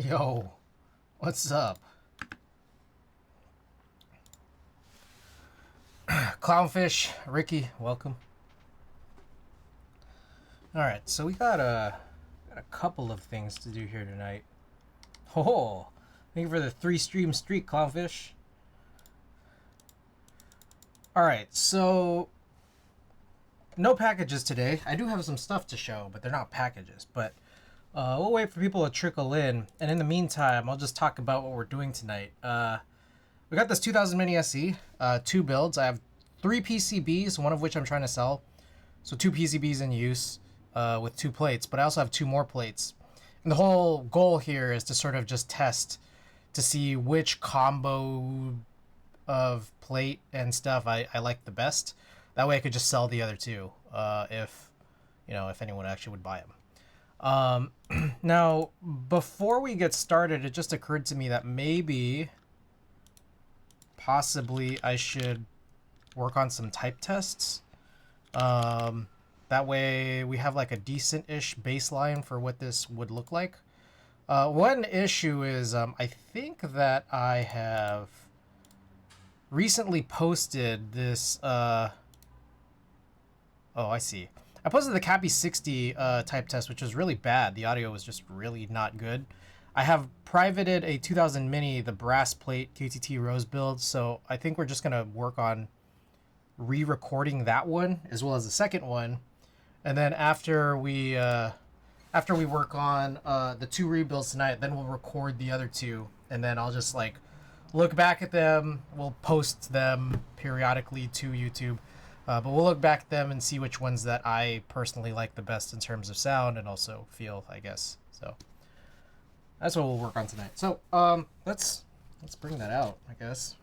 Yo, what's up? Clownfish, Ricky, welcome. Alright, so we got a couple of things to do here tonight. Oh, thank you for the 3-stream streak, Clownfish. Alright, so no packages today. I do have some stuff to show, but they're not packages. But we'll wait for people to trickle in. And in the meantime, I'll just talk about what we're doing tonight. We got this 2000 Mini SE, 2 builds. I have 3 PCBs, one of which I'm trying to sell. So 2 PCBs in use with 2 plates, but I also have 2 more plates. And the whole goal here is to sort of just test to see which combo of plate and stuff I like the best. That way I could just sell the other 2 if anyone actually would buy them. Now, before we get started, it just occurred to me that maybe possibly I should work on some type tests. That way we have like a decent-ish baseline for what this would look like. One issue is I think that I have recently posted this oh, I see. I posted the Cappy 60 type test, which was really bad. The audio was just really not good. I have privated a 2000 Mini, the brass plate QTT Rose build, so I think we're just going to work on re-recording that one as well as the second one. And then after we work on the 2 rebuilds tonight, then we'll record the other 2, and then I'll just like look back at them. We'll post them periodically to YouTube. But we'll look back at them and see which ones that I personally like the best in terms of sound and also feel, I guess. So that's what we'll work on tonight. So let's bring that out, I guess.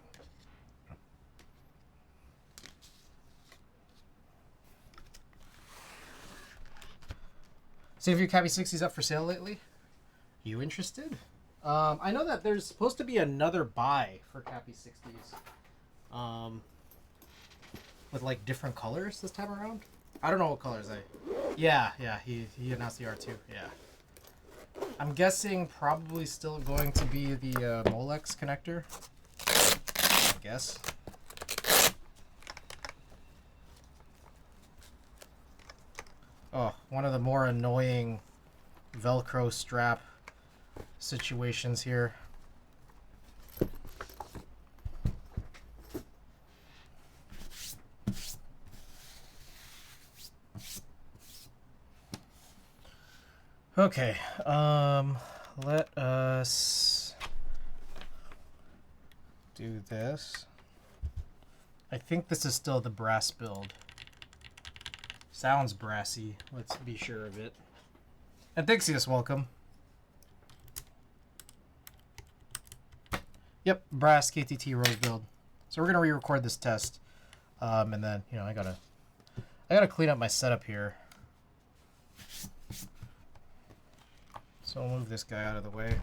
See if your Cappy 60's up for sale lately. You interested? I know that there's supposed to be another buy for Cappy 60s. With like different colors this time around. I don't know what colors Yeah, he announced the R2. Yeah. I'm guessing probably still going to be the Molex connector. I guess. Oh, one of the more annoying Velcro strap situations here. Okay, let us do this. I think this is still the brass build. Sounds brassy. Let's be sure of it. And Dixius, welcome. Yep, brass KTT Rose build. So we're gonna re-record this test, and then I gotta clean up my setup here. So I'll move this guy out of the way.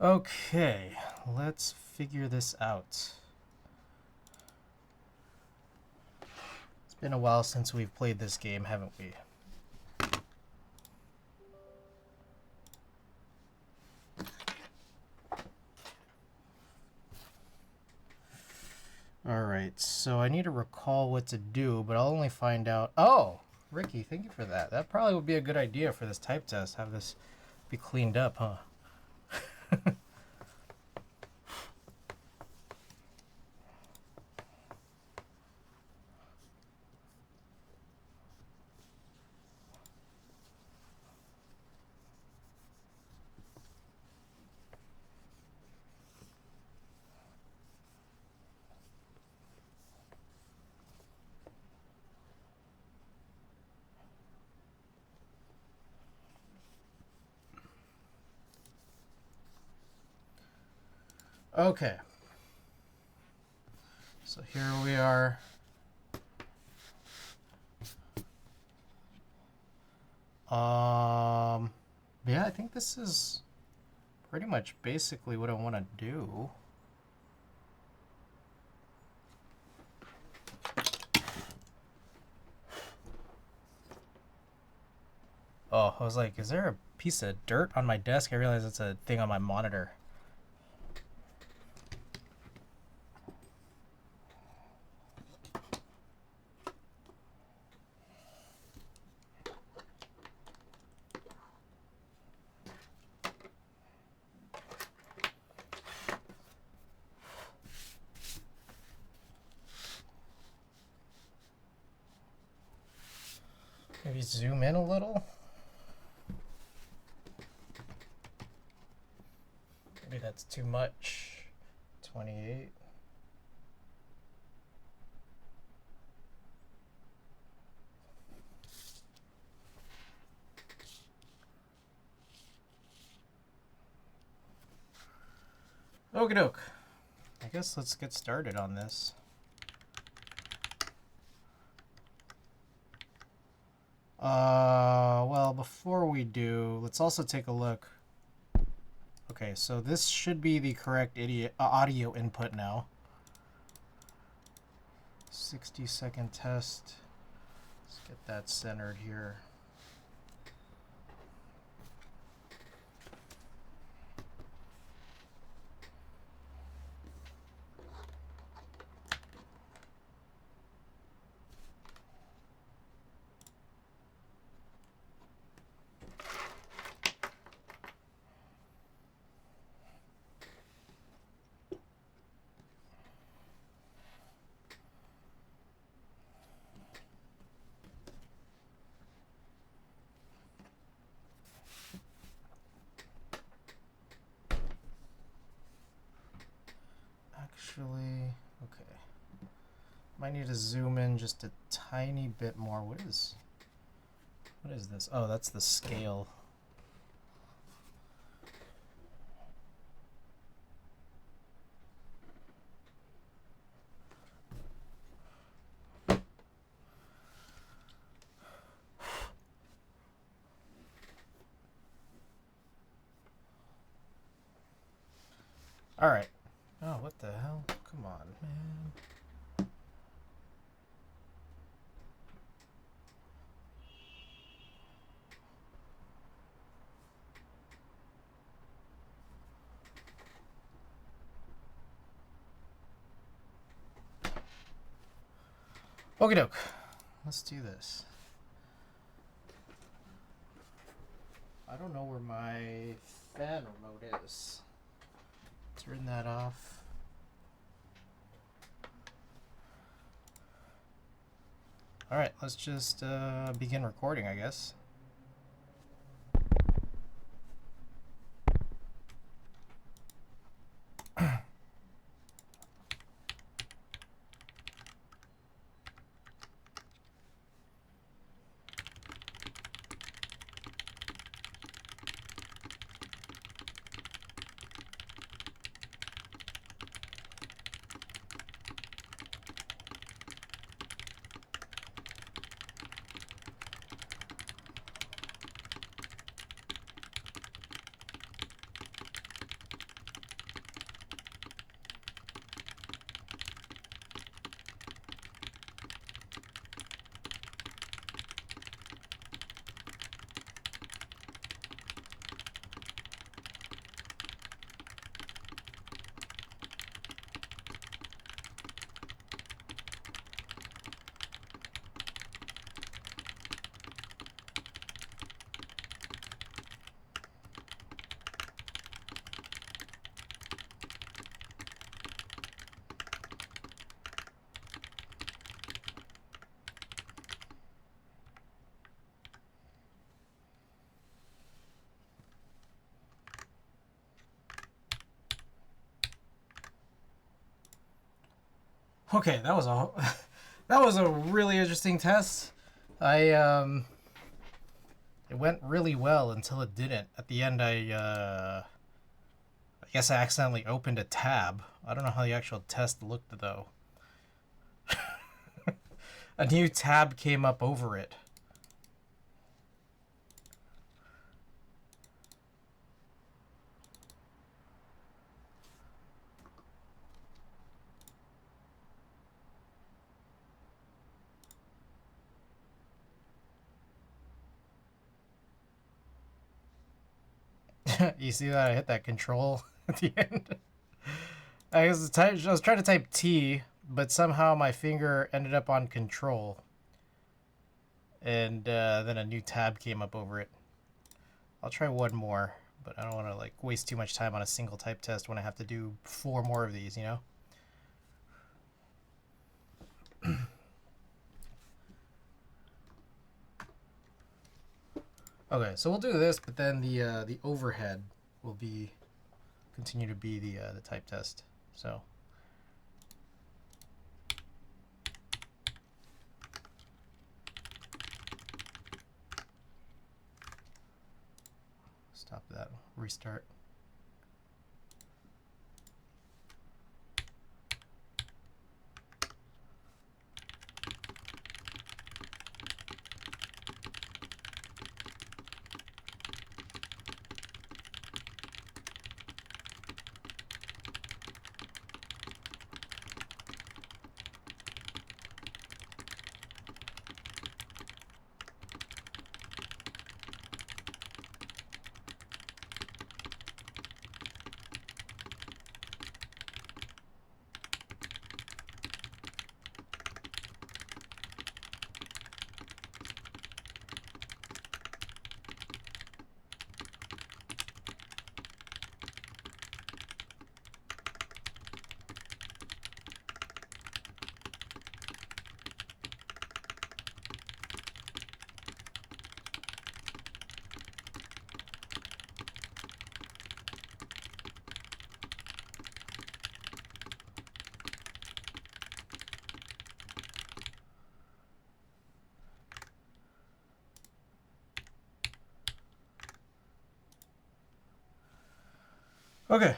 Okay, let's figure this out. It's been a while since we've played this game, haven't we? Alright, so I need to recall what to do, but I'll only find out... Oh! Ricky, thank you for that. That probably would be a good idea for this type test. Have this be cleaned up, huh? Okay. So here we are. Yeah, I think this is pretty much basically what I want to do. Oh, I was like, is there a piece of dirt on my desk? I realized it's a thing on my monitor. Maybe zoom in a little. Maybe that's too much. 28. Okie doke. I guess let's get started on this. Well, before we do, let's also take a look. Okay, so this should be the correct audio input now. 60-second test. Let's get that centered here. Actually, okay. Might need to zoom in just a tiny bit more. What is this? Oh, that's the scale. All right. Oh, what the hell? Come on, man. Okie doke. Let's do this. I don't know where my fan remote is. Turn that off. All right, let's just begin recording, I guess. Okay, that was a that was a really interesting test. It went really well until it didn't. At the end, I guess I accidentally opened a tab. I don't know how the actual test looked though. A new tab came up over it. You see that I hit that control at the end? I was trying to type T, but somehow my finger ended up on control. And then a new tab came up over it. I'll try one more, but I don't want to like waste too much time on a single type test when I have to do 4 more of these, you know? Okay, so we'll do this, but then the overhead will continue to be the type test. So stop that, restart. Okay.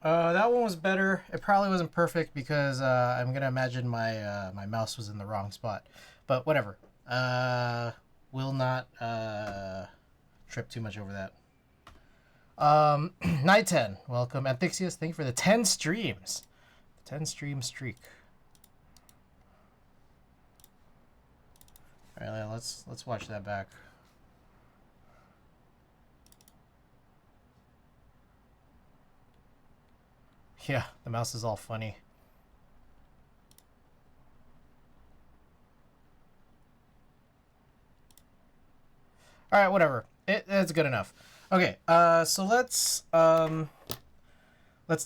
That one was better. It probably wasn't perfect because I'm gonna imagine my mouse was in the wrong spot, but whatever. Will not trip too much over that. Night 10, welcome. Anthixius, thank you for the 10 streams. 10 stream streak. All right, let's watch that back. Yeah, the mouse is all funny. All right, whatever. It's good enough. Okay, so let's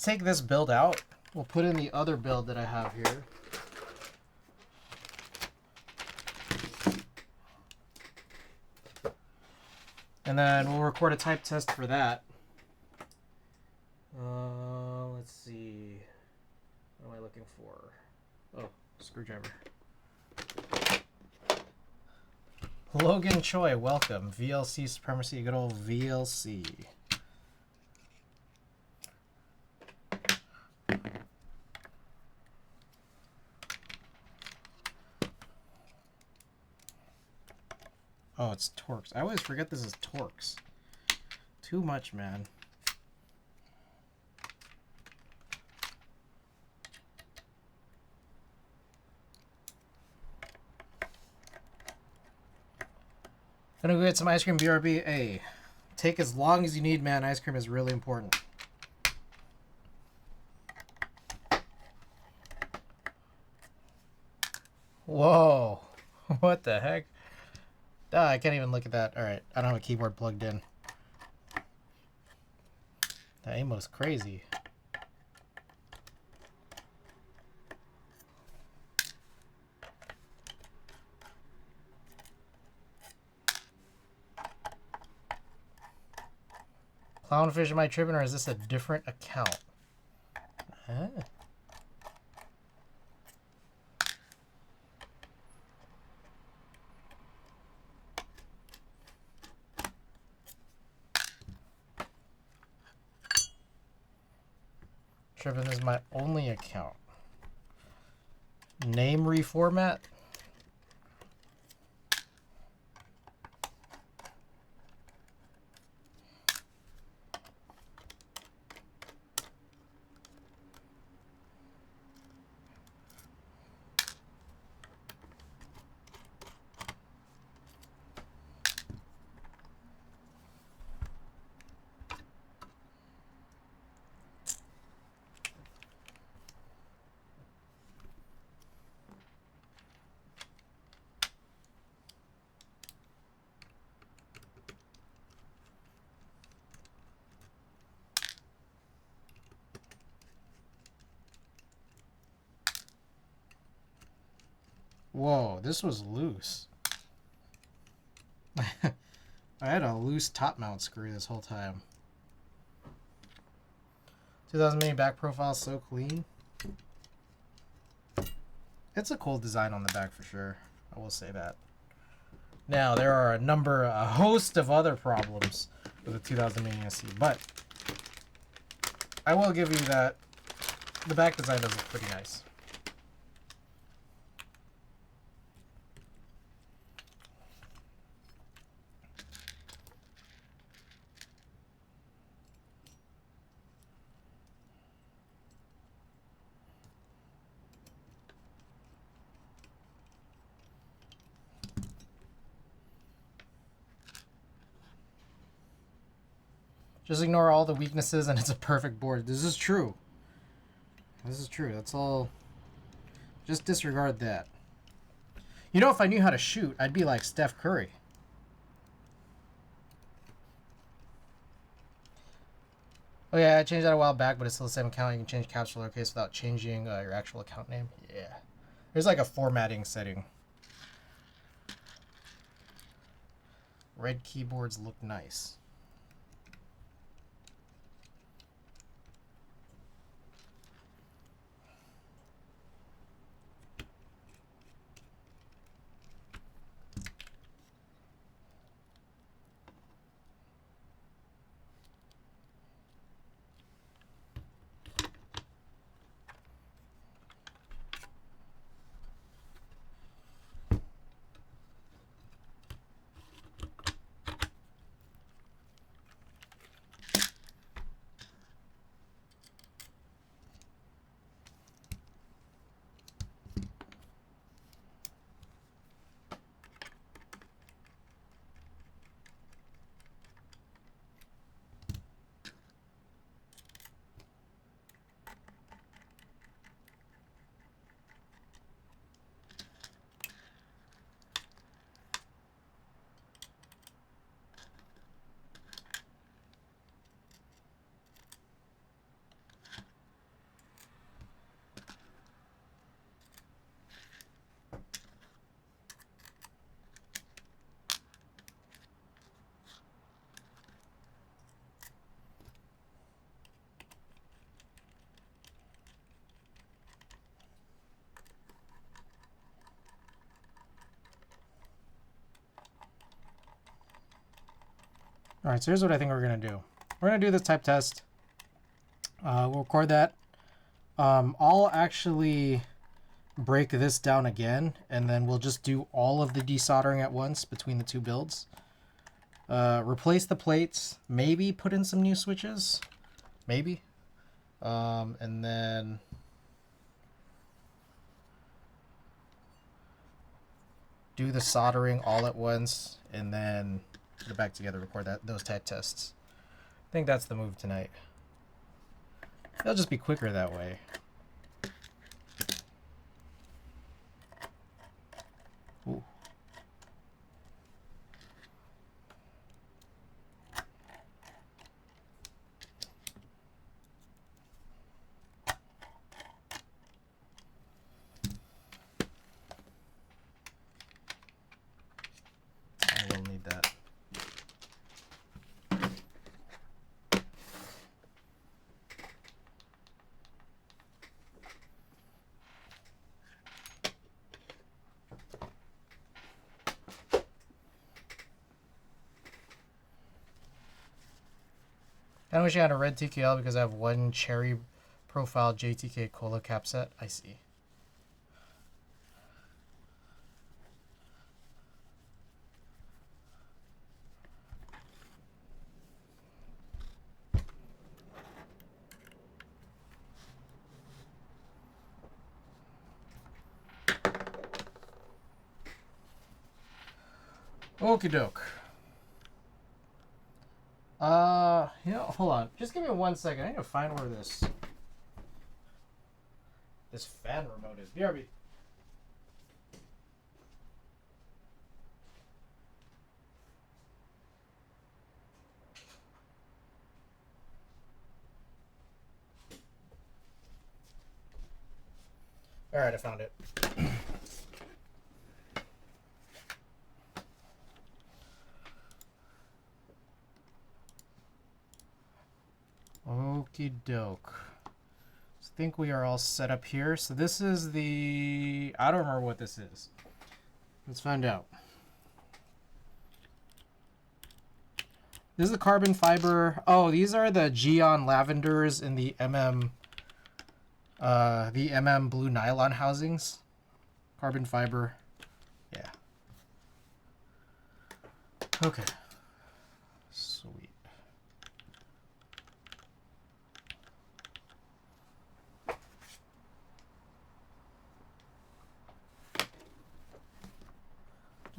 take this build out. We'll put in the other build that I have here. And then we'll record a type test for that. Let's see. What am I looking for? Oh, screwdriver. Logan Choi, welcome. VLC Supremacy, good old VLC. Oh, it's Torx. I always forget this is Torx. Too much, man. Gonna go get some ice cream, BRB. Hey, take as long as you need, man. Ice cream is really important. Whoa. What the heck? I can't even look at that. Alright, I don't have a keyboard plugged in. That aimo's crazy. Clownfish, am I tripping or is this a different account? Huh? Tripping is my only account. Name reformat? Whoa, this was loose. I had a loose top mount screw this whole time. 2000 mini back profile, so clean. It's a cool design on the back for sure. I will say that. Now, there are a host of other problems with the 2000 mini SE, but I will give you that the back design does look pretty nice. Just ignore all the weaknesses and it's a perfect board. This is true. This is true. That's all. Just disregard that. You know, if I knew how to shoot, I'd be like Steph Curry. Oh yeah, I changed that a while back, but it's still the same account. You can change caps to lowercase without changing your actual account name. Yeah. There's like a formatting setting. Red keyboards look nice. All right, so here's what I think we're gonna do. We're gonna do this type test. We'll record that. I'll actually break this down again, and then we'll just do all of the desoldering at once between the two builds. Replace the plates, maybe put in some new switches, maybe. And then do the soldering all at once, and then put it back together, record those type tests. I think that's the move tonight. It'll just be quicker that way. Ooh. I will need that. I wish I had a red TKL because I have one cherry profile JTK Cola cap set. I see. Okie doke. Hold on. Just give me 1 second. I need to find where this fan remote is. BRB. All right, I found it. Okie doke. So I think we are all set up here. So this is the... I don't remember what this is. Let's find out. This is the carbon fiber. Oh, these are the Geon lavenders in the MM blue nylon housings. Carbon fiber. Yeah. Okay. Sweet.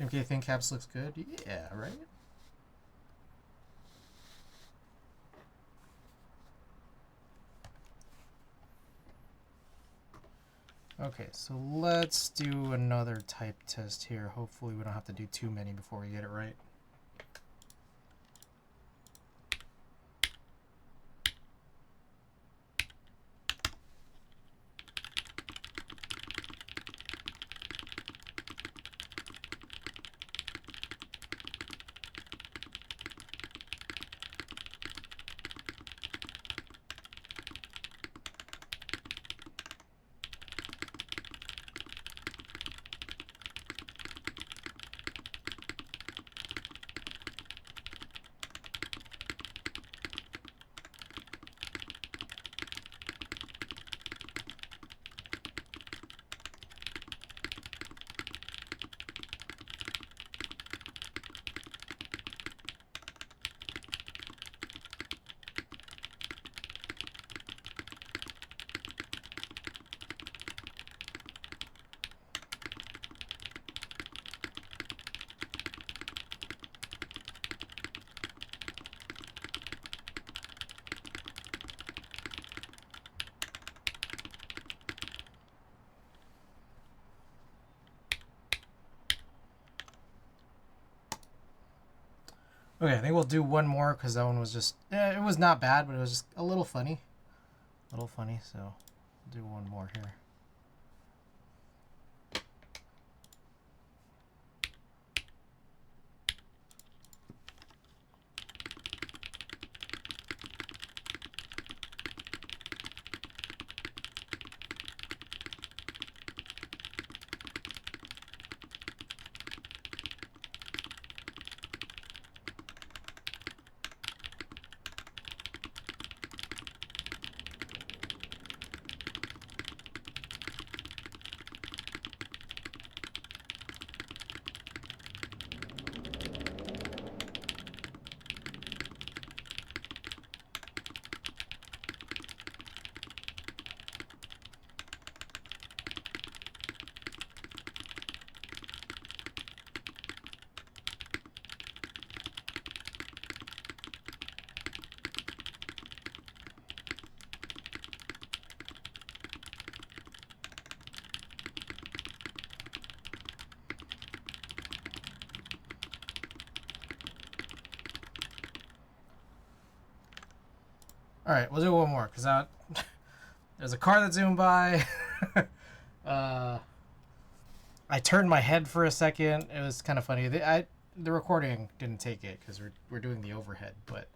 Okay, think caps looks good. Yeah, right? Okay, so let's do another type test here. Hopefully we don't have to do too many before we get it right. Okay, I think we'll do one more because that one was just, it was not bad, but it was just a little funny. A little funny, so we'll do one more here. All right, we'll do one more because there's a car that zoomed by. I turned my head for a second. It was kind of funny. The recording didn't take it because we're doing the overhead, but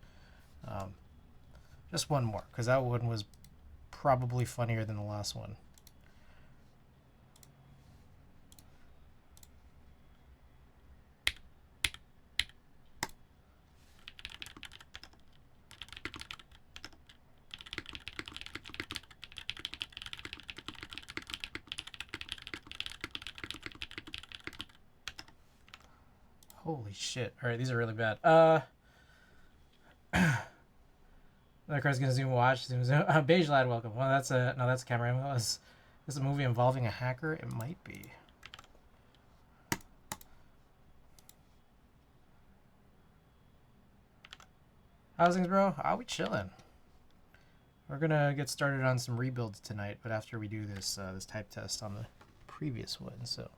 just one more because that one was probably funnier than the last one. Holy shit. Alright, these are really bad. That car's gonna zoom watch. Zoom. Beige Lad, welcome. Well, that's a camera. Is this a movie involving a hacker? It might be. How's things, bro? Are we chilling? We're gonna get started on some rebuilds tonight, but after we do this this type test on the previous one, so.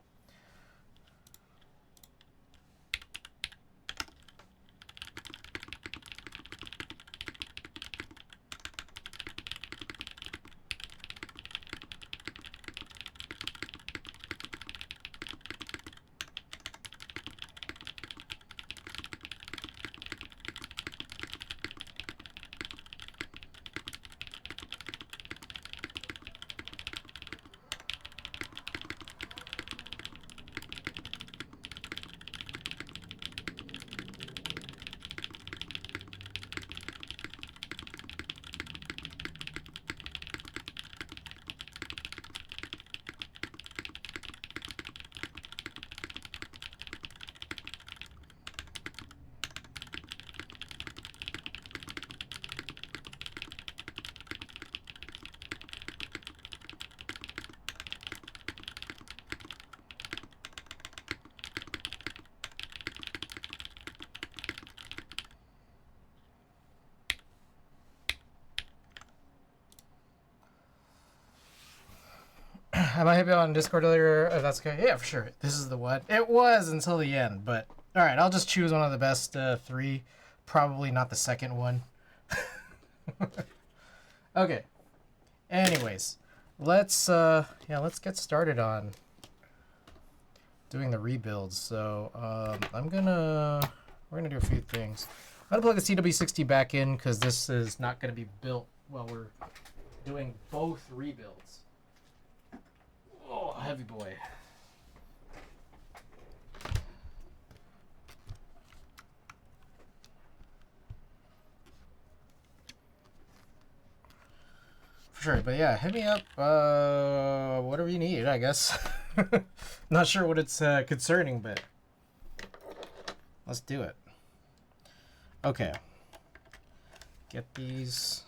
I might have been on Discord earlier. If that's okay. Yeah, for sure. This is the one. It was until the end, but all right. I'll just choose one of the best three. Probably not the second one. Okay. Anyways, let's get started on doing the rebuilds. So we're gonna do a few things. I'm gonna plug the CW60 back in because this is not gonna be built while we're doing both rebuilds. Oh, heavy boy. For sure, but yeah, hit me up. Whatever you need, I guess. Not sure what it's concerning, but let's do it. Okay. Get these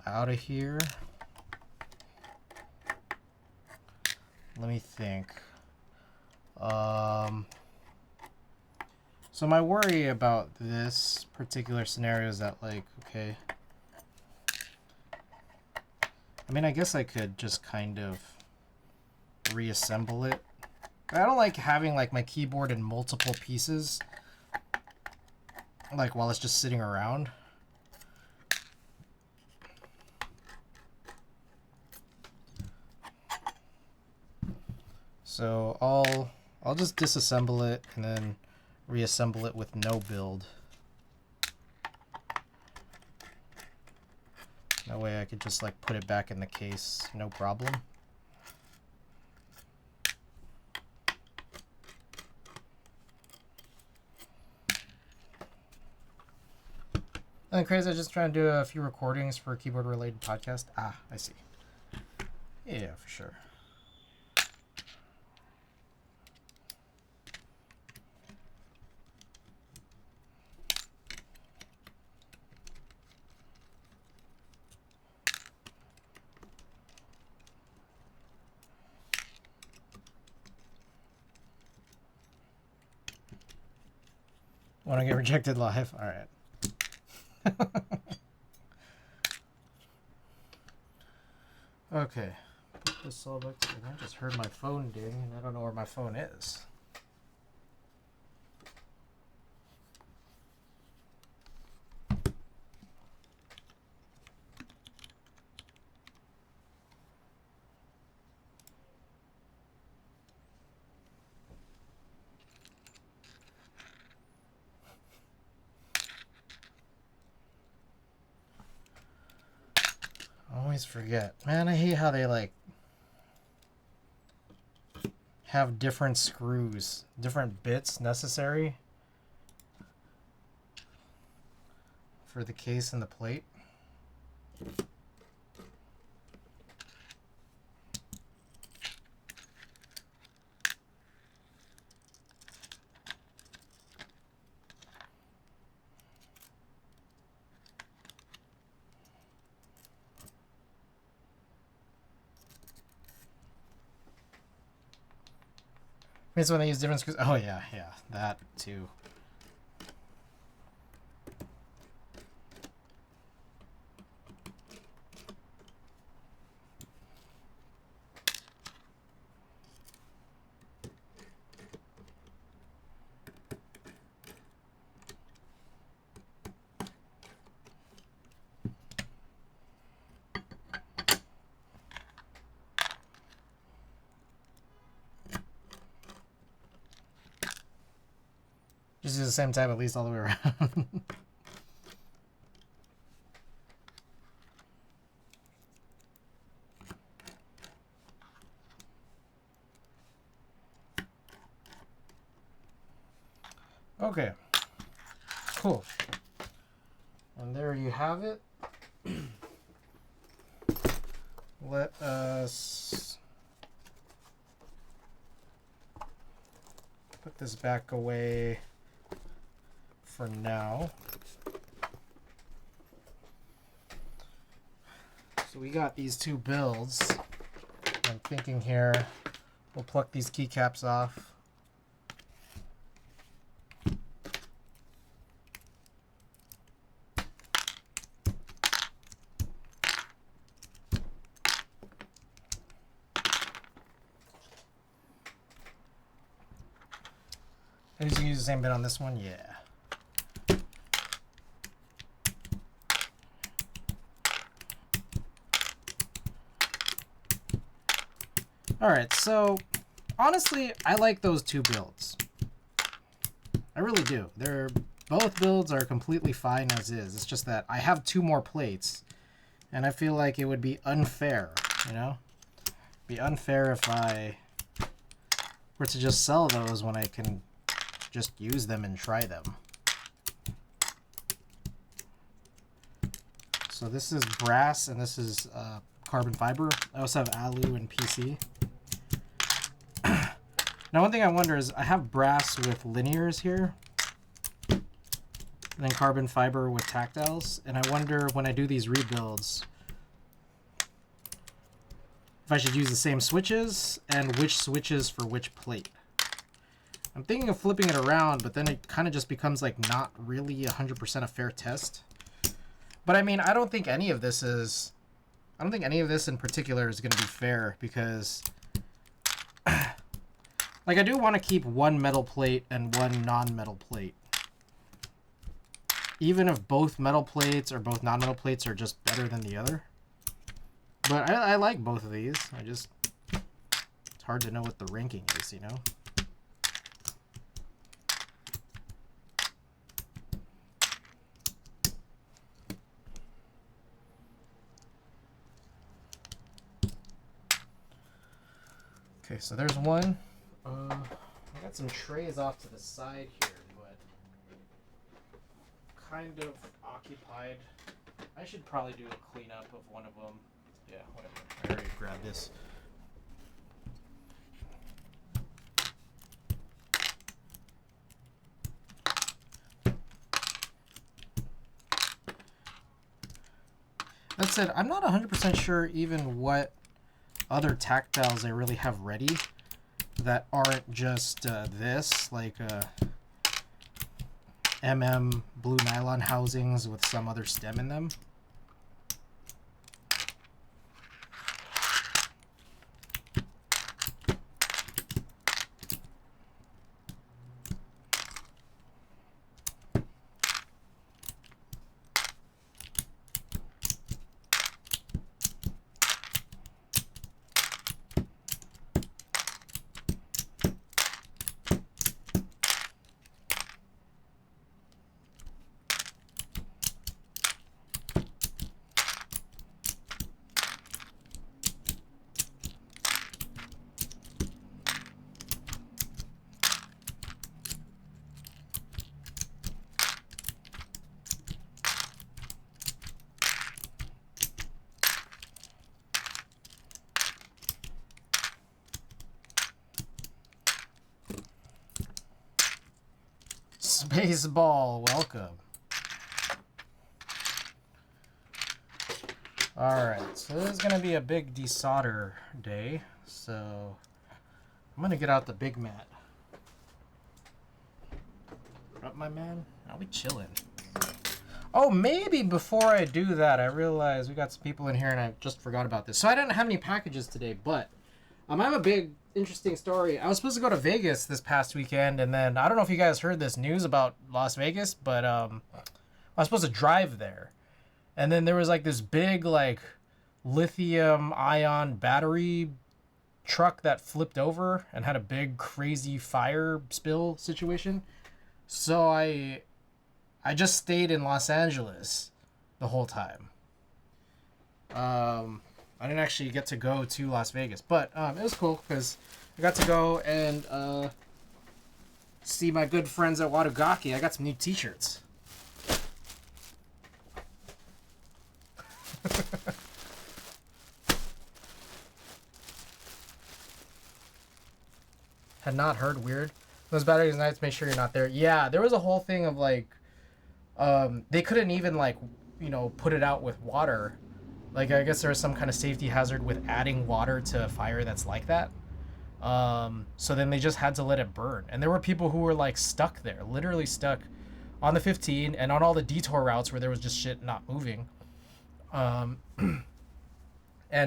out of here. Let me think. So my worry about this particular scenario is that, like, okay. I mean, I guess I could just kind of reassemble it. But I don't like having, like, my keyboard in multiple pieces, like, while it's just sitting around. So I'll just disassemble it and then reassemble it with no build. That way I could just like put it back in the case, no problem. And crazy, I just trying to do a few recordings for a keyboard related podcast. Ah, I see. Yeah, for sure. Want to get rejected live? All right. Okay. Put this all back together. I just heard my phone ding, and I don't know where my phone is. I always forget. Man, I hate how they like have different screws, different bits necessary for the case and the plate. Means when they use different screws. Oh yeah, that too. Just use the same type at least all the way around. Okay. Cool. And there you have it. Let us put this back away for now. So we got these two builds. I'm thinking here we'll pluck these keycaps off. Are you gonna use the same bit on this one? Yeah. Alright, so honestly, I like those two builds. I really do. Both builds are completely fine as is. It's just that I have 2 more plates, and I feel like it would be unfair, you know? Be unfair if I were to just sell those when I can just use them and try them. So this is brass and this is carbon fiber. I also have alu and PC. Now one thing I wonder is I have brass with linears here, and then carbon fiber with tactiles, and I wonder when I do these rebuilds if I should use the same switches and which switches for which plate. I'm thinking of flipping it around, but then it kind of just becomes like not really 100% a fair test. But I mean, I don't think any of this in particular is going to be fair, because like I do want to keep one metal plate and one non-metal plate. Even if both metal plates or both non-metal plates are just better than the other. But I like both of these. It's hard to know what the ranking is, you know? Okay, so there's one. I got some trays off to the side here, but kind of occupied. I should probably do a cleanup of one of them. Yeah, whatever. I already grabbed this. That said, I'm not 100% sure even what other tactiles I really have ready that aren't just this, like blue nylon housings with some other stem in them. Baseball, welcome. Alright, so this is going to be a big desolder day, so I'm going to get out the big mat. What up, my man? I'll be chilling. Oh, maybe before I do that, I realized we got some people in here and I just forgot about this. So I didn't have any packages today, but I have a big interesting story. I was supposed to go to Vegas this past weekend, and then I don't know if you guys heard this news about Las Vegas, but I was supposed to drive there, and then there was like this big like lithium ion battery truck that flipped over and had a big crazy fire spill situation. So I just stayed in Los Angeles the whole time. I didn't actually get to go to Las Vegas, but it was cool because I got to go and see my good friends at Watagaki. I got some new t-shirts. Had not heard. Weird. Those batteries nights, make sure you're not there. Yeah, there was a whole thing of like, they couldn't even like, put it out with water. Like, I guess there was some kind of safety hazard with adding water to a fire that's like that. So then they just had to let it burn. And there were people who were like stuck there, literally stuck on the 15 and on all the detour routes where there was just shit not moving. And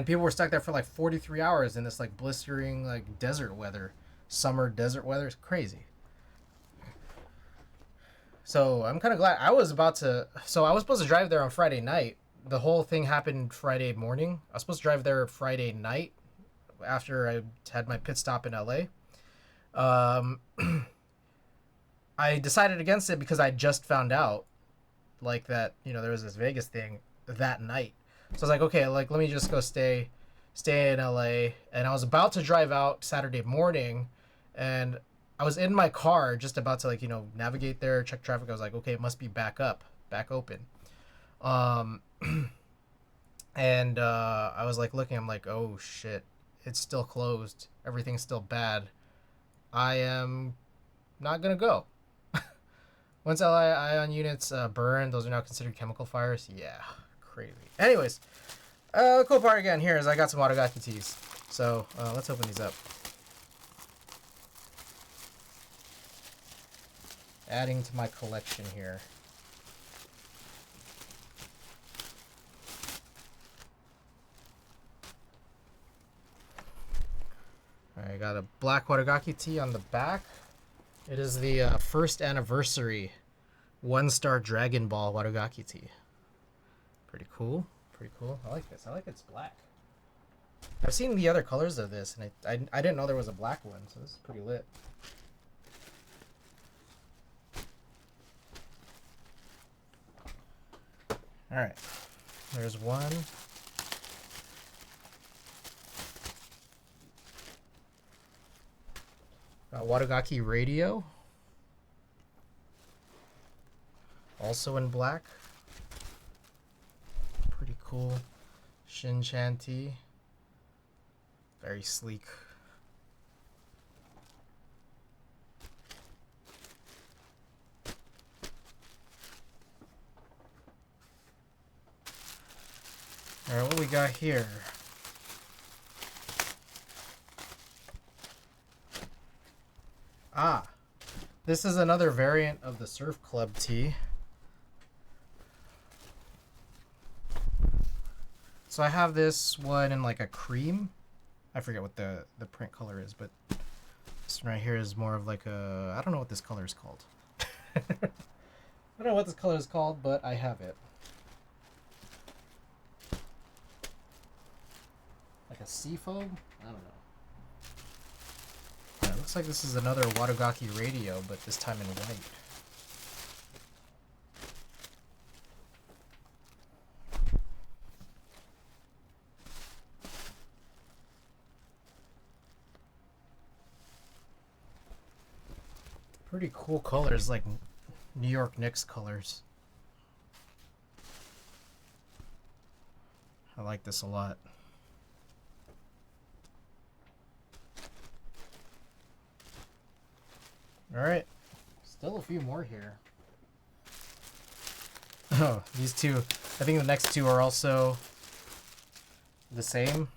people were stuck there for like 43 hours in this like blistering like desert weather, summer desert weather. It's crazy. So I'm kind of glad. I was about to. So I was supposed to drive there on Friday night. The whole thing happened Friday morning. I was supposed to drive there Friday night after I had my pit stop in LA. Um, I decided against it because I just found out, like, that, you know, there was this Vegas thing that night. So I was like, okay, like, let me just go stay in LA. And I was about to drive out Saturday morning, and I was in my car just about to, like, you know, navigate there, check traffic. I was like, okay, it must be back open. Um, and I was like looking, I'm like, oh shit, it's still closed. Everything's still bad. I am not gonna go. Once ion units burn, those are now considered chemical fires. Yeah, crazy. Anyways, the cool part again here is I got some Watagaki teas. So let's open these up. Adding to my collection here. I got a black Watagaki tea on the back. It is the first anniversary 1-star Dragon Ball Watagaki tea. Pretty cool. Pretty cool. I like this. I like it's black. I've seen the other colors of this, and I didn't know there was a black one, so this is pretty lit. Alright. There's one. Watagaki Radio. Also in black. Pretty cool. Shin-chan tea. Very sleek. Alright, what we got here? Ah, this is another variant of the Surf Club tea. So I have this one in like a cream. I forget what the print color is, but this one right here is more of like a... I don't know what this color is called. I don't know what this color is called, but I have it. Like a seafoam? I don't know. Yeah, it looks like this is another Watagaki Radio, but this time in white. Pretty cool colors, like New York Knicks colors. I like this a lot. Alright, still a few more here. Oh, these two, I think the next two are also the same.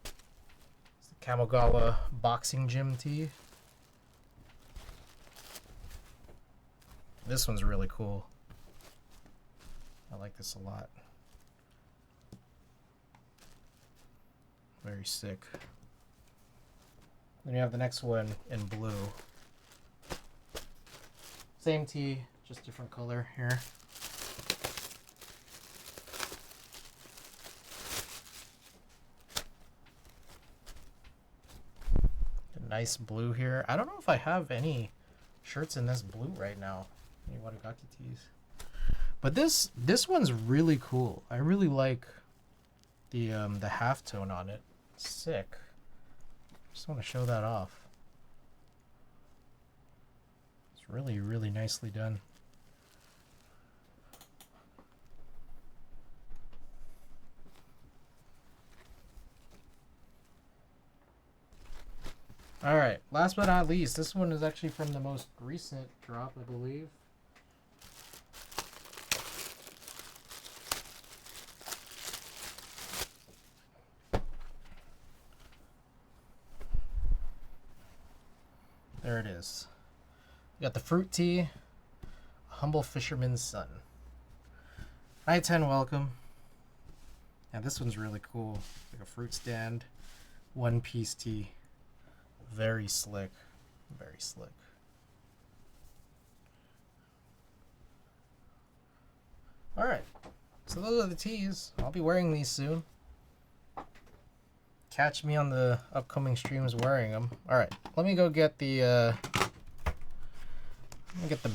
It's the Kamogawa Boxing Gym tee. This one's really cool. I like this a lot. Very sick. Then you have the next one in blue. Same tee, just different color here. A nice blue here. I don't know if I have any shirts in this blue right now. Any Watagaki tees. But this one's really cool. I really like the halftone on it. It's sick. Just want to show that off. It's really, really nicely done. Alright, last but not least, this one is actually from the most recent drop, I believe. There it is. You got the fruit tea, A Humble Fisherman's Son. Night 10, welcome. Yeah, this one's really cool. Like a fruit stand, one-piece tea. Very slick. Very slick. Alright. So those are the tees. I'll be wearing these soon. Catch me on the upcoming streams wearing them. Alright, let me go get the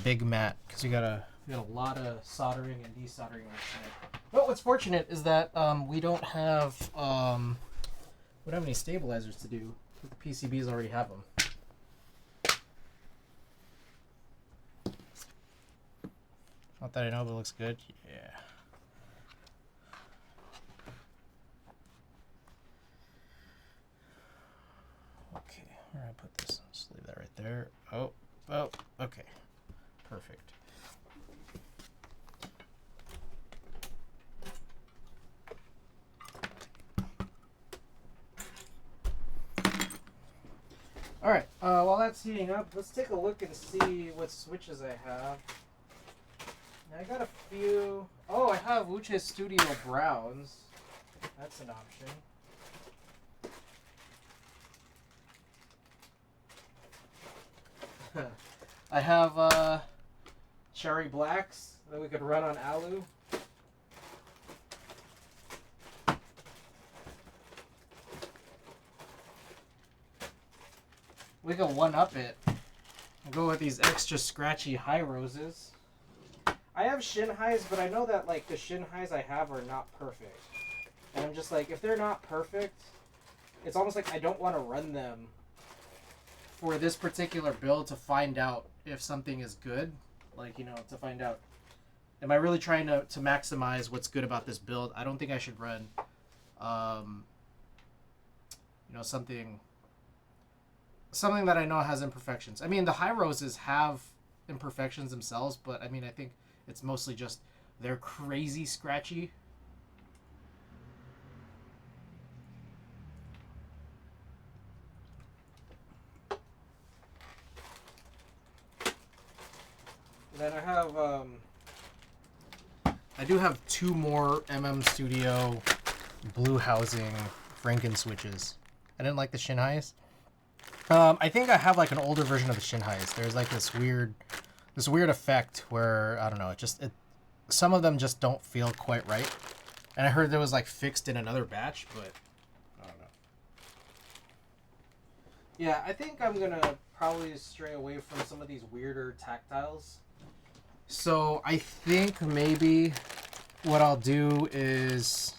big mat, because we got a lot of soldering and desoldering on this side. But what's fortunate is that we don't have any stabilizers to do. The PCBs already have them. Not that I know, but it looks good. Yeah. Okay, where do I put this? Just leave that right there. Oh, okay. Perfect. Alright, while that's heating up, let's take a look and see what switches I have. I got a few. Oh, I have Uche Studio Browns. That's an option. I have Cherry Blacks that we could run on Alu. We can one-up it and go with these extra scratchy high roses. I have shin highs, but I know that like the shin highs I have are not perfect. And I'm just like, if they're not perfect, it's almost like I don't want to run them for this particular build to find out if something is good. Like, you know, to find out, am I really trying to maximize what's good about this build? I don't think I should run, you know, something that I know has imperfections. I mean, the high roses have imperfections themselves, but I mean, I think it's mostly just they're crazy scratchy. Then I do have 2 more Studio blue housing Franken switches. I didn't like the shin highs. I think I have like an older version of the shin highs. There's like this weird effect where I don't know, some of them just don't feel quite right. And I heard there was like fixed in another batch, but I don't know. Yeah, I think I'm gonna probably stray away from some of these weirder tactiles. So I think maybe what I'll do is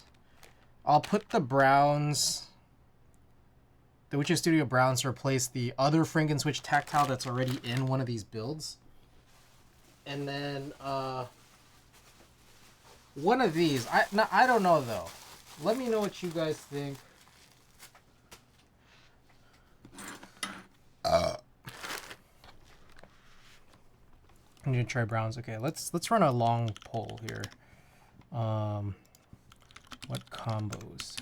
I'll put the browns, the Witcher Studio Browns, to replace the other Franken-Switch tactile that's already in one of these builds. And then one of these, I don't know though. Let me know what you guys think. I'm gonna try browns. Okay, let's run a long poll here. What combos?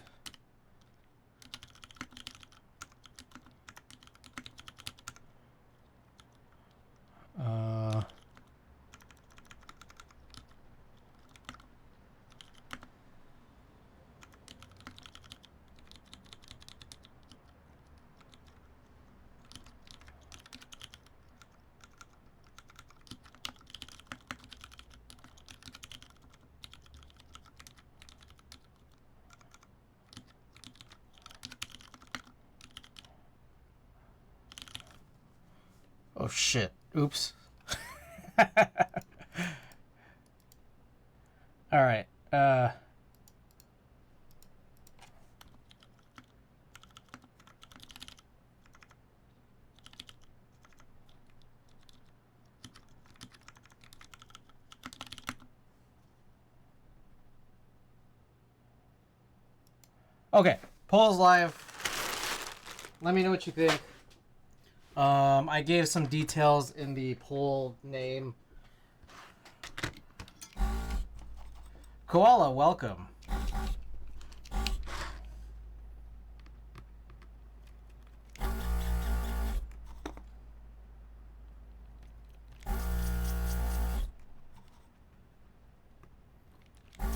Oh shit. Oops. All right. Okay, poll's live. Let me know what you think. I gave some details in the poll name. Koala, welcome.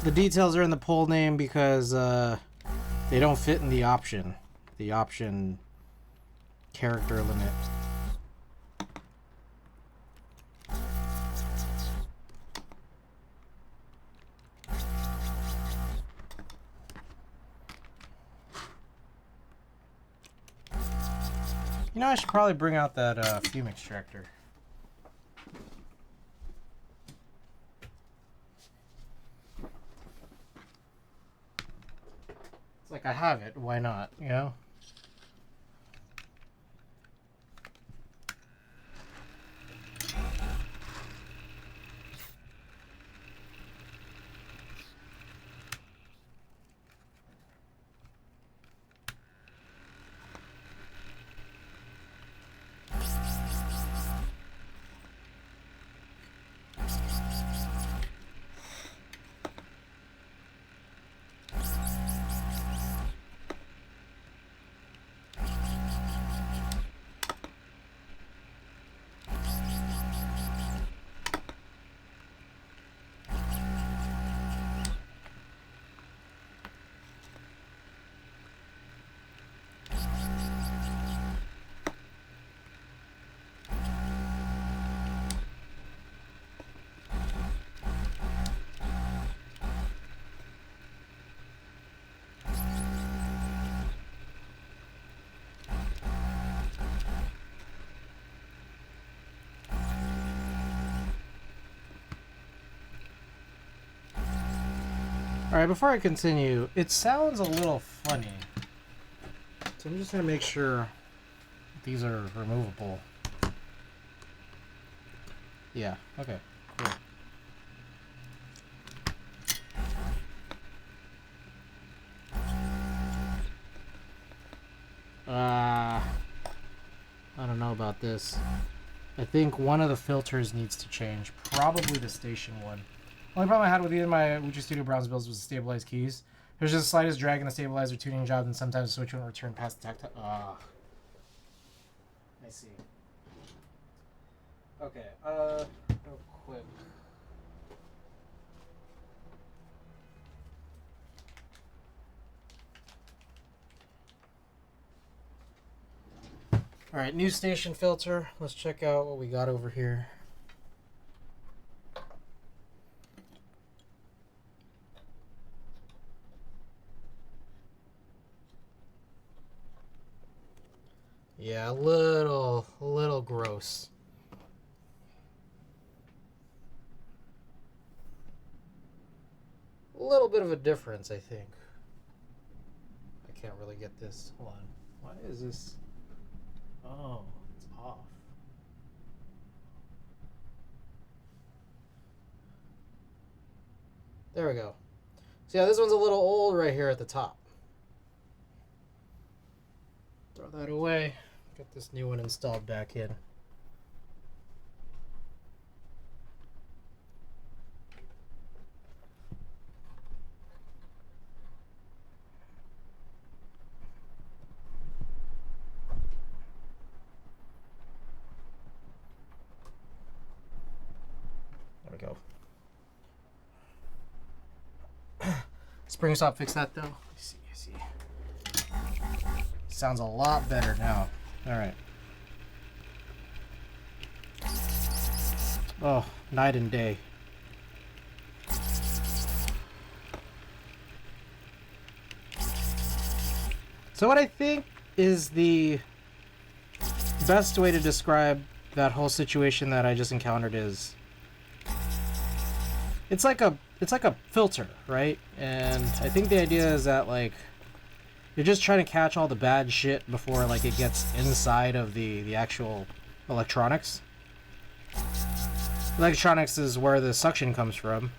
The details are in the poll name because they don't fit in the option. The option character limit. know, I should probably bring out that fume extractor. It's like I have it, why not, you know? Alright, before I continue, it sounds a little funny. So I'm just going to make sure these are removable. Yeah, okay, cool. I don't know about this. I think one of the filters needs to change. Probably the station one. Only problem I had with either my Uji Studio Browns builds was the stabilized keys. There's just the slightest drag in the stabilizer tuning job, and sometimes the switch won't return past the tactile. I see. Okay, real quick. Alright, new station filter. Let's check out what we got over here. Yeah, a little gross. A little bit of a difference, I think. I can't really get this. Hold on. Why is this? Oh, it's off. There we go. So yeah, this one's a little old right here at the top. Throw that away. Get this new one installed back in. There we go. Spring stop fix that though. I see. Sounds a lot better now. All right. Oh, night and day. So what I think is the best way to describe that whole situation that I just encountered is it's like a filter, right? And I think the idea is that like you're just trying to catch all the bad shit before like it gets inside of the actual electronics. Electronics is where the suction comes from.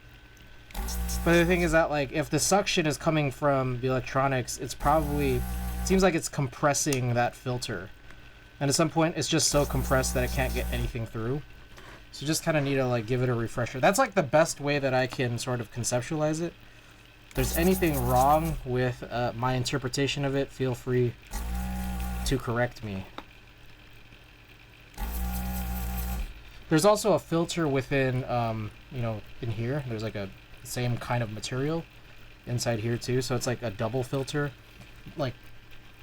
But the thing is that like if the suction is coming from the electronics, it seems like it's compressing that filter. And at some point it's just so compressed that it can't get anything through. So you just kind of need to like give it a refresher. That's like the best way that I can sort of conceptualize it. If there's anything wrong with my interpretation of it, feel free to correct me. There's also a filter within, in here. There's like a same kind of material inside here too. So it's like a double filter, like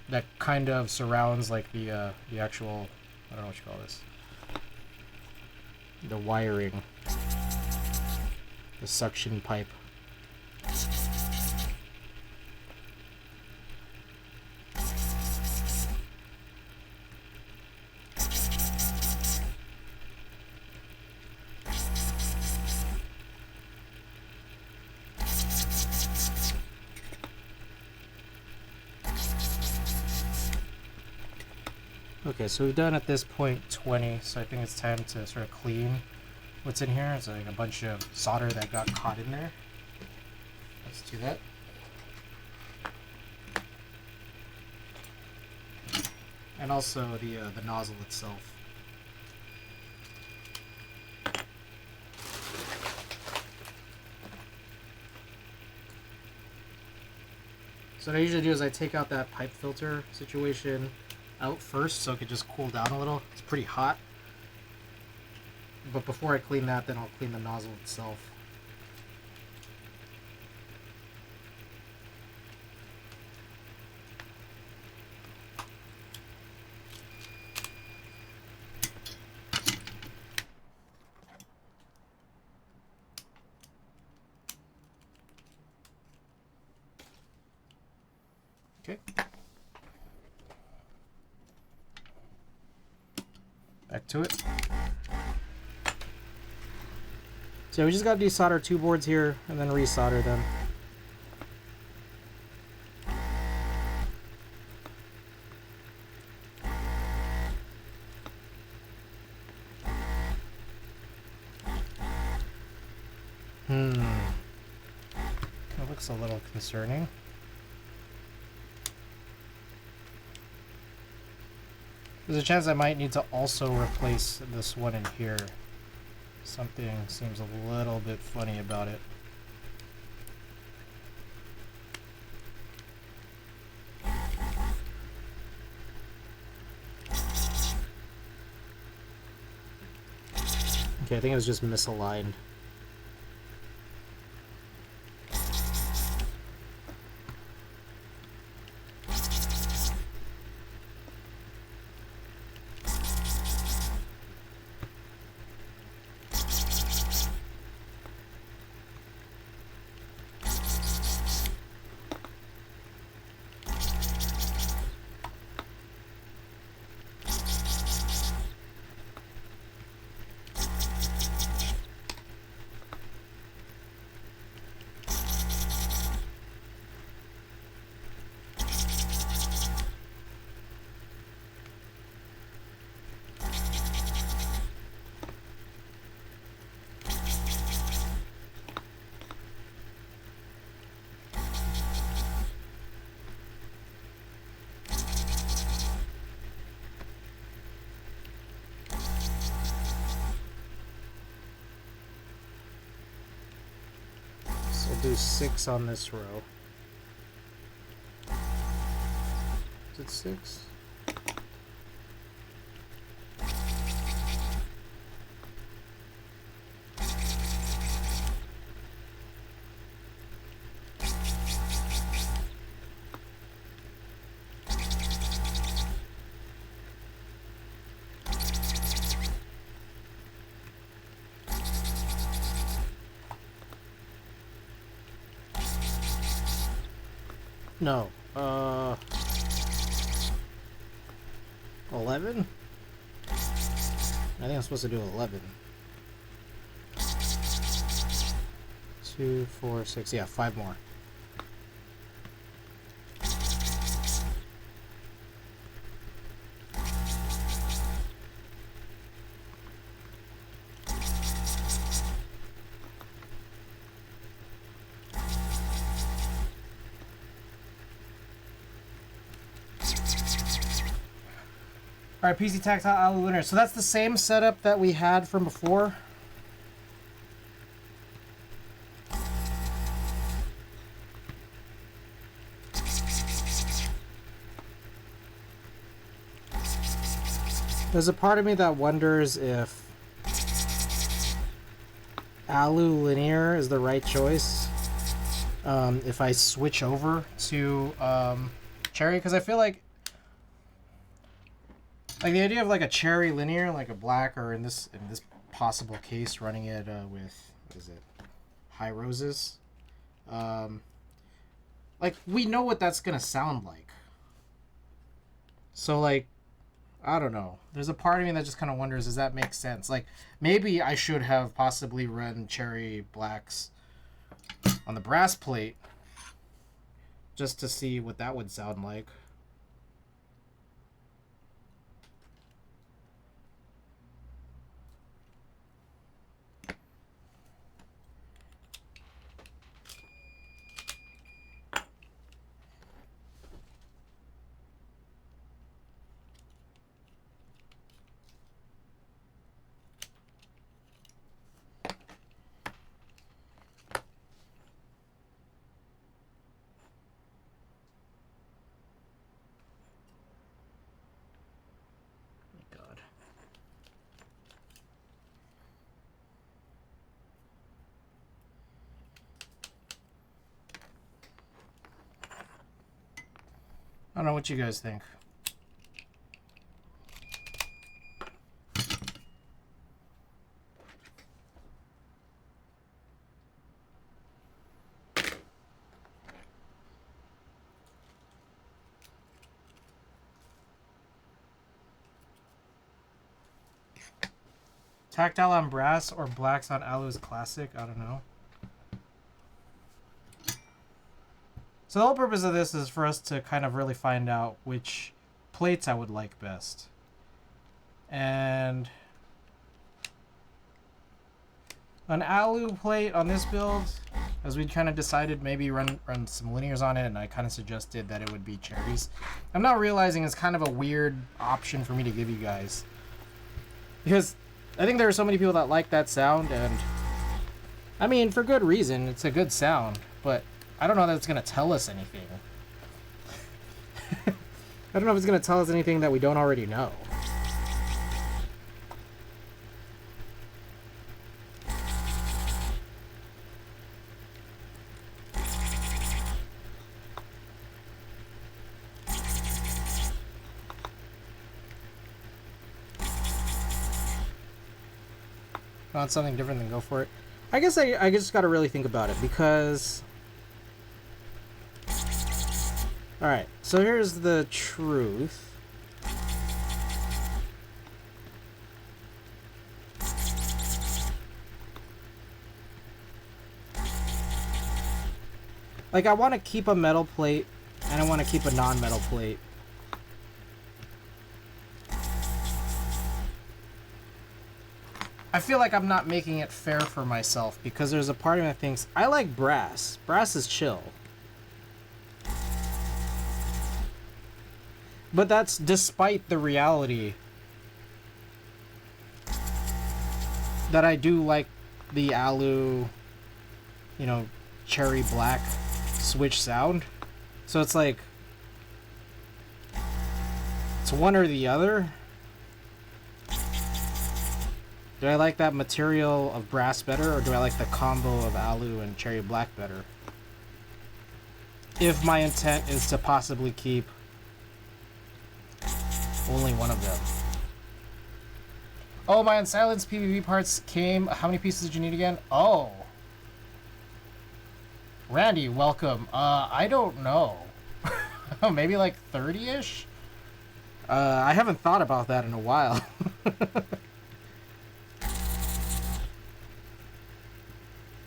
that kind of surrounds like the actual, I don't know what you call this, the wiring, the suction pipe. Okay, so we've done at this point 20, so I think it's time to sort of clean what's in here. It's like a bunch of solder that got caught in there. Let's do that. And also the nozzle itself. So what I usually do is I take out that pipe filter situation out first so it could just cool down a little. It's pretty hot. But before I clean that, then I'll clean the nozzle itself. Okay. Back to it. So we just got to desolder 2 boards here and then resolder them. That looks a little concerning. There's a chance I might need to also replace this one in here. Something seems a little bit funny about it. Okay, I think it was just misaligned. Do 6 on this row. Is it 6? No. 11? I think I'm supposed to do 11. 2, 4, 6. Yeah, 5 more. Alright, PC Tactile Alu Linear. So that's the same setup that we had from before. There's a part of me that wonders if Alu Linear is the right choice. If I switch over to Cherry, because I feel like the idea of like a Cherry Linear, like a black, or in this possible case, running it with, what is it, high roses. Like, we know what that's gonna sound like. So like, I don't know. There's a part of me that just kind of wonders, does that make sense? Like, maybe I should have possibly run Cherry Blacks on the brass plate just to see what that would sound like. I don't know what you guys think. Tactile on brass or blacks on alu is classic. I don't know. So the whole purpose of this is for us to kind of really find out which plates I would like best. And an alu plate on this build, as we kind of decided, maybe run some linears on it, and I kind of suggested that it would be cherries. I'm now realizing it's kind of a weird option for me to give you guys, because I think there are so many people that like that sound, and I mean, for good reason. It's a good sound, but I don't know that it's going to tell us anything. I don't know if it's going to tell us anything that we don't already know. Want something different, then go for it. I guess I just got to really think about it, because... Alright, so here's the truth. Like, I want to keep a metal plate, and I want to keep a non-metal plate. I feel like I'm not making it fair for myself, because there's a part of me that thinks, I like brass. Brass is chill. But that's despite the reality that I do like the alu, you know, cherry black switch sound. So it's like, it's one or the other. Do I like that material of brass better, or do I like the combo of alu and cherry black better? If my intent is to possibly keep only one of them. Oh, my unsilenced PvP parts came. How many pieces did you need again? Oh. Randy, welcome. I don't know. Maybe like 30-ish? I haven't thought about that in a while.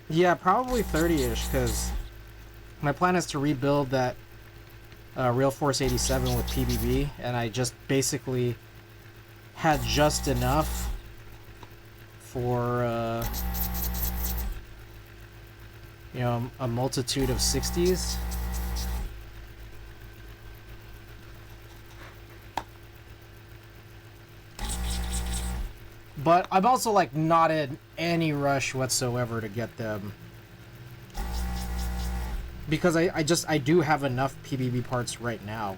Yeah, probably 30-ish, because my plan is to rebuild that Real Force 87 with PBB, and I just basically had just enough for, you know, a multitude of 60s. But I'm also, like, not in any rush whatsoever to get them. Because I do have enough PBB parts right now.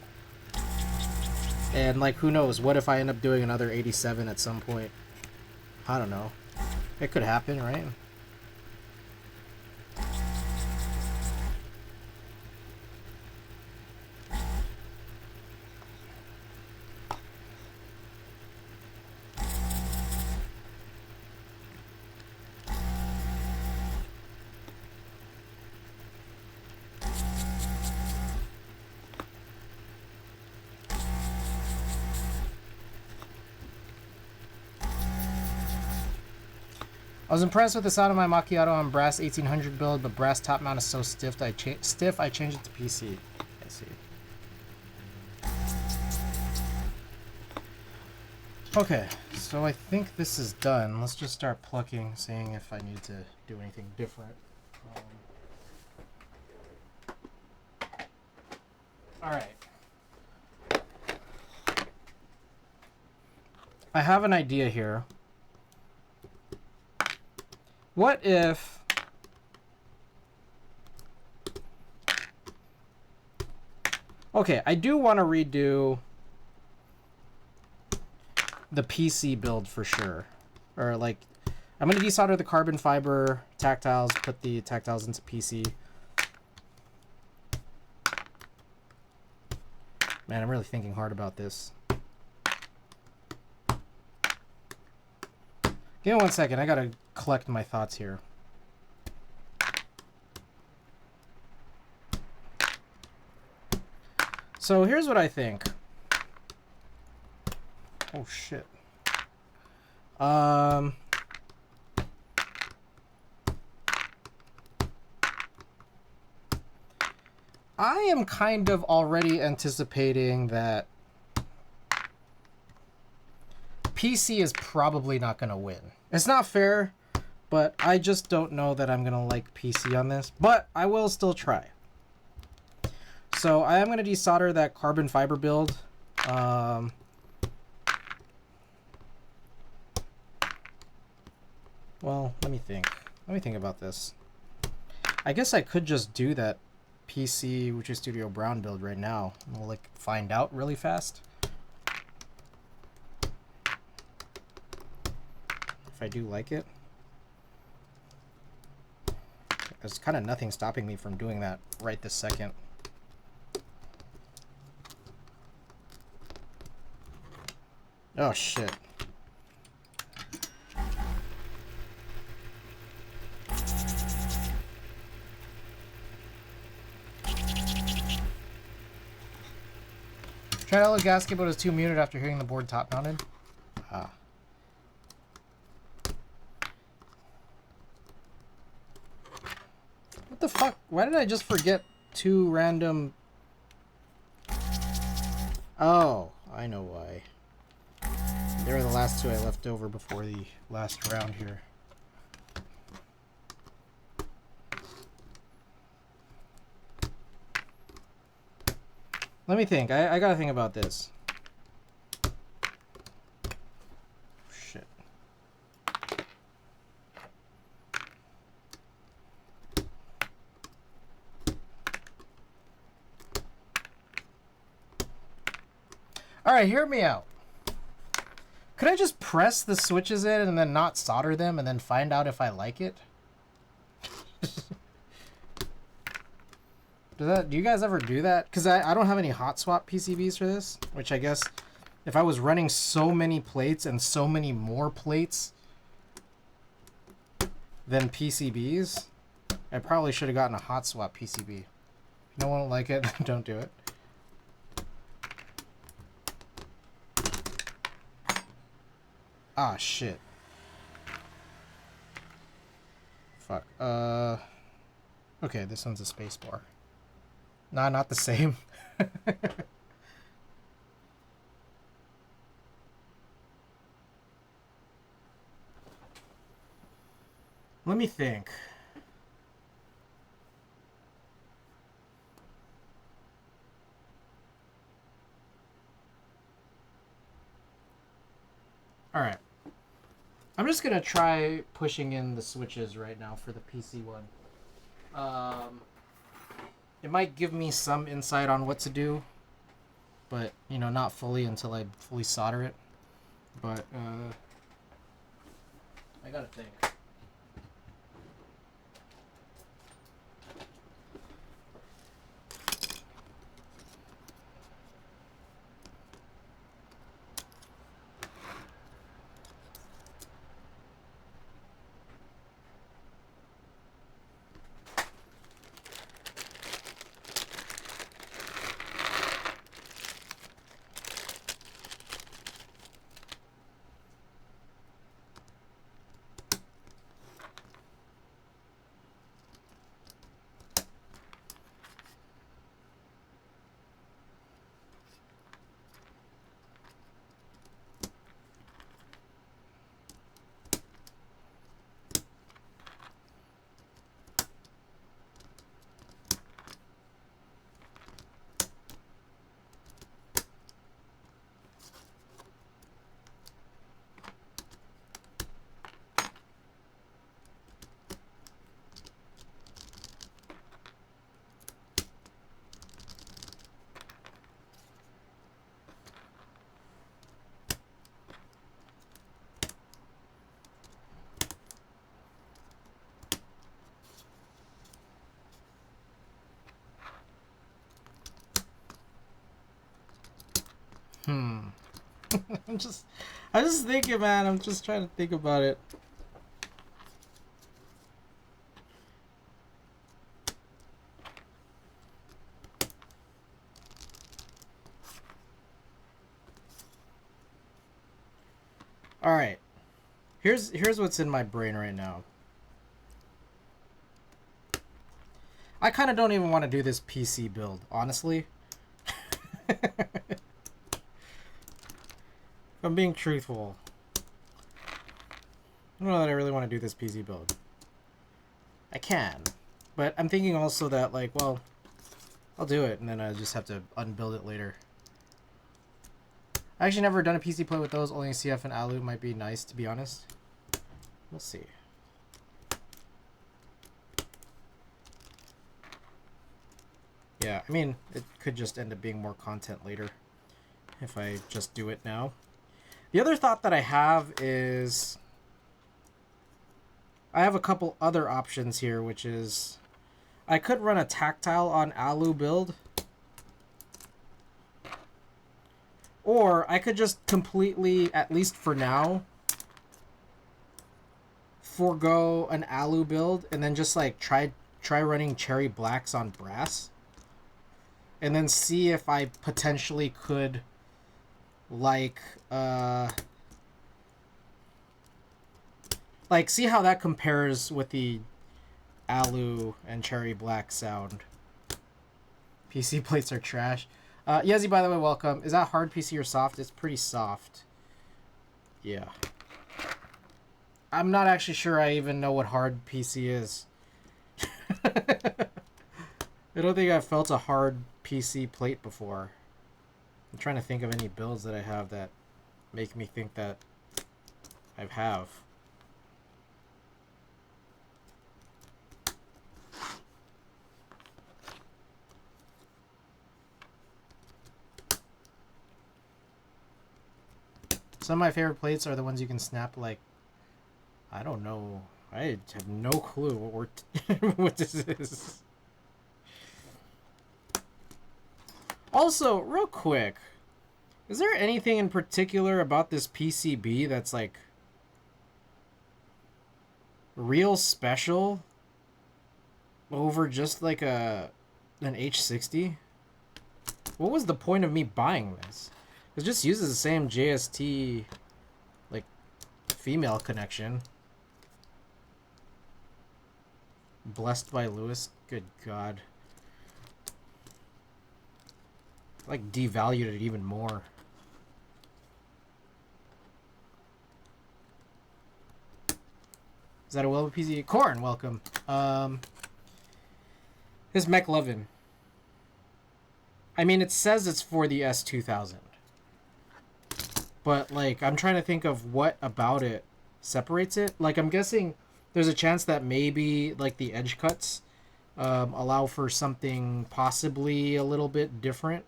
And, like, who knows? What if I end up doing another 87 at some point? I don't know. It could happen, right? I was impressed with the sound of my macchiato on brass 1800 build, but brass top mount is so stiff. I changed it to PC. I see. Okay, so I think this is done. Let's just start plucking, seeing if I need to do anything different. All right. I have an idea here. What if okay, I do want to redo the PC build for sure. Or like, I'm going to desolder the carbon fiber tactiles, put the tactiles into PC. Man, I'm really thinking hard about this. Give me 1 second. I gotta collect my thoughts here. So here's what I think. Oh shit. I am kind of already anticipating that PC is probably not going to win. It's not fair, but I just don't know that I'm going to like PC on this, but I will still try. So I am going to desolder that carbon fiber build. Well, let me think. Let me think about this. I guess I could just do that PC Witcher Studio Brown build right now. We'll like find out really fast. If I do like it. There's kind of nothing stopping me from doing that right this second. Oh shit. Tried out a gasket, but it was too muted after hearing the board top mounted. Ah. What the fuck? Why did I just forget 2 random... Oh, I know why. They were the last 2 I left over before the last round here. Let me think. I gotta think about this. Shit. Alright, hear me out. Could I just press the switches in and then not solder them and then find out if I like it? Do you guys ever do that? Because I don't have any hot swap PCBs for this, which I guess if I was running so many plates and so many more plates than PCBs, I probably should have gotten a hot swap PCB. If no one will like it, don't do it. Ah, shit. Fuck. Okay, this one's a spacebar. Nah, not the same. Let me think. All right. I'm just gonna try pushing in the switches right now for the PC one. It might give me some insight on what to do, but you know, not fully until I fully solder it. But I gotta think. I'm just thinking, man. I'm just trying to think about it. All right. Here's what's in my brain right now. I kind of don't even want to do this PC build, honestly. If I'm being truthful, I don't know that I really want to do this PC build. I can, but I'm thinking also that, like, well, I'll do it and then I just have to unbuild it later. I actually never done a PC play with those. Only CF and Alu might be nice, to be honest. We'll see. Yeah, I mean, it could just end up being more content later if I just do it now. The other thought that I have is I have a couple other options here, which is I could run a tactile on Alu build, or I could just completely, at least for now, forego an Alu build and then just like try running cherry blacks on brass, and then see if I potentially could like see how that compares with the Alu and cherry black sound. PC plates are trash. Yezi, by the way, welcome. Is that hard PC or soft? It's pretty soft. Yeah. I'm not actually sure I even know what hard PC is. I don't think I've felt a hard PC plate before. I'm trying to think of any builds that I have that make me think that I have. Some of my favorite plates are the ones you can snap, like, I don't know. I have no clue what what this is. Also, real quick, is there anything in particular about this PCB that's like real special over just like an H60? What was the point of me buying this? It just uses the same JST like female connection. Blessed by Lewis. Good God. Like devalued it even more. Is that a well PC? Corn, welcome. This McLovin. I mean, it says it's for the S2000. But, like, I'm trying to think of what about it separates it. Like, I'm guessing there's a chance that maybe, like, the edge cuts allow for something possibly a little bit different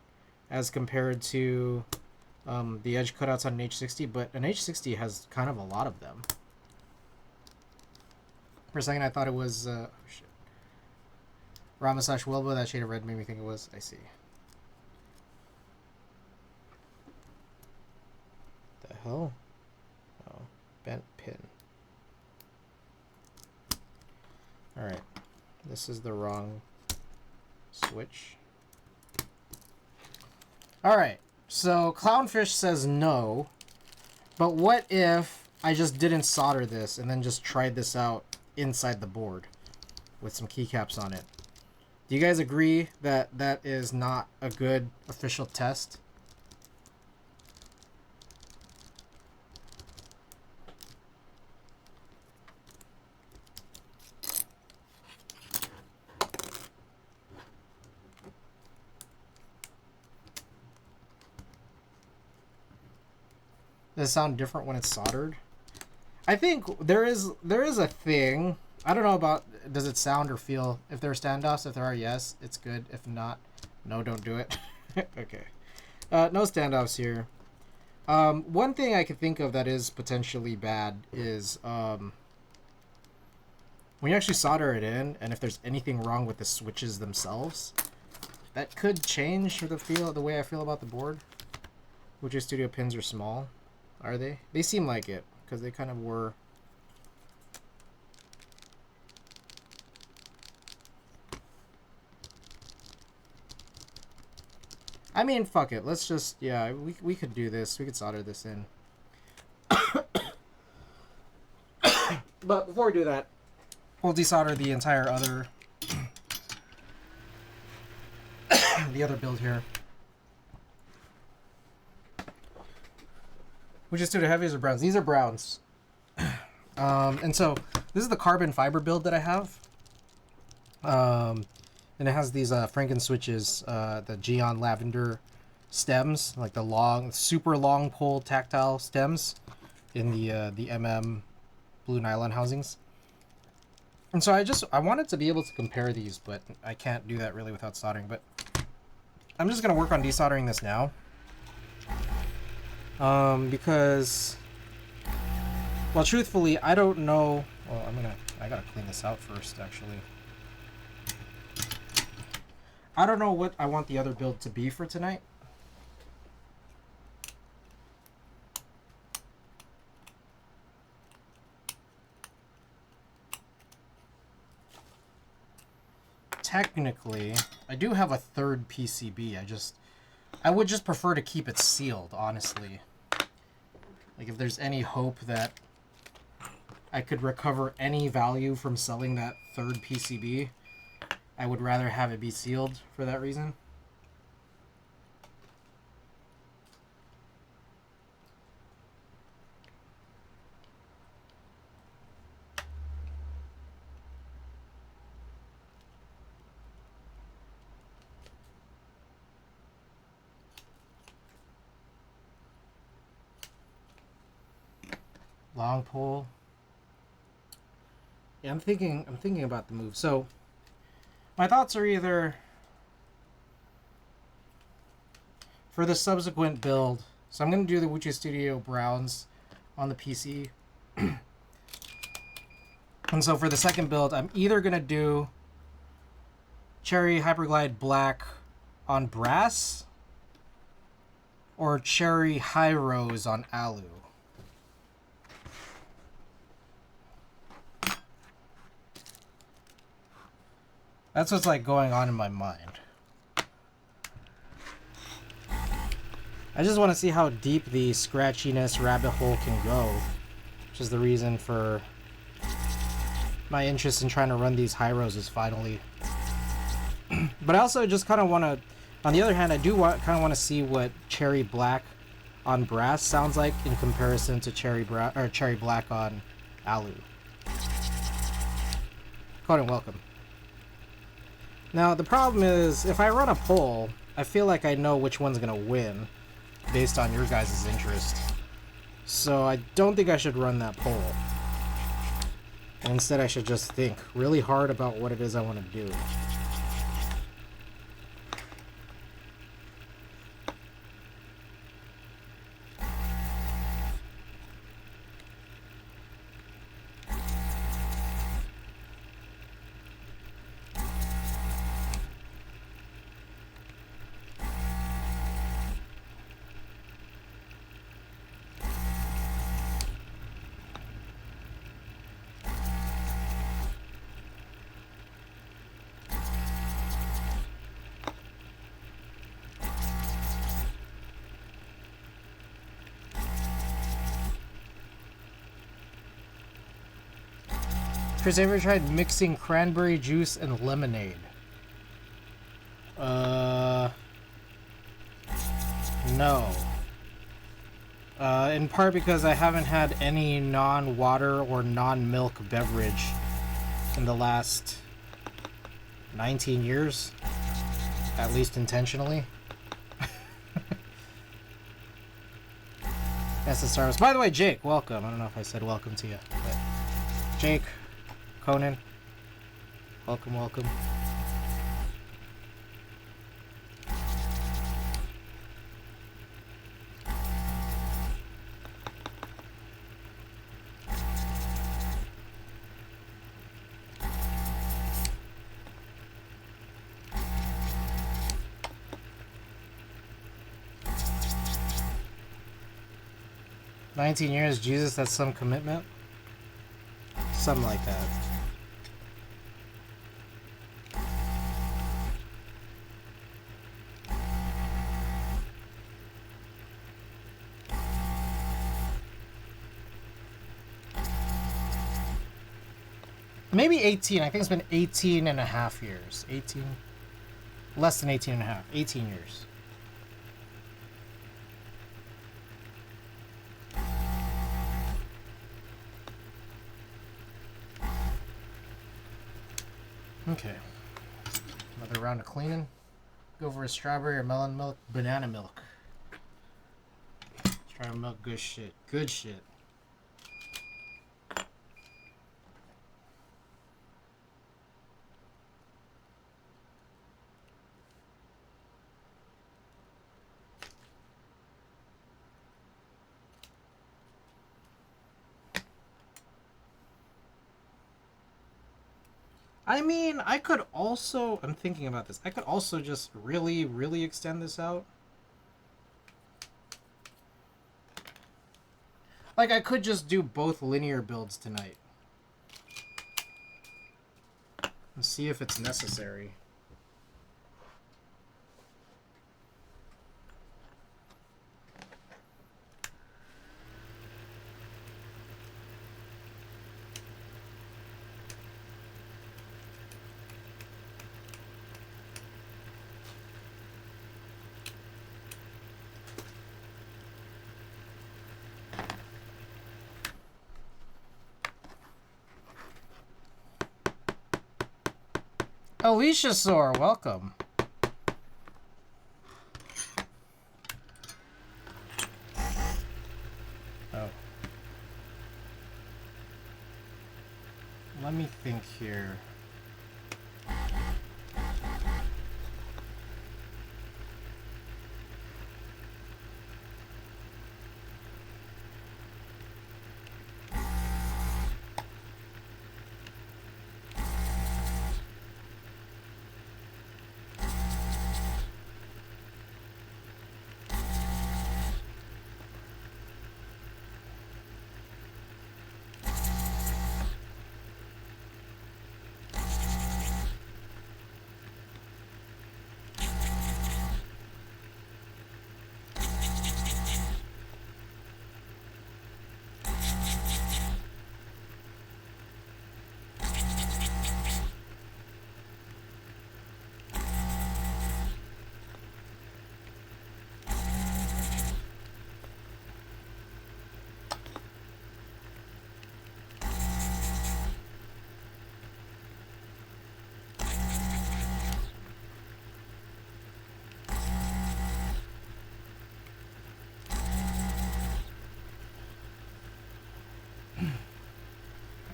as compared to the edge cutouts on an H60. But an H60 has kind of a lot of them. For a second, I thought it was... oh, shit. Rama/Wilbur, that shade of red made me think it was. I see. The hell? Oh, bent pin. Alright. This is the wrong switch. Alright. So, Clownfish says no. But what if I just didn't solder this and then just tried this out inside the board with some keycaps on it? Do you guys agree that that is not a good official test? Does it sound different when it's soldered? I think there is a thing. I don't know about, does it sound or feel? If there are standoffs, if there are, yes, it's good. If not, no, don't do it. Okay. No standoffs here. One thing I can think of that is potentially bad is when you actually solder it in, and if there's anything wrong with the switches themselves, that could change the way I feel about the board. Which Studio pins are small. Are they? They seem like it, because they kind of were. I mean, fuck it. Let's just, yeah, we could do this. We could solder this in. But before we do that, we'll desolder the entire other, the other build here. Which is the heavies or browns? These are browns. And so this is the carbon fiber build that I have. And it has these Franken switches, the Geon lavender stems, like the long, super long pole tactile stems in the blue nylon housings. And so I wanted to be able to compare these, but I can't do that really without soldering. But I'm just gonna work on desoldering this now, because, well, truthfully, I don't know. Well, I gotta clean this out first, actually. I don't know what I want the other build to be for tonight. Technically, I do have a third PCB. I would just prefer to keep it sealed, honestly. Like, if there's any hope that I could recover any value from selling that third PCB, I would rather have it be sealed for that reason. Long pole. Yeah, I'm thinking about the move. So my thoughts are either for the subsequent build. So I'm going to do the Wuchi Studio browns on the PC. And so for the second build, I'm either going to do Cherry Hyperglide Black on brass or Cherry High Rose on alu. That's what's like going on in my mind. I just want to see how deep the scratchiness rabbit hole can go, which is the reason for my interest in trying to run these high roses finally. But I also just kind of want to, on the other hand, I do kind of want to see what Cherry Black on brass sounds like in comparison to Cherry Black on alu. Conan, welcome. Now, the problem is, if I run a poll, I feel like I know which one's going to win based on your guys' interest. So I don't think I should run that poll. And instead, I should just think really hard about what it is I want to do. Chris, ever tried mixing cranberry juice and lemonade? No. In part because I haven't had any non-water or non-milk beverage in the last 19 years. At least intentionally. That's the service. By the way, Jake, welcome. I don't know if I said welcome to you, but Jake, Conan, welcome, welcome. 19 years, Jesus, that's some commitment. Something like that. Maybe 18. I think it's been 18 and a half years. 18. Less than 18 and a half. 18 years. Okay. Another round of cleaning. Go for a strawberry or melon milk, banana milk. Strawberry milk, good shit. Good shit. I mean, I could also... I'm thinking about this. I could also just really, really extend this out. Like, I could just do both linear builds tonight. And see if it's necessary. Alicia Sor, welcome. Oh. Let me think here.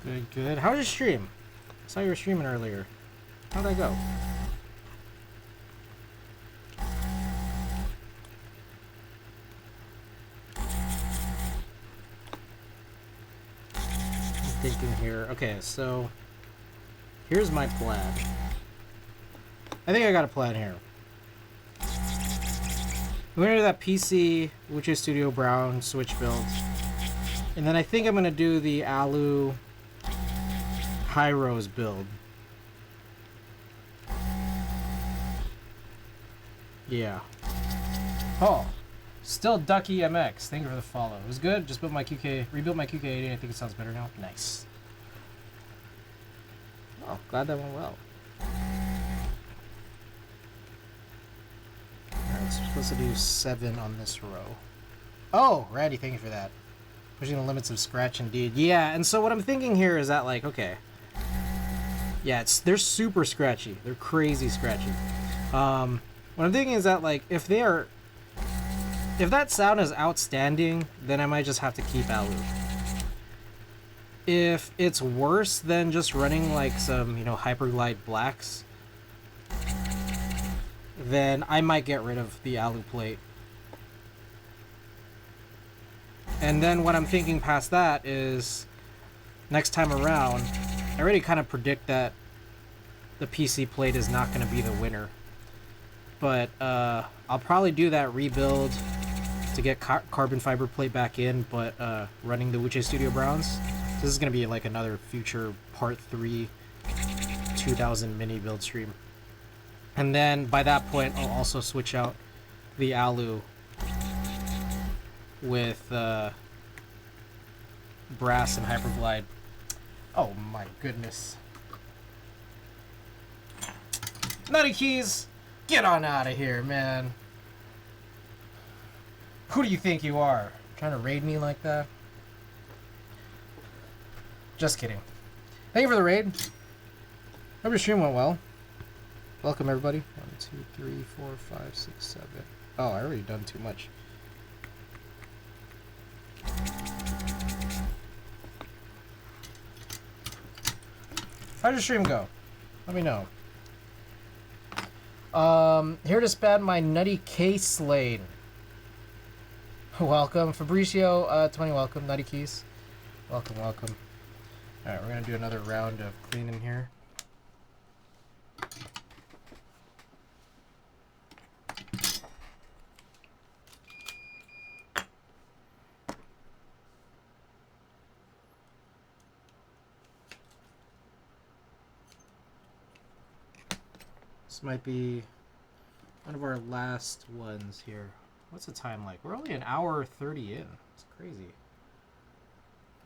Good, good. How did you stream? I saw you were streaming earlier. How'd that go? I'm thinking here. Okay, so here's my plan. I think I got a plan here. We're gonna do that PC Witcher Studio Brown Switch build. And then I think I'm gonna do the Alu Hyros build. Yeah. Oh, still Ducky MX. Thank you for the follow. It was good. Just built my QK, rebuilt my QK80. I think it sounds better now. Nice. Oh, glad that went well. Alright, so we're supposed to do 7 on this row. Oh, Randy, thank you for that. Pushing the limits of Scratch indeed. Yeah, and so what I'm thinking here is that, like, okay. Yeah, they're super scratchy. They're crazy scratchy. What I'm thinking is that, like, if that sound is outstanding, then I might just have to keep Alu. If it's worse than just running, like, some, you know, Hyperglide blacks, then I might get rid of the Alu plate. And then what I'm thinking past that is, next time around, I already kind of predict that the PC plate is not going to be the winner. But I'll probably do that rebuild to get carbon fiber plate back in, but running the Wuche Studio Browns. This is going to be like another future part 3 2000 mini build stream. And then by that point, I'll also switch out the Alu with brass and Hyperglide. Oh my goodness. Nutty Keys, get on out of here, man. Who do you think you are? Trying to raid me like that? Just kidding. Thank you for the raid. Hope your stream went well. Welcome, everybody. 1, 2, 3, 4, 5, 6, 7. Oh, I already done too much. How'd your stream go? Let me know. Here to span my nutty case lane. Welcome, Fabricio. 20. Welcome, Nutty Keys. Welcome, welcome. All right, we're gonna do another round of cleaning here. This might be one of our last ones here. What's the time like? We're only an hour 30 in. It's crazy.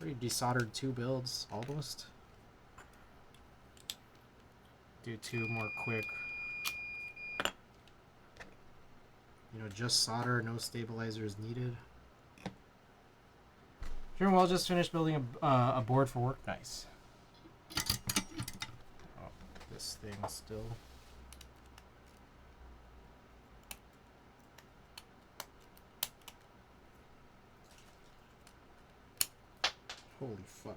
Already desoldered 2 builds, almost. Do 2 more quick. You know, just solder, no stabilizers needed. Sure, well, just finished building a board for work. Nice. Oh, this thing still. Holy fuck.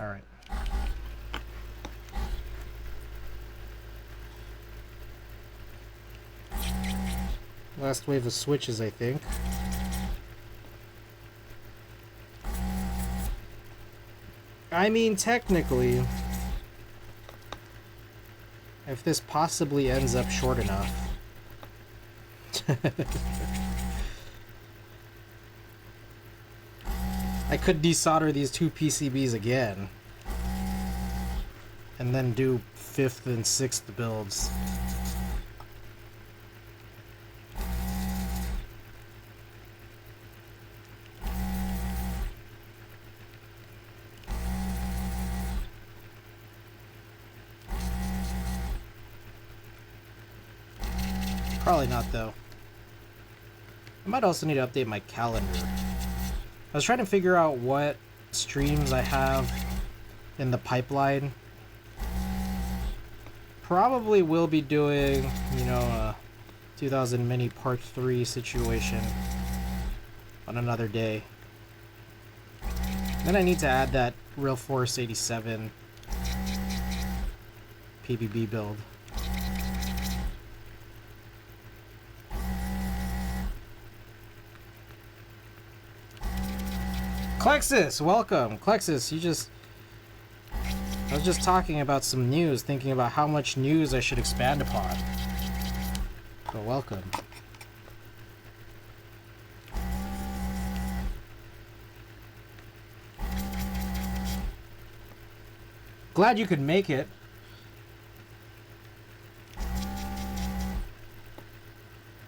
All right. Last wave of switches, I think. I mean, technically, if this possibly ends up short enough. I could desolder these 2 PCBs again. And then do 5th and 6th builds. Probably not, though. I might also need to update my calendar. I was trying to figure out what streams I have in the pipeline. Probably will be doing, you know, a 2000 mini part 3 situation on another day. Then I need to add that Real Force 87 PBB build. Klexus, welcome. Klexus, I was just talking about some news, thinking about how much news I should expand upon. So welcome. Glad you could make it.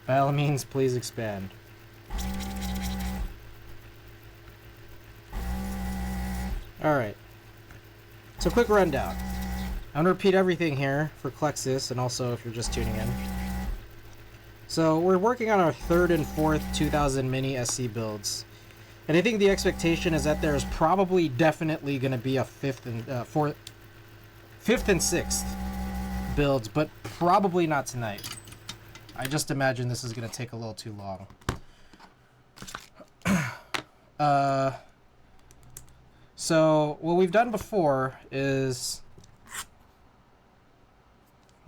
By all means, please expand. Alright. So quick rundown. I'm going to repeat everything here for Klexus and also if you're just tuning in. So we're working on our 3rd and 4th 2000 mini SC builds. And I think the expectation is that there's probably definitely going to be a 5th and 6th builds, but probably not tonight. I just imagine this is going to take a little too long. So what we've done before is,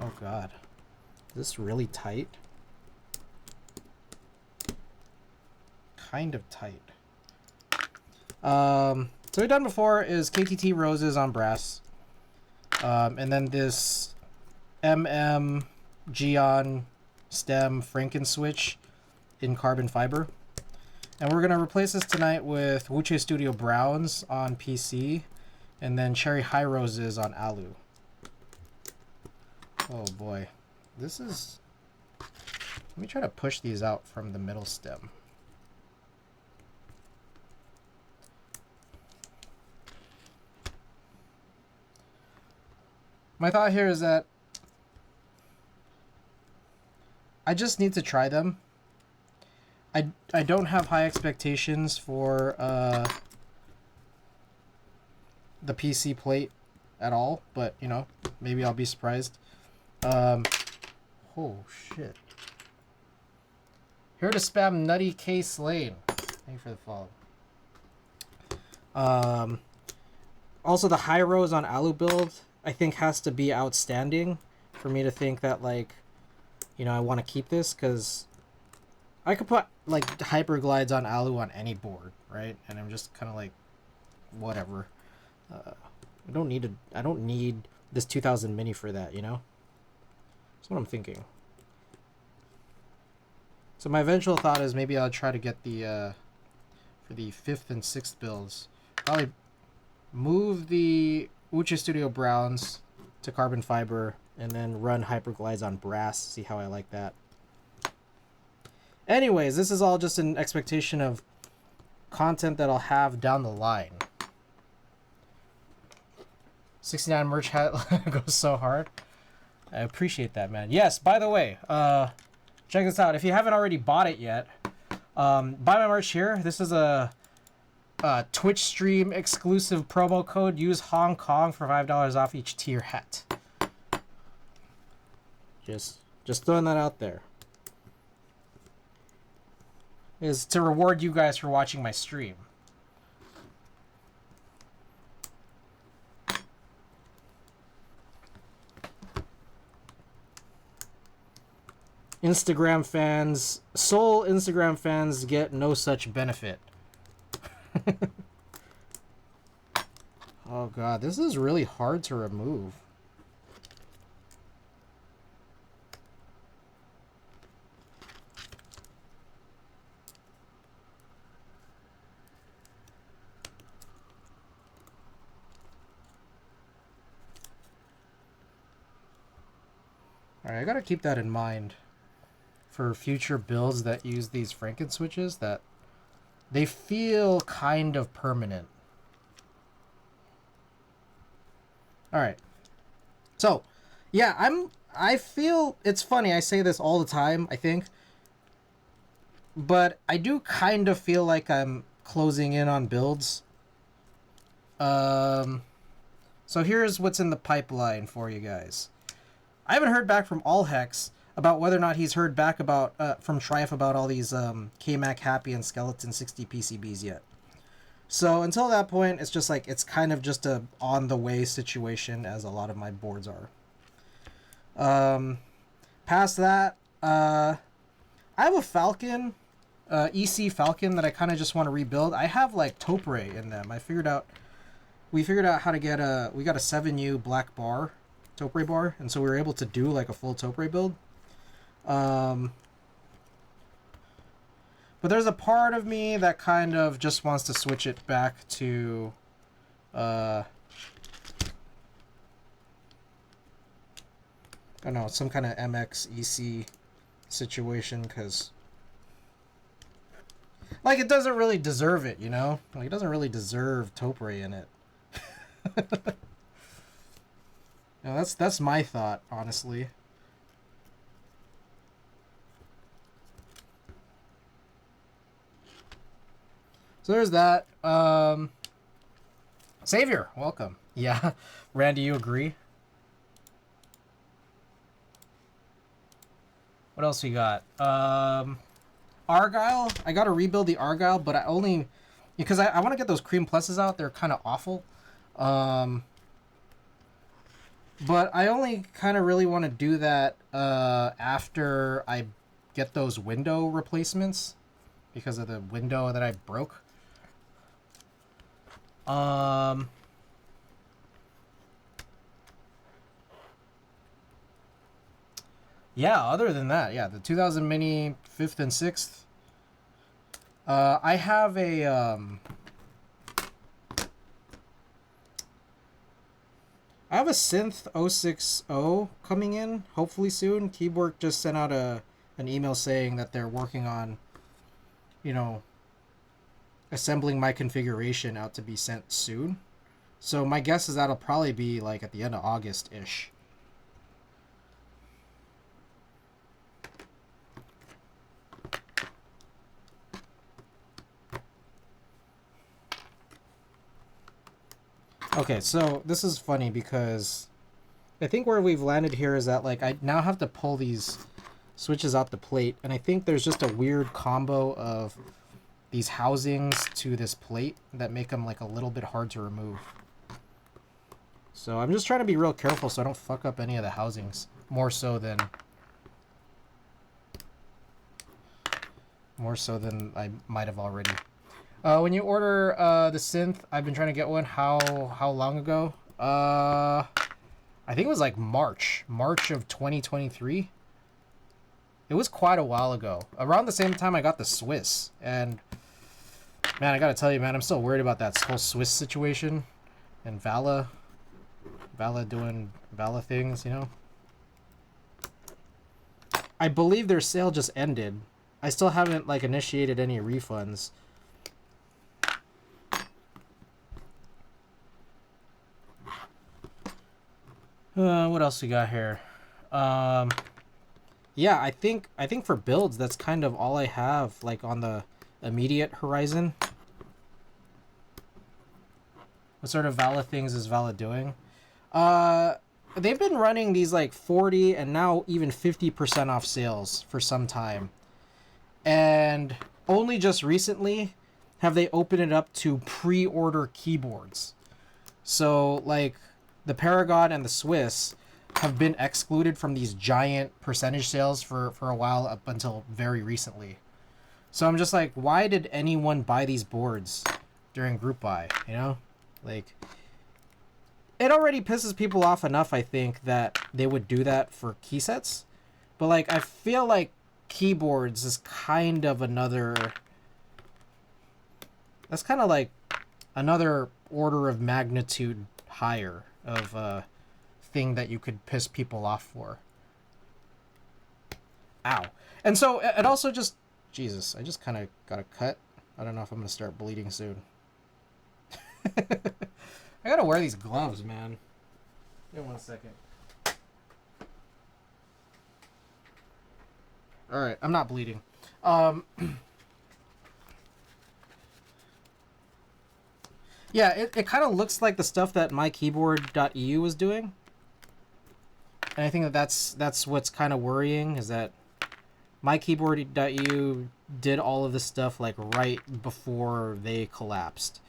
oh god, is this really tight? kind of tight. So we've done before is KTT roses on brass. And then this Geon stem Franken switch in carbon fiber. And we're going to replace this tonight with Wuche Studio Browns on PC. And then Cherry High Roses on Alu. Oh boy. This is... Let me try to push these out from the middle stem. My thought here is that I just need to try them. I don't have high expectations for the PC plate at all, but you know, maybe I'll be surprised. Oh shit. Here to spam Nutty K Slane. Thank you for the follow. Also the high rose on Alu build I think has to be outstanding for me to think that, like, you know, I want to keep this, because I could put like hyperglides on Alu on any board, right? And I'm just kind of like, whatever. I don't need this 2000 mini for that, you know. That's what I'm thinking. So my eventual thought is maybe I'll try to get the for the 5th and 6th builds, probably move the Wuche Studio Browns to carbon fiber and then run hyperglides on brass. See how I like that. Anyways, this is all just an expectation of content that I'll have down the line. 69 merch hat goes so hard. I appreciate that, man. Yes, by the way, check this out. If you haven't already bought it yet, buy my merch here. This is a Twitch stream exclusive promo code. Use Hong Kong for $5 off each tier hat. Just throwing that out there. Is to reward you guys for watching my stream. Instagram fans, sole Instagram fans get no such benefit. Oh god, this is really hard to remove. Alright, I gotta keep that in mind for future builds that use these Franken switches, that they feel kind of permanent. Alright. So, yeah, I feel, it's funny, I say this all the time, I think, but I do kind of feel like I'm closing in on builds. So here's what's in the pipeline for you guys. I haven't heard back from Allhex about whether or not he's heard back about from Triumph about all these K-Mac Happy and Skeleton 60 PCBs yet. So until that point, it's just like, it's kind of just a on-the-way situation, as a lot of my boards are. Past that, I have a Falcon, EC Falcon, that I kind of just want to rebuild. I have like Topre in them. We figured out how to get we got a 7U black bar, Topre bar, and so we were able to do like a full Topre build. But there's a part of me that kind of just wants to switch it back to I don't know, some kind of MX EC situation, because like it doesn't really deserve it, you know? Like it doesn't really deserve Topre in it. No, that's my thought, honestly. So there's that. Savior, welcome. Yeah, Randy, you agree? What else we got? Argyle. I got to rebuild the Argyle, but I only because I want to get those cream pluses out. They're kind of awful. But I only kind of really want to do that after I get those window replacements. because of the window that I broke. Yeah, other than that, yeah, the 2000 Mini 5th and 6th. I have a I have a Synth 060 coming in, hopefully soon. Keyboard just sent out an email saying that they're working on, you know, assembling my configuration out to be sent soon. So my guess is that'll probably be like at the end of August-ish. Okay, so this is funny because I think where we've landed here is that like I now have to pull these switches out the plate, and I think there's just a weird combo of these housings to this plate that make them like a little bit hard to remove. So I'm just trying to be real careful so I don't fuck up any of the housings, more so than I might have already. When you order the synth, I've been trying to get one. How long ago? I think it was like March of 2023. It was quite a while ago. Around the same time I got the Swiss, and man, I gotta tell you, man, I'm still worried about that whole Swiss situation and Vala doing Vala things, you know. I believe their sale just ended. I still haven't like initiated any refunds. What else we got here? Yeah, I think for builds, that's kind of all I have, like, on the immediate horizon. What sort of Vala things is Vala doing? They've been running these, like, 40 and now even 50% off sales for some time. And only just recently have they opened it up to pre-order keyboards. So, like, the Paragon and the Swiss have been excluded from these giant percentage sales for a while up until very recently. So I'm just like, why did anyone buy these boards during group buy, you know? Like, it already pisses people off enough, I think, that they would do that for key sets. But, like, I feel like keyboards is kind of another... That's kind of like another order of magnitude higher of thing that you could piss people off for. Ow. And so it also just... Jesus, I just kind of got a cut. I don't know if I'm going to start bleeding soon. I gotta wear these gloves, man. Give me 1 second. Alright, I'm not bleeding. Yeah, it kind of looks like the stuff that mykeyboard.eu was doing. And I think that's what's kind of worrying, is that mykeyboard.eu did all of this stuff like right before they collapsed.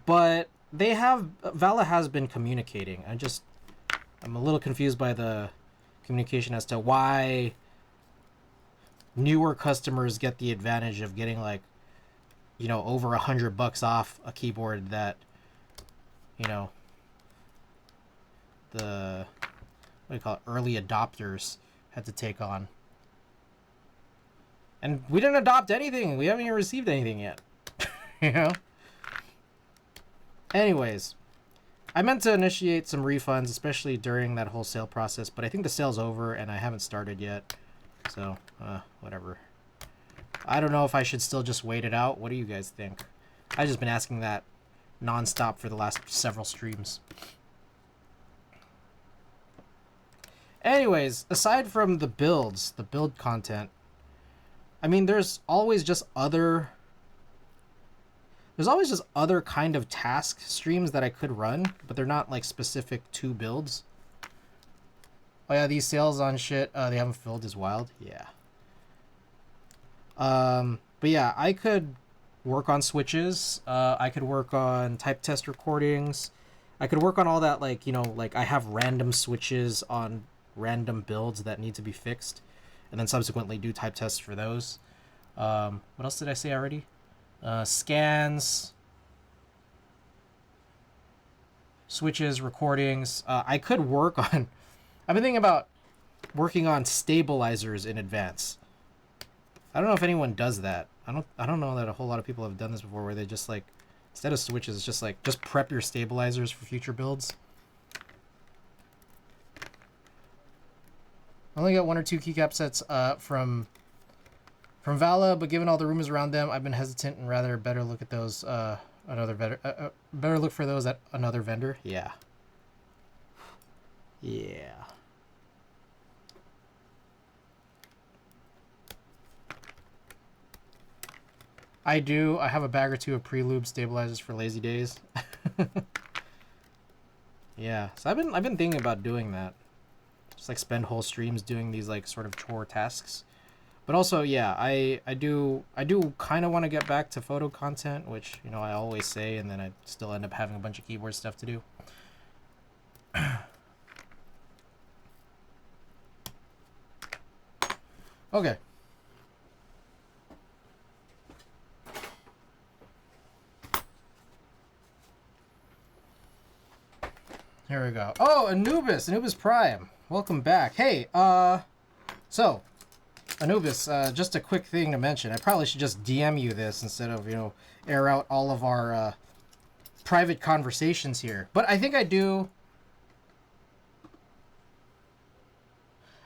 But Vala has been communicating. I'm a little confused by the communication as to why newer customers get the advantage of getting, like, you know, over $100 off a keyboard that, you know, the, what do you call it, early adopters had to take on. And we didn't adopt anything. We haven't even received anything yet. You know? Anyways, I meant to initiate some refunds, especially during that whole sale process, but I think the sale's over and I haven't started yet. So, whatever. I don't know if I should still just wait it out. What do you guys think? I've just been asking that nonstop for the last several streams. Anyways, aside from the builds, the build content, I mean, there's always just other kind of task streams that I could run, but they're not, like, specific to builds. Oh yeah, these sales on shit they haven't filled is wild. Yeah. But yeah, I could work on switches. I could work on type test recordings. I could work on all that, like, you know, like I have random switches on random builds that need to be fixed, and then subsequently do type tests for those. What else did I say already? Scans, switches, recordings. I could work on... I've been thinking about working on stabilizers in advance. I don't know if anyone does that. I don't know that a whole lot of people have done this before, where they just like, instead of switches, it's just like, just prep your stabilizers for future builds. I only got 1 or 2 keycap sets from Vala, but given all the rumors around them, I've been hesitant and rather better look at those better look for those at another vendor. Yeah. Yeah. I do. I have a bag or 2 of pre-lube stabilizers for lazy days. Yeah. So I've been thinking about doing that. Just like spend whole streams doing these like sort of chore tasks. But also, yeah, I do kind of want to get back to photo content, which, you know, I always say, and then I still end up having a bunch of keyboard stuff to do. Okay. Here we go. Oh, Anubis Prime. Welcome back. Hey, so, Anubis, just a quick thing to mention. I probably should just DM you this instead of, you know, air out all of our private conversations here. But I think I do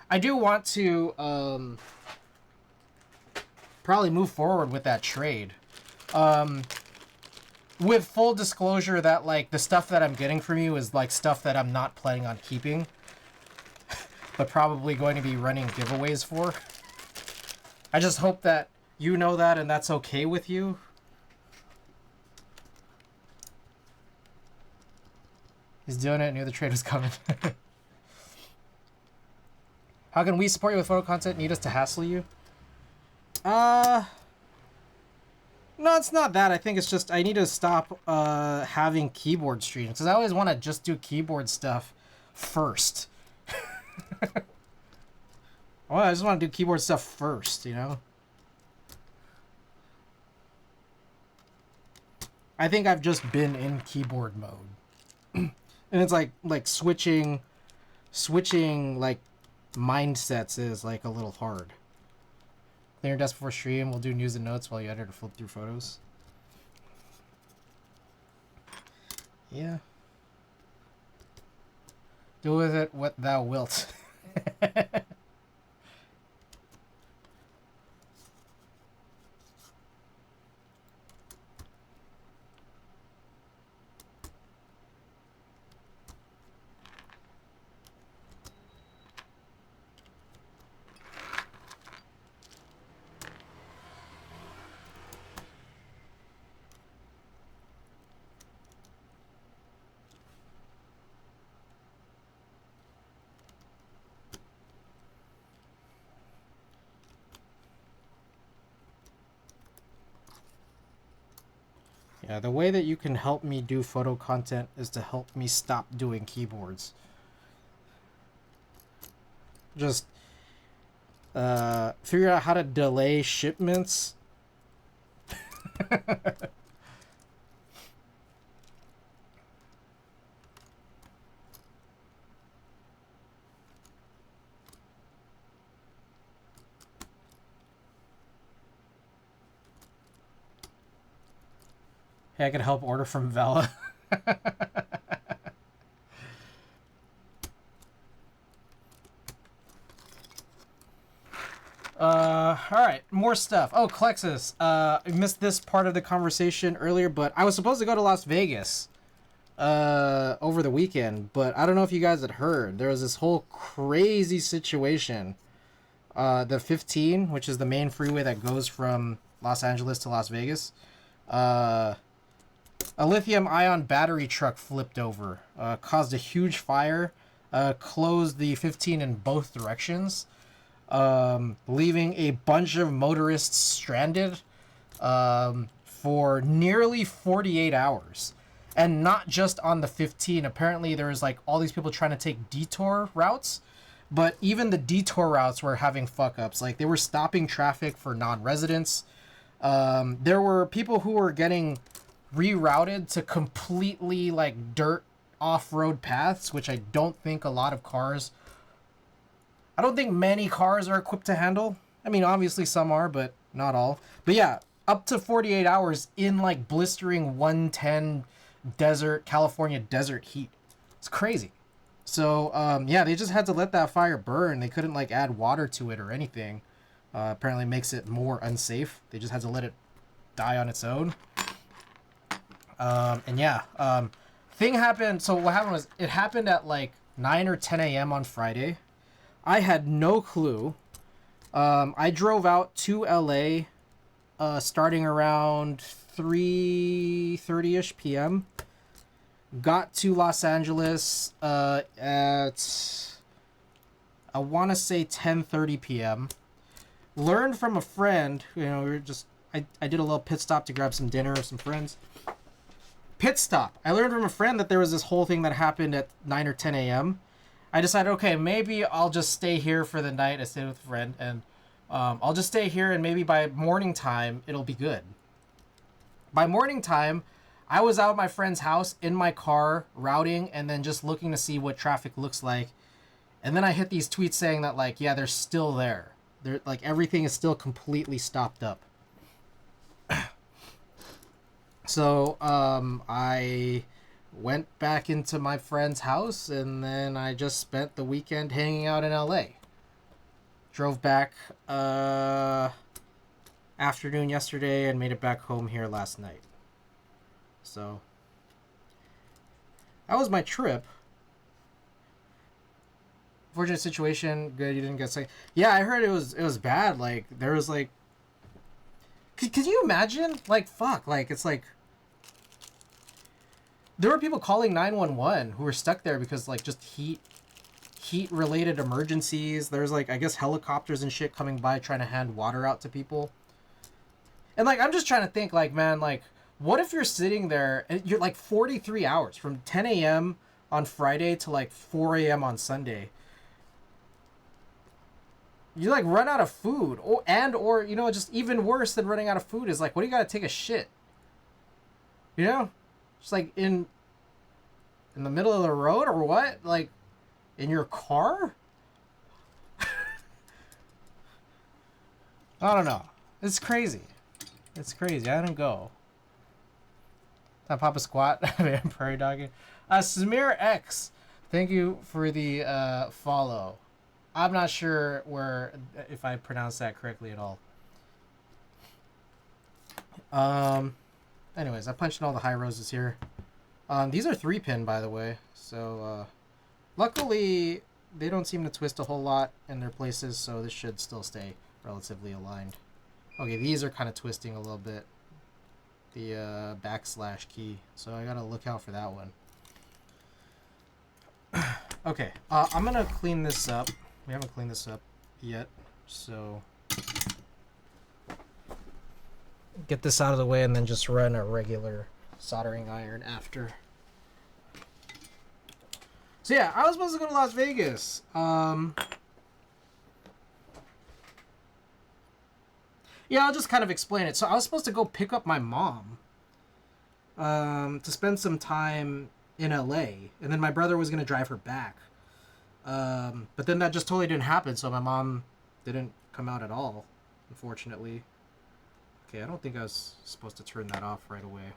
want to probably move forward with that trade. With full disclosure that, like, the stuff that I'm getting from you is, like, stuff that I'm not planning on keeping, but probably going to be running giveaways for. I just hope that you know that and that's okay with you. He's doing it, knew the trade was coming. How can we support you with photo content? Need us to hassle you? No, it's not that. I think it's just I need to stop having keyboard streams, because I always want to just do keyboard stuff first. Well, I just want to do keyboard stuff first, you know? I think I've just been in keyboard mode. And it's like switching like mindsets is like a little hard. Clear your desk before stream. We'll do news and notes while you edit or flip through photos. Yeah. Do with it what thou wilt. Yeah, the way that you can help me do photo content is to help me stop doing keyboards. Just figure out how to delay shipments. Hey, I can help order from Vela. Alright, more stuff. Oh, Klexus. I missed this part of the conversation earlier, but I was supposed to go to Las Vegas over the weekend, but I don't know if you guys had heard. There was this whole crazy situation. The 15, which is the main freeway that goes from Los Angeles to Las Vegas, a lithium-ion battery truck flipped over, caused a huge fire, closed the 15 in both directions, leaving a bunch of motorists stranded for nearly 48 hours. And not just on the 15. Apparently, there was like all these people trying to take detour routes, But even the detour routes were having fuck ups. Like they were stopping traffic for non-residents. There were people who were getting rerouted to completely like dirt off-road paths, which I don't think a lot of cars. I don't think many cars are equipped to handle. I mean, obviously some are, but not all. But yeah, up to 48 hours in like blistering 110 desert, California desert heat. It's crazy. So, yeah, they just had to let that fire burn. They couldn't like add water to it or anything. Apparently makes it more unsafe. They just had to let it die on its own. And yeah, thing happened. So what happened was it happened at like 9 or 10 a.m. on Friday. I had no clue. I drove out to LA starting around 3:30ish p.m. Got to Los Angeles at I want to say 10:30 p.m. Learned from a friend, you know, we were just I did a little pit stop to grab some dinner with some friends. Pit stop. I learned from a friend that there was this whole thing that happened at 9 or 10 a.m. I decided, okay, maybe I'll just stay here for the night. I stayed with a friend, and I'll just stay here, and maybe by morning time, it'll be good. By morning time, I was out at my friend's house in my car, routing, and then just looking to see what traffic looks like. And then I hit these tweets saying that, like, yeah, they're still there. They're, like, everything is still completely stopped up. So, I went back into my friend's house, and then I just spent the weekend hanging out in LA. Drove back afternoon yesterday and made it back home here last night. So that was my trip. Fortunate situation. Good, you didn't get sick. Yeah, I heard it was bad. Like there was like, could you imagine? Like fuck. Like it's like there were people calling 911 who were stuck there because like just heat related emergencies. There's like I guess helicopters and shit coming by trying to hand water out to people. And like I'm just trying to think like man like what if you're sitting there and you're like 43 hours from 10 a.m. on Friday to like 4 a.m. on Sunday. You like run out of food or you know just even worse than running out of food is like what do you got to take a shit? You know? Just like in the middle of the road or what? Like in your car? I don't know. It's crazy. It's crazy. I don't go. That Papa Squat. Prairie dogging. Samir X. Thank you for the follow. I'm not sure if I pronounced that correctly at all. Anyways, I punched in all the high roses here. These are 3-pin, by the way. So, luckily, they don't seem to twist a whole lot in their places, so this should still stay relatively aligned. Okay, these are kind of twisting a little bit. The backslash key, so I gotta look out for that one. Okay, I'm gonna clean this up. We haven't cleaned this up yet, so get this out of the way and then just run a regular soldering iron after. So yeah, I was supposed to go to Las Vegas. Yeah, I'll just kind of explain it. So I was supposed to go pick up my mom to spend some time in LA, and then my brother was going to drive her back. But then that just totally didn't happen, so my mom didn't come out at all, unfortunately. Okay, I don't think I was supposed to turn that off right away.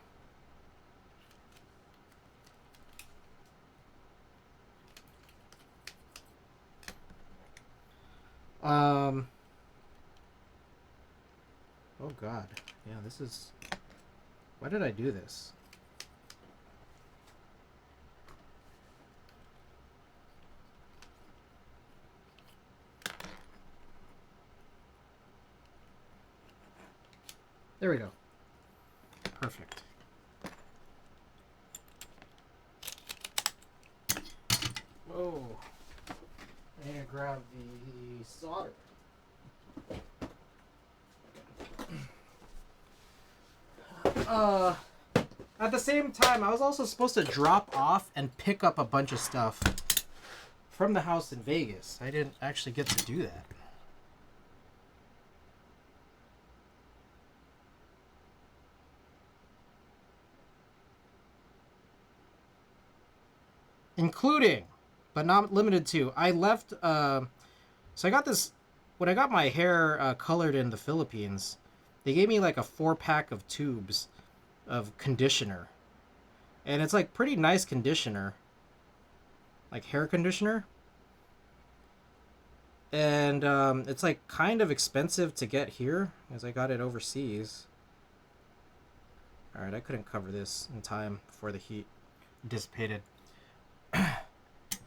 Oh god. Yeah, this is... Why did I do this? There we go. Perfect. Whoa. I need to grab the solder. At the same time, I was also supposed to drop off and pick up a bunch of stuff from the house in Vegas. I didn't actually get to do that. Including, but not limited to, I left, so I got this, when I got my hair colored in the Philippines, they gave me like a 4-pack of tubes of conditioner. And it's like pretty nice conditioner. Like hair conditioner. And it's like kind of expensive to get here, as I got it overseas. Alright, I couldn't cover this in time before the heat dissipated.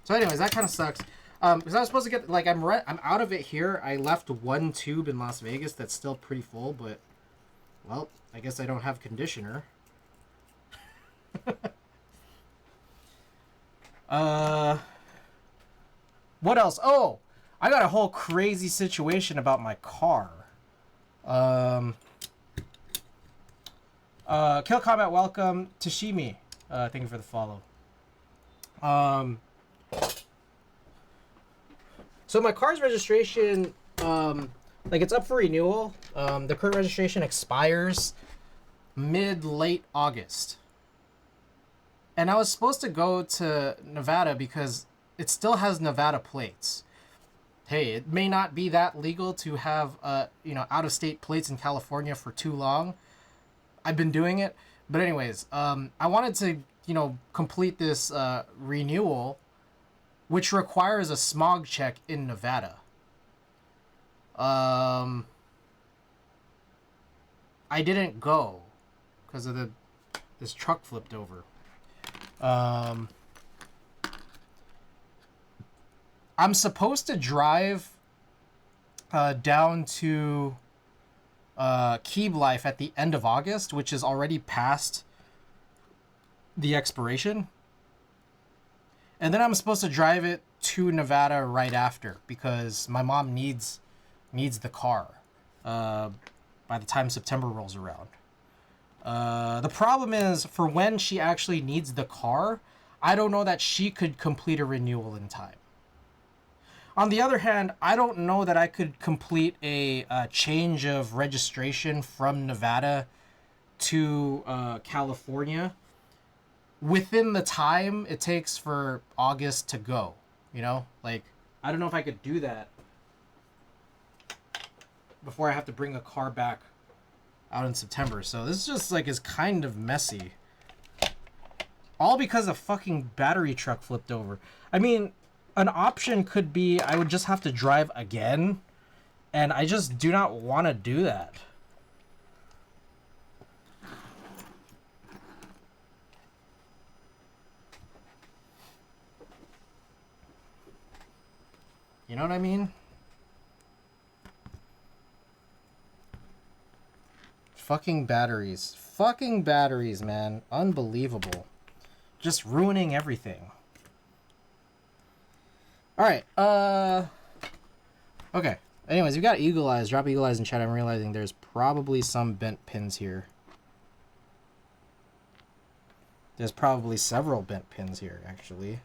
So anyways, that kind of sucks. Because I was supposed to get, like, I'm out of it here. I left one tube in Las Vegas that's still pretty full, but, well, I guess I don't have conditioner. What else? Oh, I got a whole crazy situation about my car. Kill Combat, welcome. Tashimi, thank you for the follow. So my car's registration, like it's up for renewal. The current registration expires mid-late August. And I was supposed to go to Nevada because it still has Nevada plates. Hey, it may not be that legal to have, out-of-state plates in California for too long. I've been doing it. But anyways, I wanted to, complete this renewal, which requires a smog check in Nevada. I didn't go because of this truck flipped over. I'm supposed to drive down to Keeb Life at the end of August, which is already past the expiration. And then I'm supposed to drive it to Nevada right after because my mom needs the car by the time September rolls around. The problem is, for when she actually needs the car, I don't know that she could complete a renewal in time. On the other hand, I don't know that I could complete a change of registration from Nevada to California within the time it takes for August to go. Like, I don't know if I could do that before I have to bring a car back out in September. So this just like is kind of messy. All because a fucking battery truck flipped over. I mean, an option could be I would just have to drive again, and I just do not want to do that. You know what I mean? Fucking batteries. Fucking batteries, man. Unbelievable. Just ruining everything. Alright, okay. Anyways, we got Eagle Eyes. Drop Eagle Eyes in chat. I'm realizing there's probably some bent pins here. There's probably several bent pins here, actually.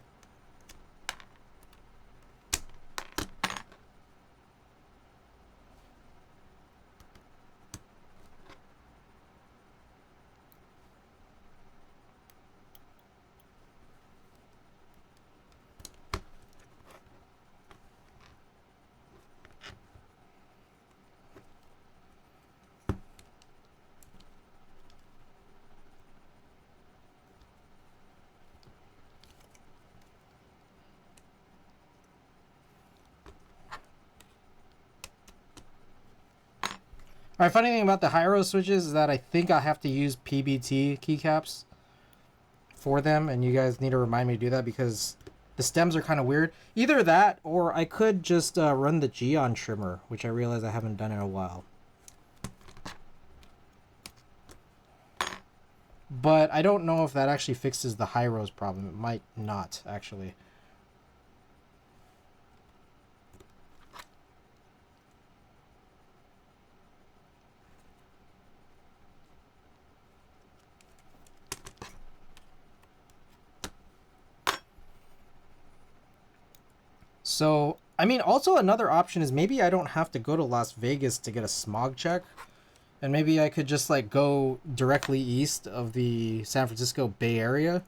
Alright, funny thing about the Hyro switches is that I think I have to use PBT keycaps for them, and you guys need to remind me to do that because the stems are kind of weird. Either that, or I could just run the Geon trimmer, which I realize I haven't done in a while. But I don't know if that actually fixes the Hyro's problem. It might not, actually. So, I mean, also another option is maybe I don't have to go to Las Vegas to get a smog check. And maybe I could just, like, go directly east of the San Francisco Bay Area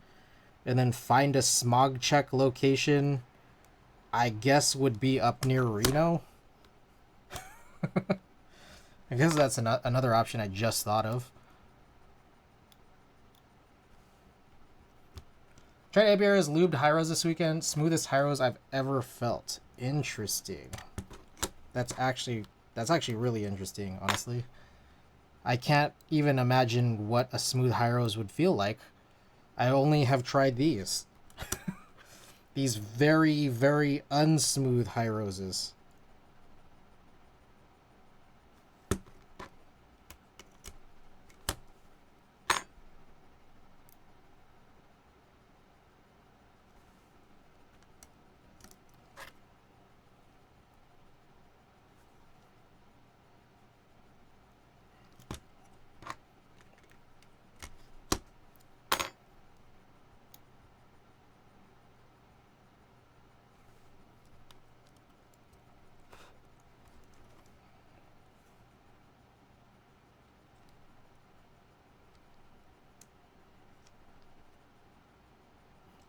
and then find a smog check location, I guess would be up near Reno. I guess that's another option I just thought of. Tried ABR's lubed hyros this weekend. Smoothest hyros I've ever felt. Interesting. That's actually really interesting, honestly. I can't even imagine what a smooth hyros would feel like. I only have tried these. These very, very unsmooth hyroses.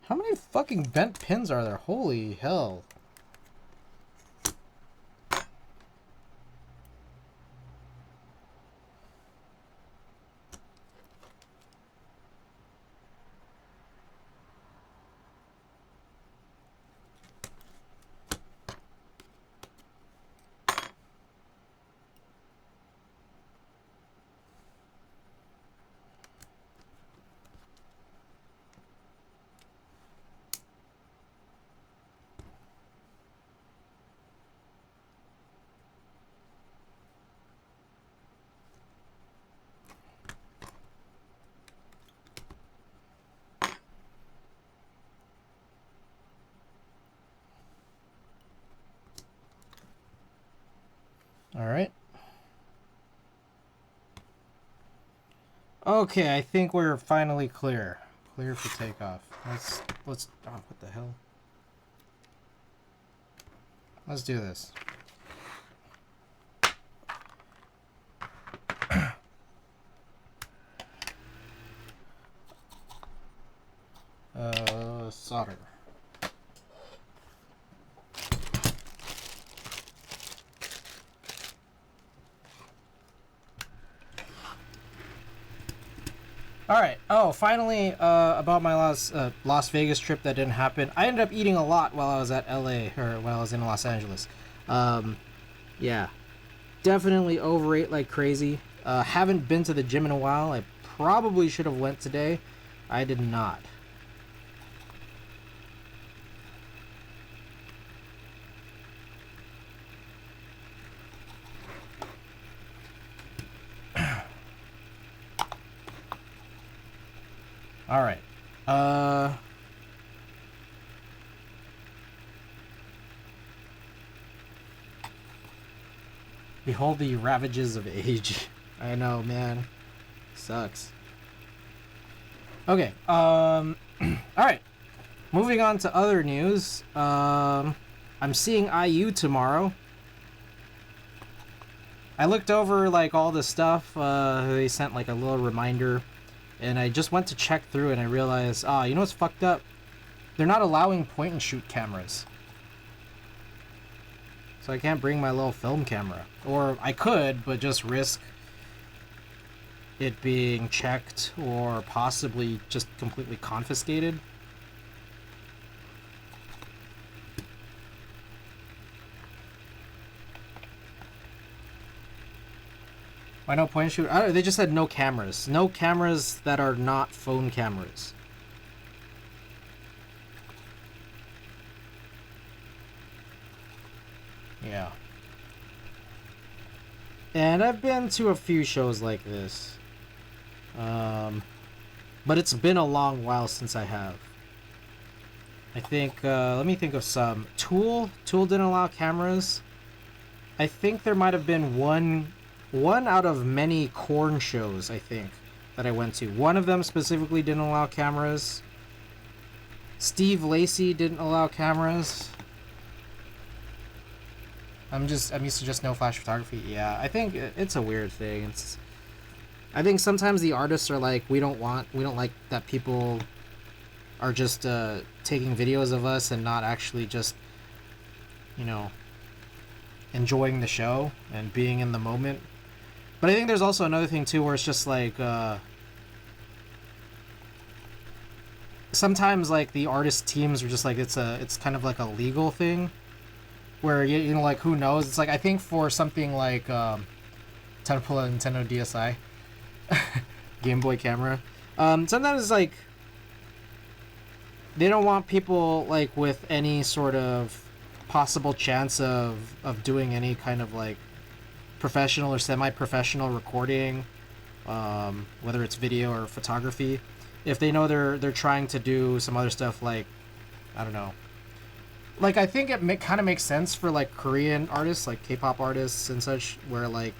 How many fucking bent pins are there? Holy hell. All right. Okay, I think we're finally clear. Clear for takeoff. Let's oh, what the hell? Let's do this. Solder. All right. Oh, finally, about my Las Vegas trip that didn't happen. I ended up eating a lot while I was at LA, or while I was in Los Angeles. Yeah, definitely overate like crazy. Haven't been to the gym in a while. I probably should have went today. I did not. All right. Behold the ravages of age. I know, man. Sucks. Okay. All right. Moving on to other news. I'm seeing IU tomorrow. I looked over like all the stuff. They sent like a little reminder. And I just went to check through and I realized, you know what's fucked up? They're not allowing point and shoot cameras. So I can't bring my little film camera. Or I could, but just risk it being checked or possibly just completely confiscated. Why no point and shoot? They just said no cameras. No cameras that are not phone cameras. Yeah. And I've been to a few shows like this. But it's been a long while since I have. I think, let me think of some. Tool didn't allow cameras. I think there might have been one out of many Korn shows, I think, that I went to. One of them specifically didn't allow cameras. Steve Lacy didn't allow cameras. I'm used to just no flash photography. Yeah, I think it's a weird thing. I think sometimes the artists are like, we don't like that people are just taking videos of us and not actually just, you know, enjoying the show and being in the moment. But I think there's also another thing too where it's just like sometimes like the artist teams are just like it's kind of like a legal thing where you know, like, who knows. It's like, I think for something like time to pull a Nintendo DSi Game Boy camera, sometimes it's like they don't want people like with any sort of possible chance of doing any kind of like professional or semi-professional recording, whether it's video or photography, if they know they're trying to do some other stuff, like, I don't know, like, I think it kind of makes sense for like Korean artists, like K-pop artists and such, where like,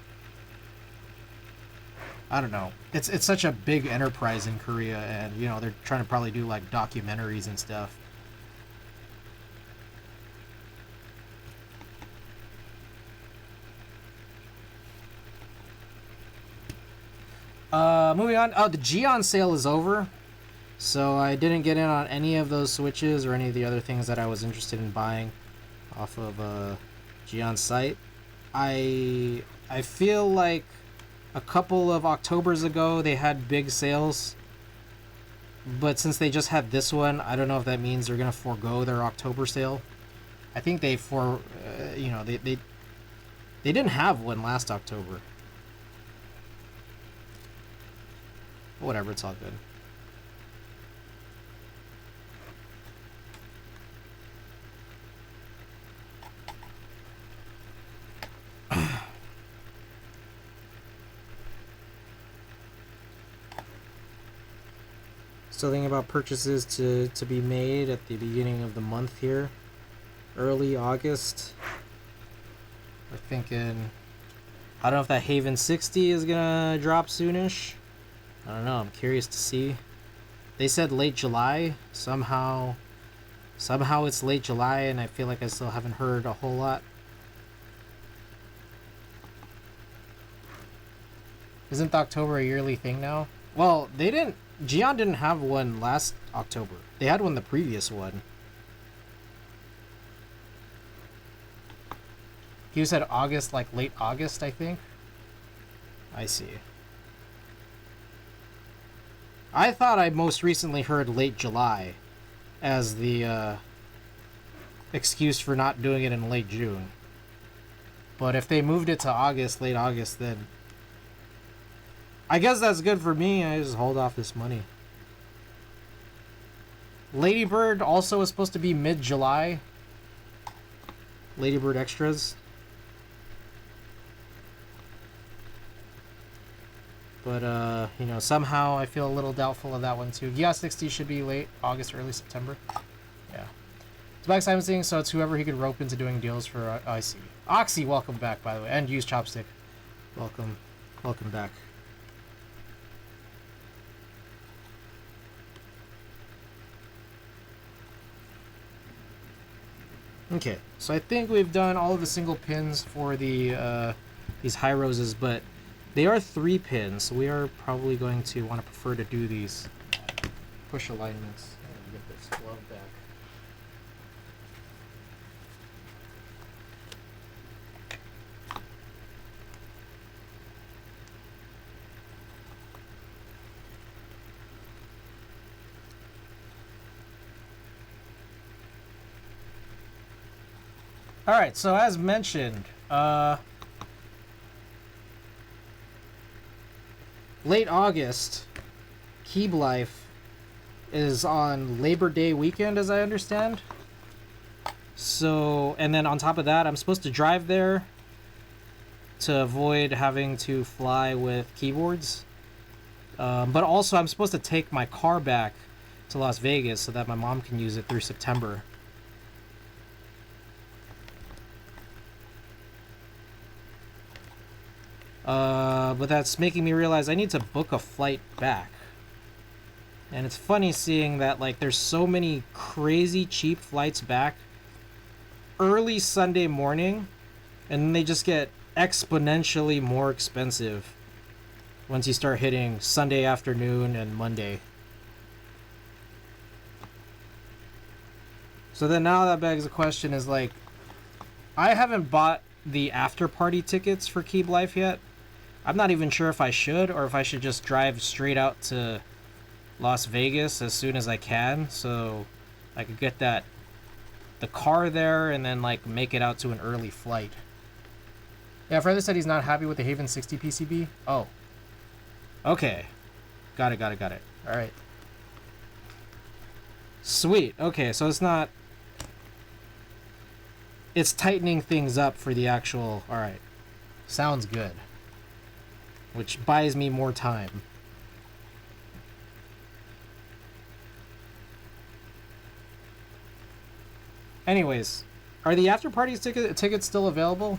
I don't know, it's such a big enterprise in Korea, and you know, they're trying to probably do like documentaries and stuff. Moving on. Oh, the Geon sale is over, so I didn't get in on any of those Switches or any of the other things that I was interested in buying off of Geon's site. I feel like a couple of Octobers ago they had big sales, but since they just had this one, I don't know if that means they're gonna forego their October sale. I think they they didn't have one last October. Whatever, it's all good. Still thinking about purchases to be made at the beginning of the month here. Early August. We're thinking, I don't know if that Haven 60 is gonna drop soonish. I don't know, I'm curious to see. They said late July. Somehow it's late July, and I feel like I still haven't heard a whole lot. Isn't October a yearly thing now? Well, Geon didn't have one last October. They had one the previous one. He said August, like late August, I think. I see. I thought I most recently heard late July as the excuse for not doing it in late June. But if they moved it to August, late August, then I guess that's good for me. I just hold off this money. Ladybird also is supposed to be mid-July. Ladybird Extras. But, you know, somehow I feel a little doubtful of that one, too. Geon 60 should be late August, early September. Yeah. It's Black Simon saying, so it's whoever he could rope into doing deals for... I see. Oxy, welcome back, by the way. And use Chopstick. Welcome. Welcome back. Okay, so I think we've done all of the single pins for the these high roses, but they are 3 pins, so we are probably going to want to prefer to do these push alignments. And get this glove back. Alright, so as mentioned, late August, Keeb Life is on Labor Day weekend, as I understand. So, and then on top of that, I'm supposed to drive there to avoid having to fly with keyboards. But also, I'm supposed to take my car back to Las Vegas so that my mom can use it through September. But that's making me realize I need to book a flight back. And it's funny seeing that, like, there's so many crazy cheap flights back early Sunday morning And then they just get exponentially more expensive once you start hitting Sunday afternoon and Monday. So then now that begs the question is like, I haven't bought the after party tickets for Keep Life yet. I'm not even sure if I should or if I should just drive straight out to Las Vegas as soon as I can so I could get the car there and then like make it out to an early flight. Yeah, Further said he's not happy with the Haven 60 PCB. Oh. Okay. Got it. Alright. Sweet. Okay, so it's not... It's tightening things up for the actual... Alright. Sounds good. Which buys me more time. Anyways, are the after parties tickets still available?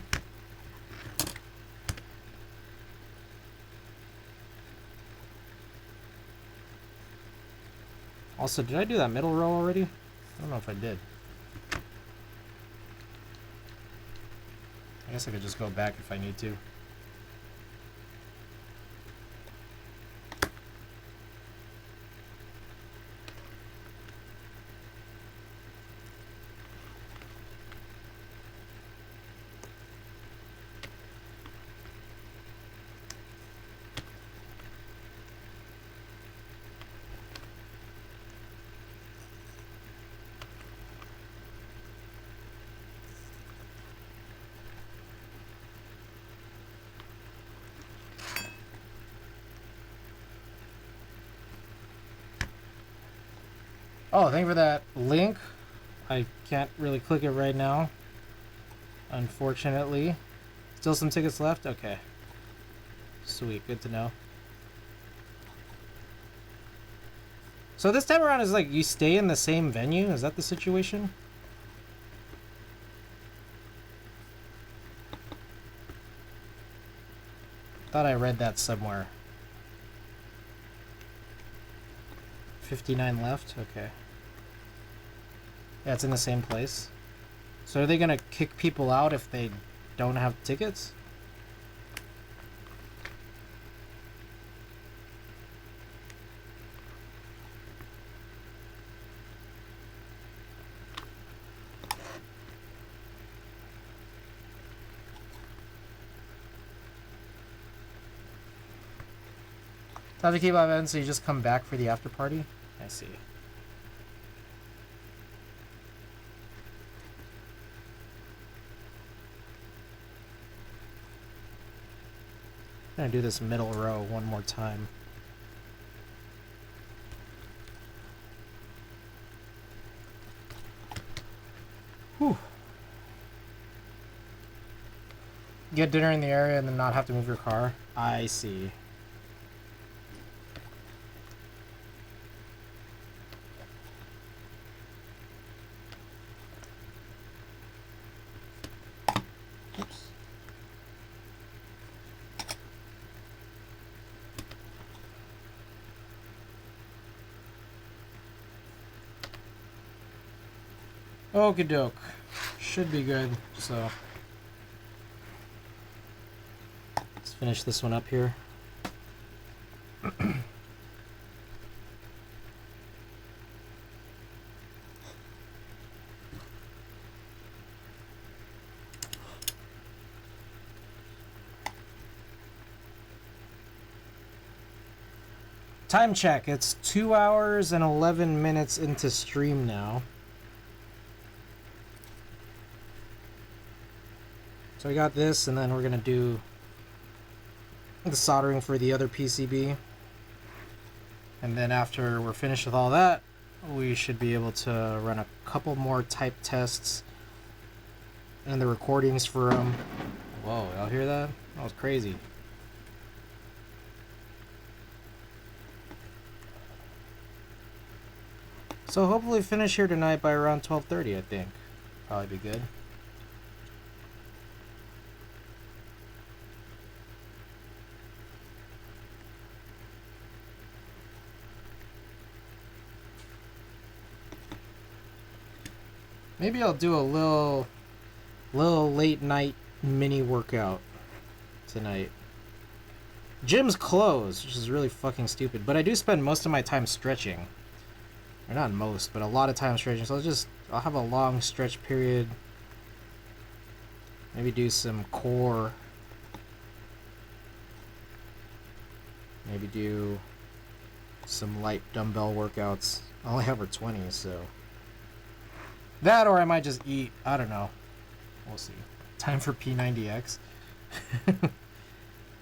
Also, did I do that middle row already? I don't know if I did. I guess I could just go back if I need to. Oh, thank you for that link. I can't really click it right now, unfortunately. Still some tickets left? Okay. Sweet, good to know. So this time around is like you stay in the same venue? Is that the situation? Thought I read that somewhere. 59 left? Okay. Yeah, it's in the same place. So are they gonna kick people out if they don't have tickets? Have to keep up events, so you just come back for the after party? I see. I'm gonna do this middle row one more time. Whew. Get dinner in the area and then not have to move your car? I see. Oops. Okie doke. Should be good, so let's finish this one up here. Time check. It's 2 hours and 11 minutes into stream now. So we got this, and then we're gonna do the soldering for the other PCB. And then after we're finished with all that, we should be able to run a couple more type tests and the recordings for them. Whoa, y'all hear that? That was crazy. So hopefully finish here tonight by around 12:30, I think. Probably be good. Maybe I'll do a little late night mini workout tonight. Gym's closed, which is really fucking stupid. But I do spend most of my time stretching. Or not most, but a lot of time stretching. So I'll have a long stretch period. Maybe do some core. Maybe do some light dumbbell workouts. I only have her 20, so. That or I might just eat. I don't know. We'll see. Time for P90X.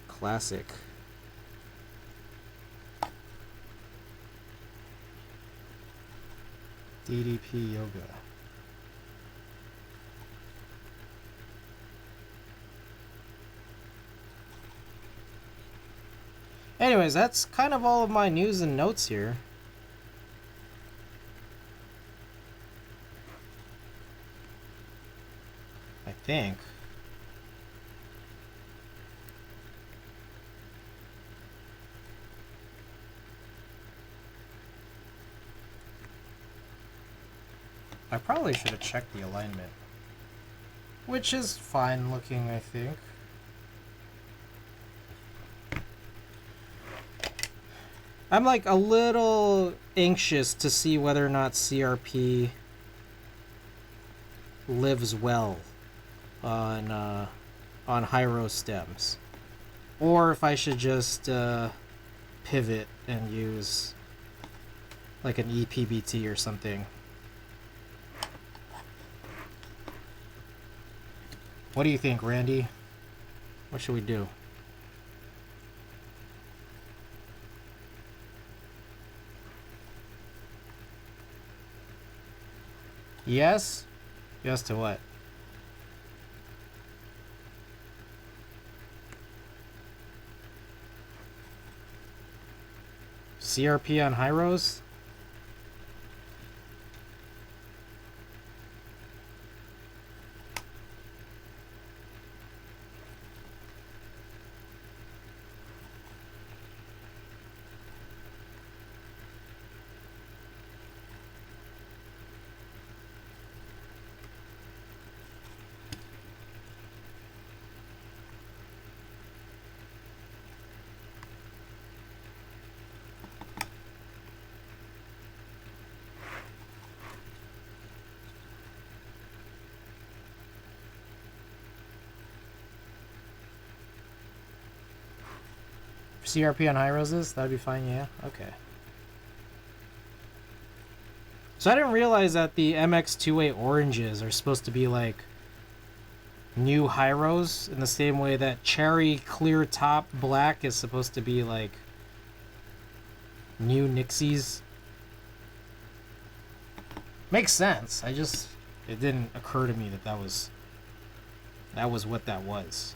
Classic. DDP yoga. Anyways, that's kind of all of my news and notes here. I think. I probably should have checked the alignment. Which is fine looking, I think. I'm like a little anxious to see whether or not CRP lives well on high-row stems, or if I should just pivot and use like an EPBT or something. What do you think, Randy? What should we do? Yes? Yes to what? CRP on high rows? CRP on high roses? That'd be fine, yeah? Okay. So I didn't realize that the MX2A oranges are supposed to be like new high rose in the same way that cherry clear top black is supposed to be like new Nixies. Makes sense. It didn't occur to me that that was what that was.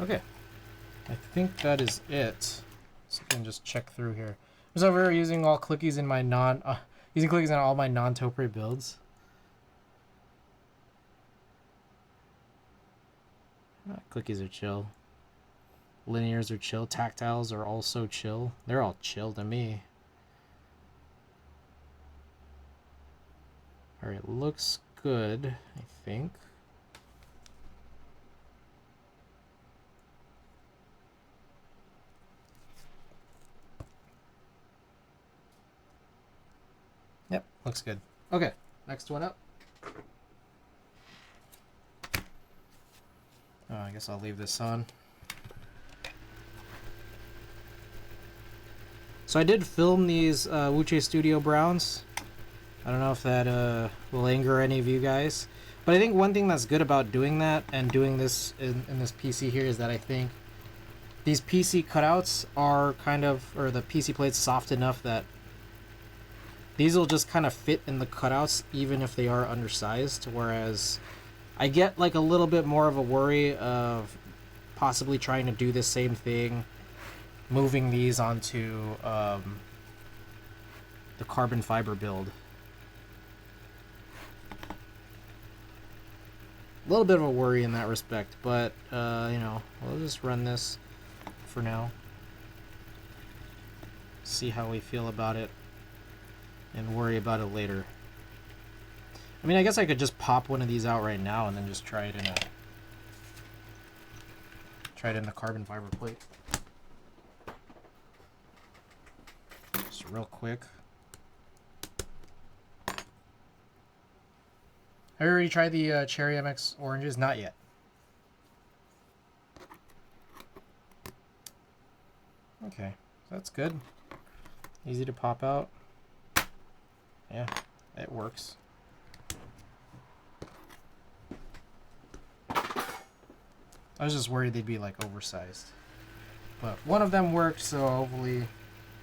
Okay, I think that is it. So I can just check through here. I was over here using all clickies in my using clickies on all my non-Topre builds. Clickies are chill. Linears are chill. Tactiles are also chill. They're all chill to me. Alright, looks good, I think. Yep, looks good. Okay, next one up. Oh, I guess I'll leave this on. So I did film these Wuche Studio Browns. I don't know if that will anger any of you guys. But I think one thing that's good about doing that and doing this in this PC here is that I think these PC cutouts are kind of, or the PC plate's soft enough that these will just kind of fit in the cutouts even if they are undersized, whereas I get like a little bit more of a worry of possibly trying to do the same thing, moving these onto the carbon fiber build. A little bit of a worry in that respect, but you know, we'll just run this for now. See how we feel about it and worry about it later. I mean, I guess I could just pop one of these out right now and then just try it in the carbon fiber plate. Just real quick. Have you already tried the Cherry MX oranges? Not yet. Okay, that's good. Easy to pop out. Yeah, it works. I was just worried they'd be like oversized. But one of them worked, so hopefully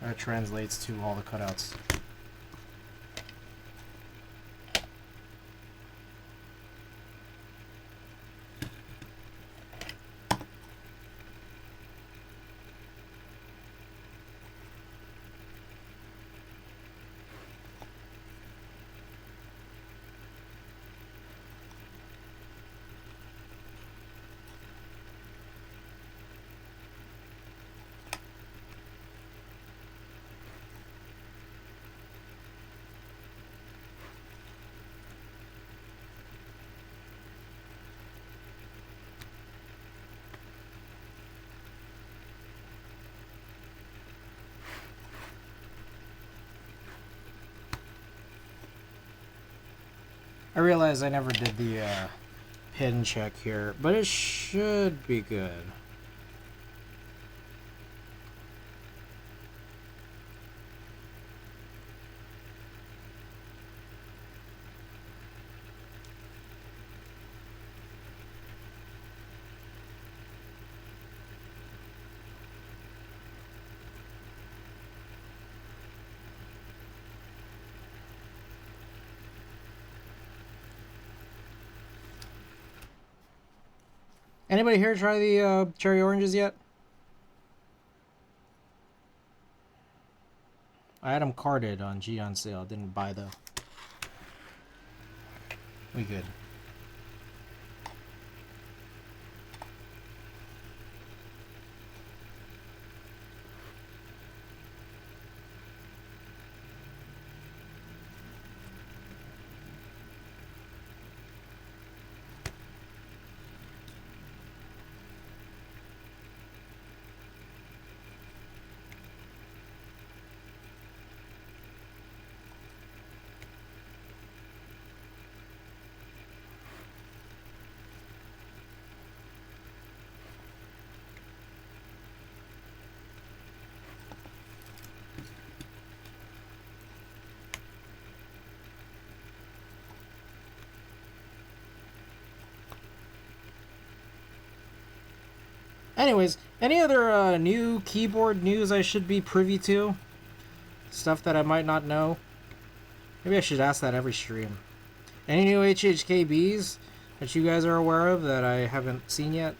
that translates to all the cutouts. I realize I never did the pin check here, but it should be good. Anybody here try the cherry oranges yet? I had them carded on G on sale. Didn't buy though. We good. Anyways, any other new keyboard news I should be privy to? Stuff that I might not know? Maybe I should ask that every stream. Any new HHKBs that you guys are aware of that I haven't seen yet?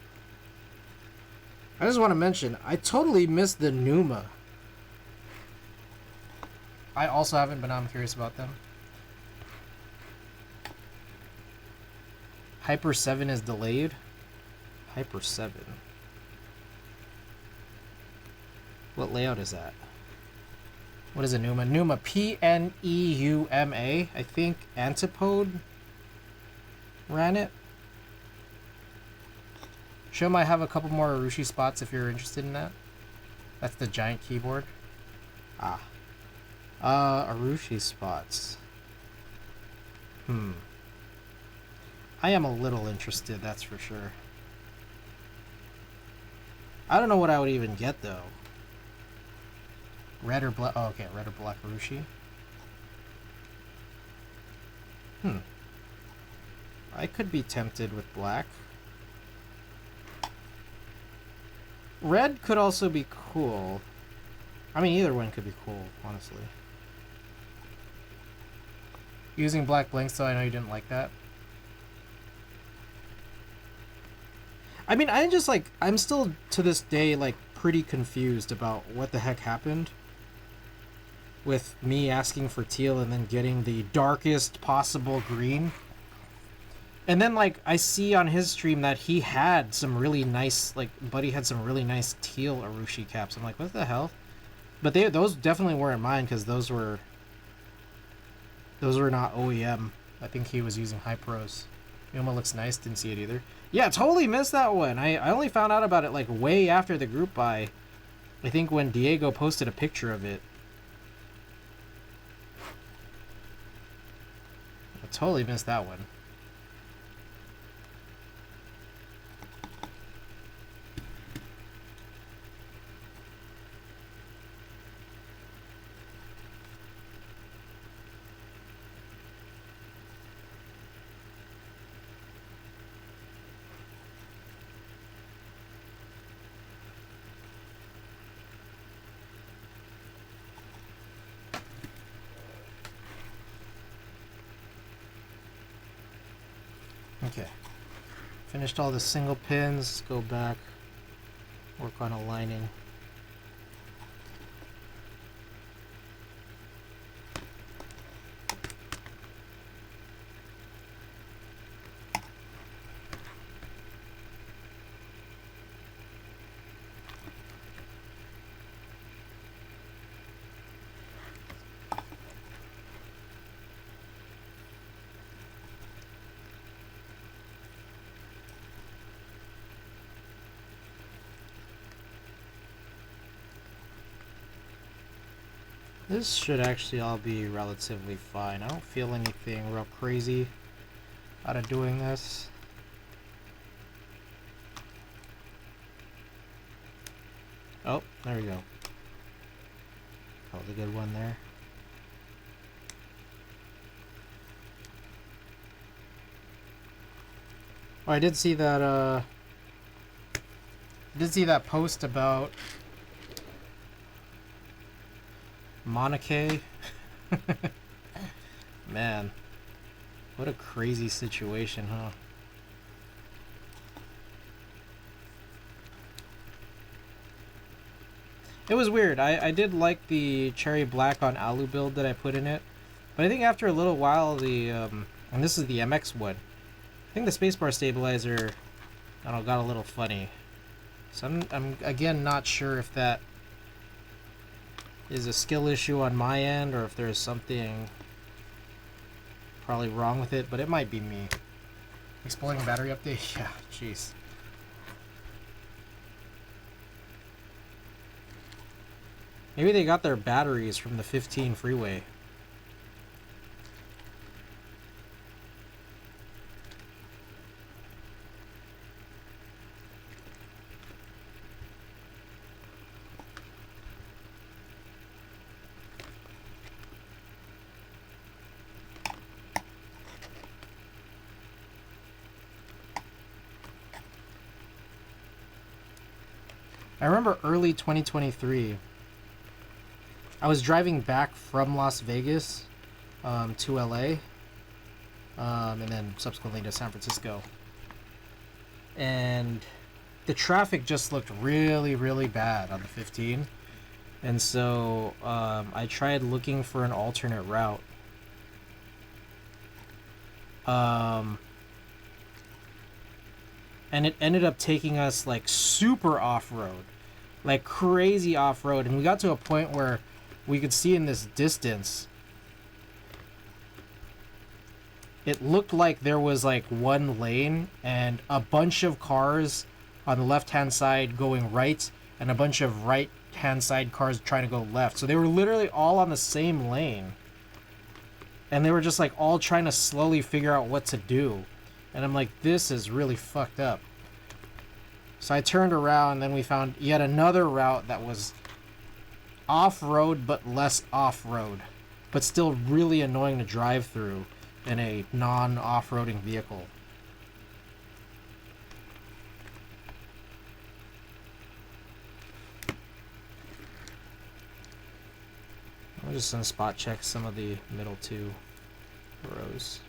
I just want to mention, I totally missed the Numa. I also haven't, but I'm curious about them. Hyper 7 is delayed. Hyper 7. What layout is that? What is a Numa? Numa, P-N-E-U-M-A. I think Antipode ran it. Show might have a couple more Arushi spots if you're interested in that. That's the giant keyboard. Ah. Arushi spots. I am a little interested, that's for sure. I don't know what I would even get though. Red or black? Oh, okay, red or black Arushi. I could be tempted with black. Red could also be cool. I mean, either one could be cool, honestly. Using black blinks, though, I know you didn't like that. I mean, I'm still, to this day, like, pretty confused about what the heck happened with me asking for teal and then getting the darkest possible green. And then, like, I see on his stream that he had some really nice, like, Buddy had some really nice teal Arushi caps. I'm like, what the hell? But those definitely weren't mine, because those were not OEM. I think he was using High Pros. Yuma looks nice, didn't see it either. Yeah, totally missed that one. I only found out about it, like, way after the group buy. I think when Diego posted a picture of it. I totally missed that one. Okay. Finished all the single pins. Let's go back. Work on aligning. This should actually all be relatively fine. I don't feel anything real crazy out of doing this. Oh, there we go. Called a good one there. Oh, I did see that, post about Monike. Man, what a crazy situation, huh? It was weird. I did like the cherry black on Alu build that I put in it, but I think after a little while and this is the MX one, I think the spacebar stabilizer, I don't know, got a little funny. So I'm again not sure if that is a skill issue on my end or if there's something probably wrong with it, but it might be me. Exploding battery update? Yeah, jeez. Maybe they got their batteries from the 15 freeway. I remember early 2023, I was driving back from Las Vegas to LA, and then subsequently to San Francisco. And the traffic just looked really, really bad on the 15. And so I tried looking for an alternate route. And it ended up taking us like super off-road, like crazy off-road. And we got to a point where we could see in this distance, it looked like there was like one lane and a bunch of cars on the left-hand side going right and a bunch of right-hand side cars trying to go left. So they were literally all on the same lane. And they were just like all trying to slowly figure out what to do. And I'm like, this is really fucked up. So I turned around and then we found yet another route that was off-road but less off-road. But still really annoying to drive through in a non-off-roading vehicle. I'm just gonna spot check some of the middle two. Gross.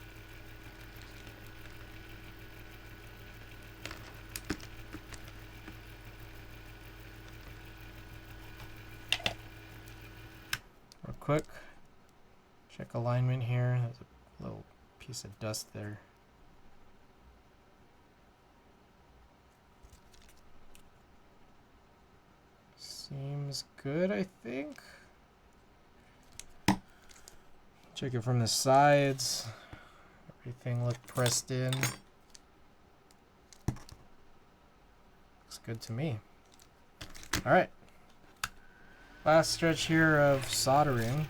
Real quick, check alignment here. There's a little piece of dust there. Seems good, I think. Check it from the sides. Everything looked pressed in. Looks good to me. All right. Last stretch here of soldering.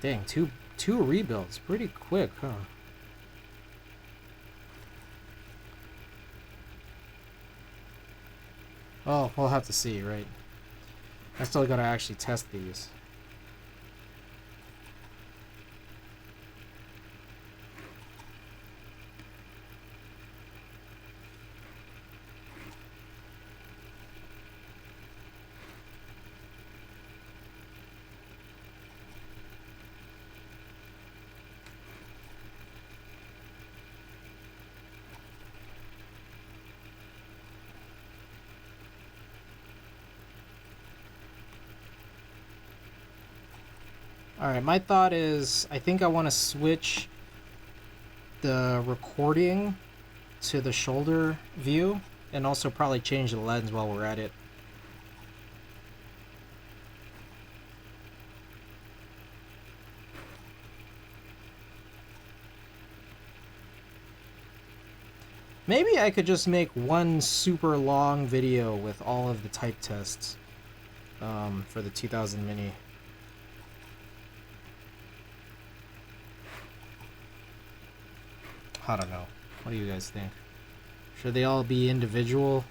Dang, two rebuilds. Pretty quick, huh? Oh, we'll have to see, right? I still gotta actually test these. Alright, my thought is, I think I want to switch the recording to the shoulder view, and also probably change the lens while we're at it. Maybe I could just make one super long video with all of the type tests for the 2000 Mini. I don't know. What do you guys think? Should they all be individual?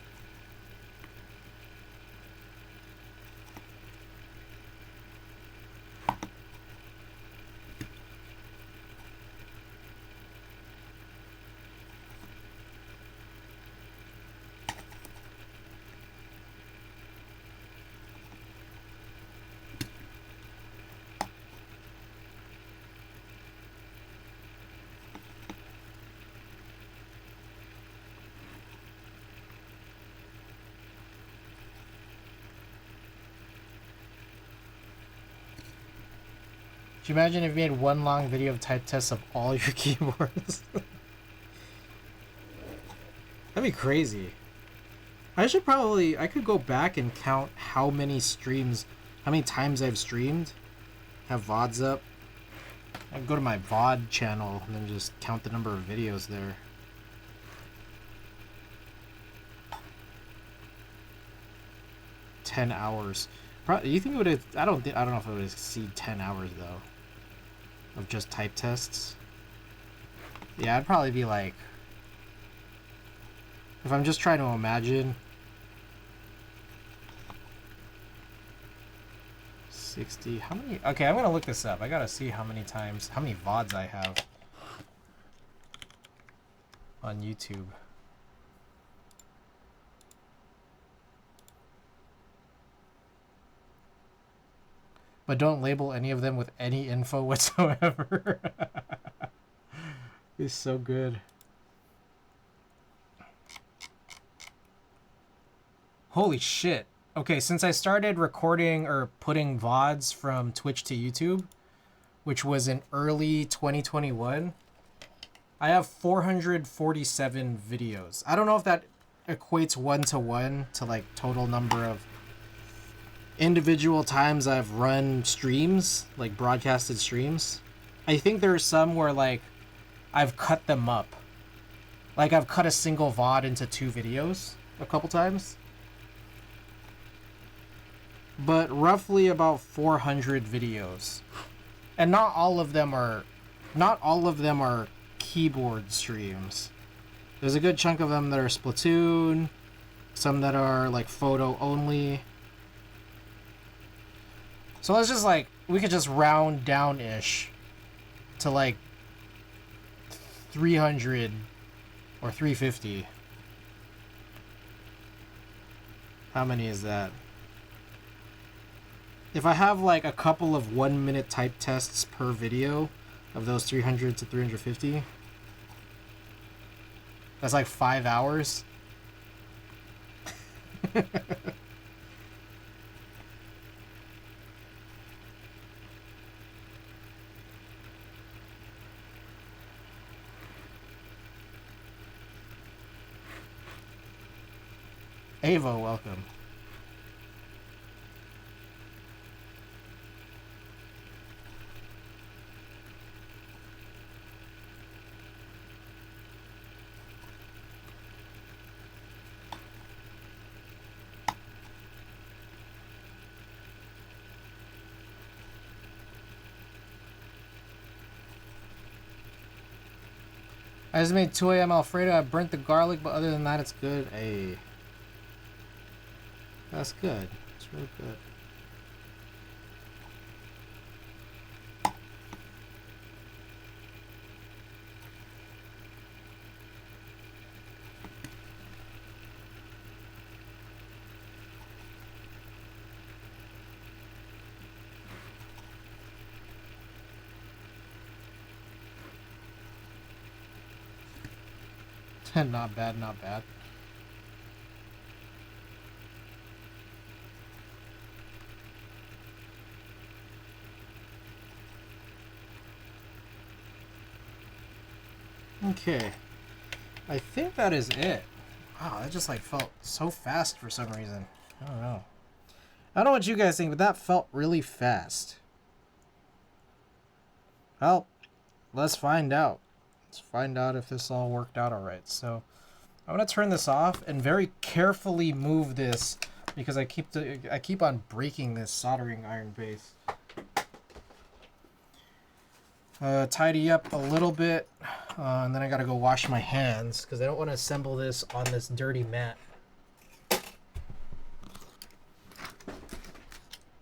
Could you imagine if you made one long video of type tests of all your keyboards? That'd be crazy. I could go back and count how many times I've streamed. Have VODs up. I can go to my VOD channel and then just count the number of videos there. $10. You think it would have? I don't know if it would exceed 10 hours though. Of just type tests. Yeah, I'd probably be like, if I'm just trying to imagine, 60. How many? Okay, I'm gonna look this up. I gotta see how many VODs I have on YouTube. But don't label any of them with any info whatsoever. It's so good. Holy shit. Okay, since I started recording or putting VODs from Twitch to YouTube, which was in early 2021, I have 447 videos. I don't know if that equates one-to-one to like total number of individual times I've run streams, like broadcasted streams. I think there are some where like I've cut them up. Like I've cut a single VOD into 2 videos a couple times. But roughly about 400 videos. And not all of them are keyboard streams. There's a good chunk of them that are Splatoon, some that are like photo only. So let's just like, we could just round down-ish to like 300 or 350. How many is that? if I have like a couple of 1-minute type tests per video of those 300 to 350, that's like 5 hours. Avo, welcome. I just made 2 a.m. Alfredo. I burnt the garlic, but other than that, it's good. Hey, that's good. It's real good. Not bad, not bad. Okay. I think that is it. Wow, that just like felt so fast for some reason. I don't know. I don't know what you guys think, but that felt really fast. Well, let's find out. Let's find out if this all worked out alright. So I'm gonna turn this off and very carefully move this because I keep on breaking this soldering iron base. Tidy up a little bit, and then I gotta go wash my hands because I don't want to assemble this on this dirty mat. I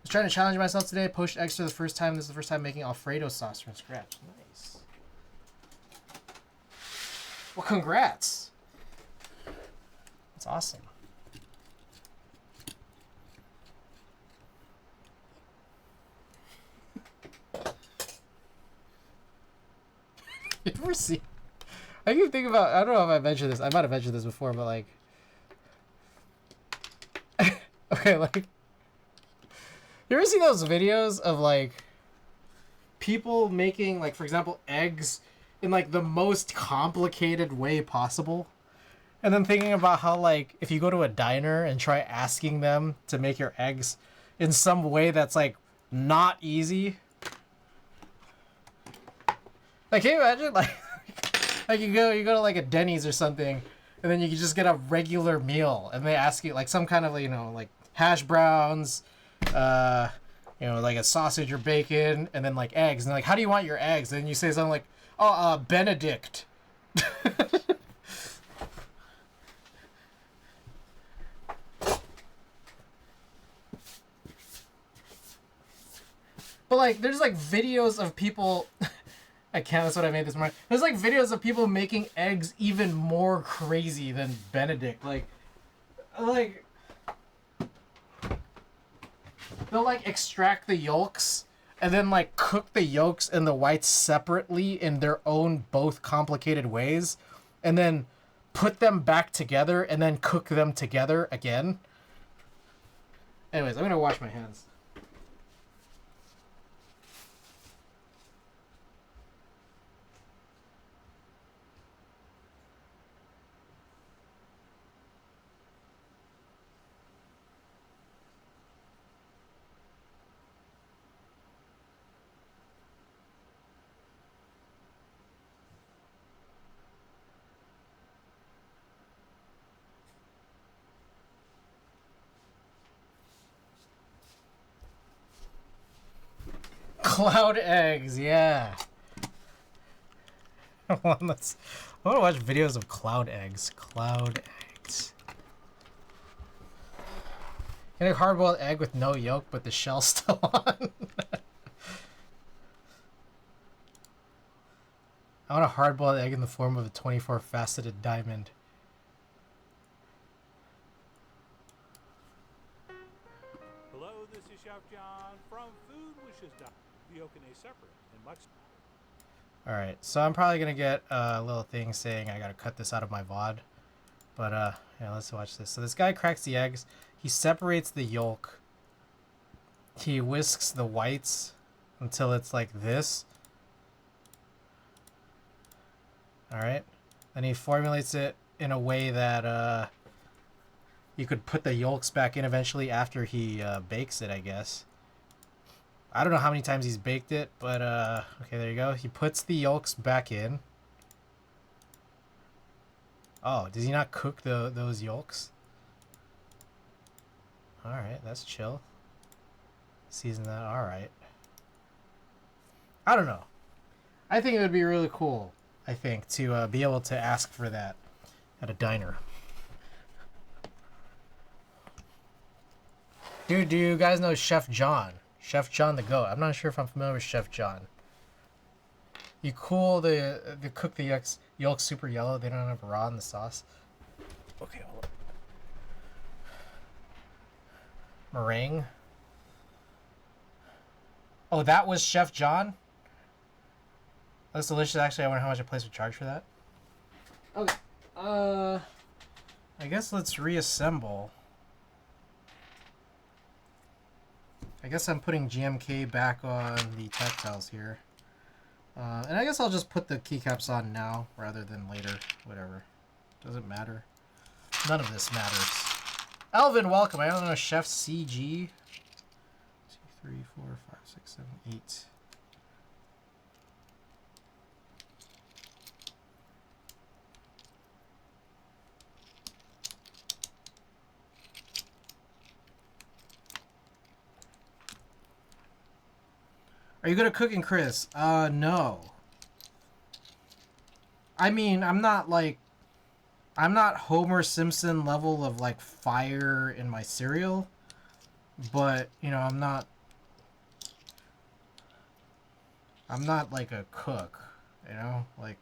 was trying to challenge myself today. Poached eggs for the first time. This is the first time making Alfredo sauce from scratch. Nice. Well, congrats. That's awesome. You ever see? I keep thinking about. I don't know if I mentioned this. I might have mentioned this before, but like, okay, like, you ever see those videos of like people making, like, for example, eggs in like the most complicated way possible, and then thinking about how, like, if you go to a diner and try asking them to make your eggs in some way that's like not easy. Like, can you imagine, like you go to like a Denny's or something, and then you can just get a regular meal, and they ask you like some kind of, you know, like hash browns, you know, like a sausage or bacon, and then like eggs, and like, how do you want your eggs? And then you say something like, oh, Benedict. But like, there's like videos of people. I can't. That's what I made this morning. There's like videos of people making eggs even more crazy than Benedict. Like they'll like extract the yolks and then like cook the yolks and the whites separately in their own both complicated ways, and then put them back together and then cook them together again. Anyways, I'm gonna wash my hands. Cloud eggs, yeah. I want to watch videos of cloud eggs. Cloud eggs. Get a hard-boiled egg with no yolk, but the shell's still on. I want a hard-boiled egg in the form of a 24-faceted diamond. Hello, this is Chef John Alright, so I'm probably gonna get a little thing saying I gotta cut this out of my VOD. But, yeah, let's watch this. So this guy cracks the eggs. He separates the yolk. He whisks the whites until it's like this. Alright. Then he formulates it in a way that, you could put the yolks back in eventually after he, bakes it, I guess. I don't know how many times he's baked it, but, okay, there you go. He puts the yolks back in. Oh, does he not cook those yolks? Alright, that's chill. Season that, alright. I don't know. I think it would be really cool, I think, to be able to ask for that at a diner. Dude, do you guys know Chef John? Chef John the Goat. I'm not sure if I'm familiar with Chef John. You cool the cook the yolks super yellow. They don't have raw in the sauce. Okay, hold on. Meringue. Oh, that was Chef John? That's delicious. Actually, I wonder how much a place would charge for that. Okay. I guess let's reassemble. I guess I'm putting GMK back on the tactiles here. And I guess I'll just put the keycaps on now rather than later. Whatever. Doesn't matter. None of this matters. Elvin, welcome. I don't know, Chef CG. 2, 3, 4, 5, 6, 7, 8. Are you good at cooking, Chris? No. I mean, I'm not Homer Simpson level of like fire in my cereal, but you know, I'm not like a cook, you know, like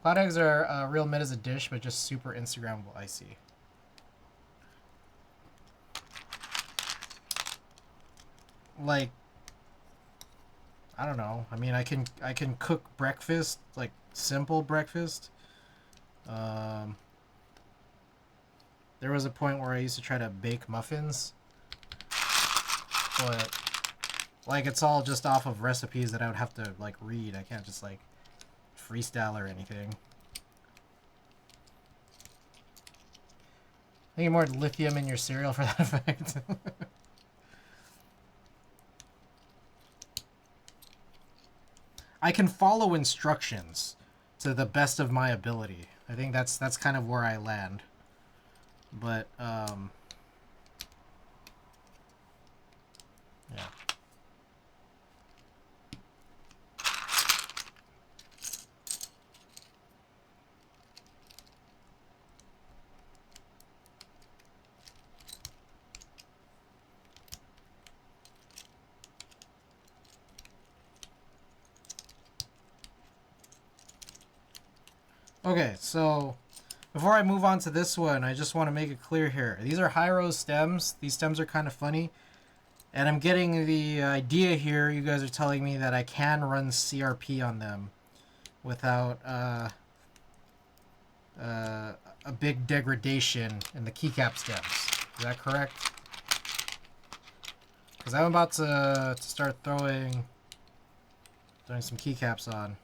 cloud eggs are real mid as a dish, but just super Instagrammable. I see. Like, I don't know. I mean, I can cook breakfast, like simple breakfast. There was a point where I used to try to bake muffins, but like it's all just off of recipes that I would have to like read. I can't just like freestyle or anything. I need more lithium in your cereal for that effect. I can follow instructions to the best of my ability. I think that's kind of where I land. But yeah. Okay, so before I move on to this one, I just want to make it clear here. These are high-rose stems. These stems are kind of funny. And I'm getting the idea here. You guys are telling me that I can run CRP on them without a big degradation in the keycap stems. Is that correct? Because I'm about to start throwing some keycaps on.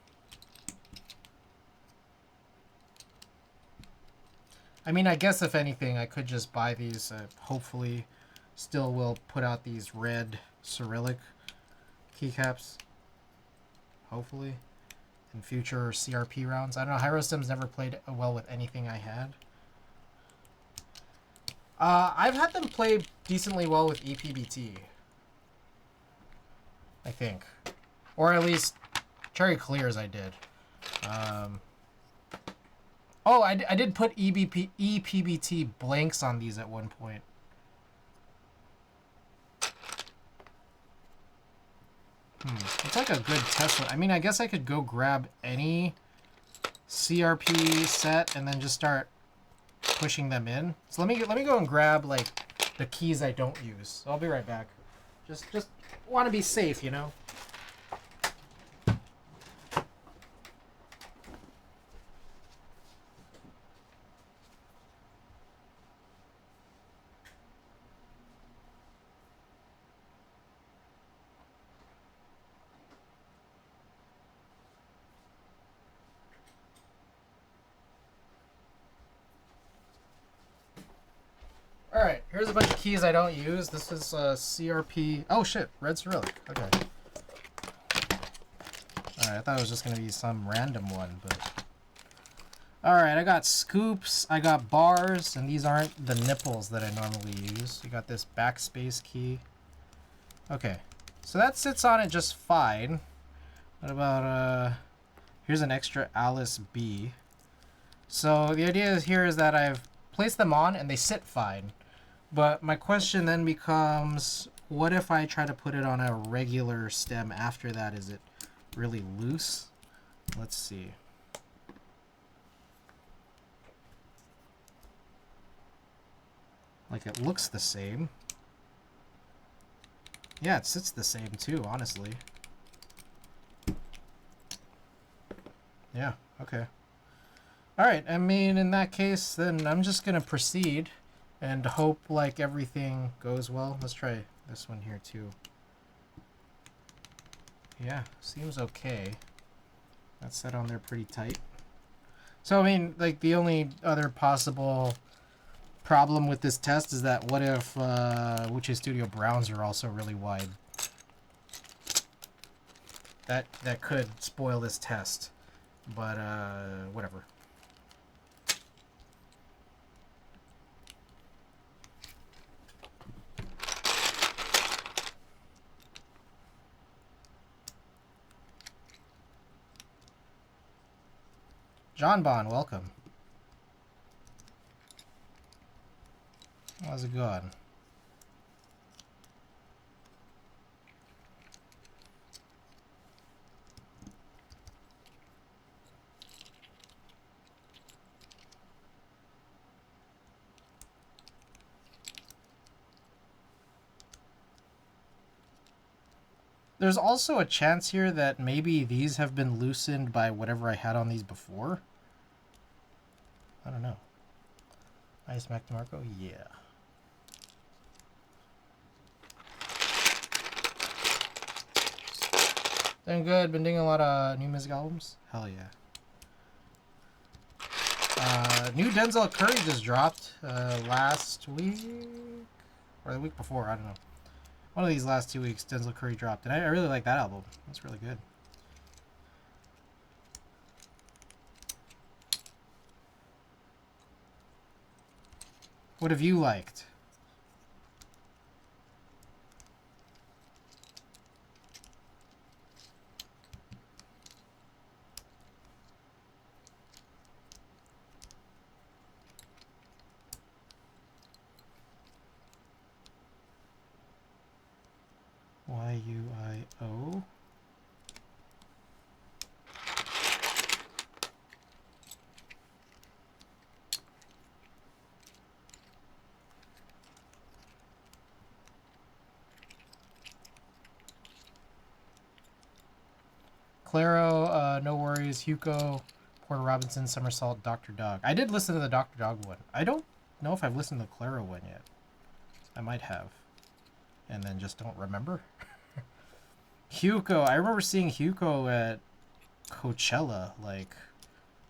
I mean, I guess if anything, I could just buy these. Hopefully, still will put out these red Cyrillic keycaps. Hopefully, in future CRP rounds. I don't know. Hyrostem's never played well with anything I had. I've had them play decently well with EPBT. I think, or at least Cherry Clears. I did. Oh, I did put EPBT blanks on these at one point. It's like a good test one. I mean, I guess I could go grab any CRP set and then just start pushing them in. So let me go and grab like the keys I don't use. So I'll be right back. Just want to be safe, you know? Alright, here's a bunch of keys I don't use. This is CRP. Oh shit, red Cyrillic. Okay. Alright, I thought it was just going to be some random one, but... Alright, I got scoops, I got bars, and these aren't the nipples that I normally use. You got this backspace key. Okay, so that sits on it just fine. What about, here's an extra Alice B. So the idea here is that I've placed them on and they sit fine. But my question then becomes, what if I try to put it on a regular stem after that? Is it really loose? Let's see. Like, it looks the same. Yeah, it sits the same too, honestly. Yeah, okay. Alright, I mean, in that case, then I'm just gonna proceed and hope, like, everything goes well. Let's try this one here, too. Yeah, seems okay. That's set on there pretty tight. So, I mean, like, the only other possible problem with this test is that what if Wuche Studio Browns are also really wide? That could spoil this test. But, whatever. John Bond, welcome. How's it going? There's also a chance here that maybe these have been loosened by whatever I had on these before. I don't know. Ice Mac DeMarco? Yeah. Doing good. Been doing a lot of new music albums. Hell yeah. New Denzel Curry just dropped last week. Or the week before, I don't know. One of these last 2 weeks, Denzel Curry dropped. And I really like that album. That's really good. What have you liked? YUIO. Claro, No Worries, Hugo, Porter Robinson, Somersault, Dr. Dog. I did listen to the Dr. Dog one. I don't know if I've listened to the Claro one yet. I might have. And then just don't remember. Hugo, I remember seeing Hugo at Coachella like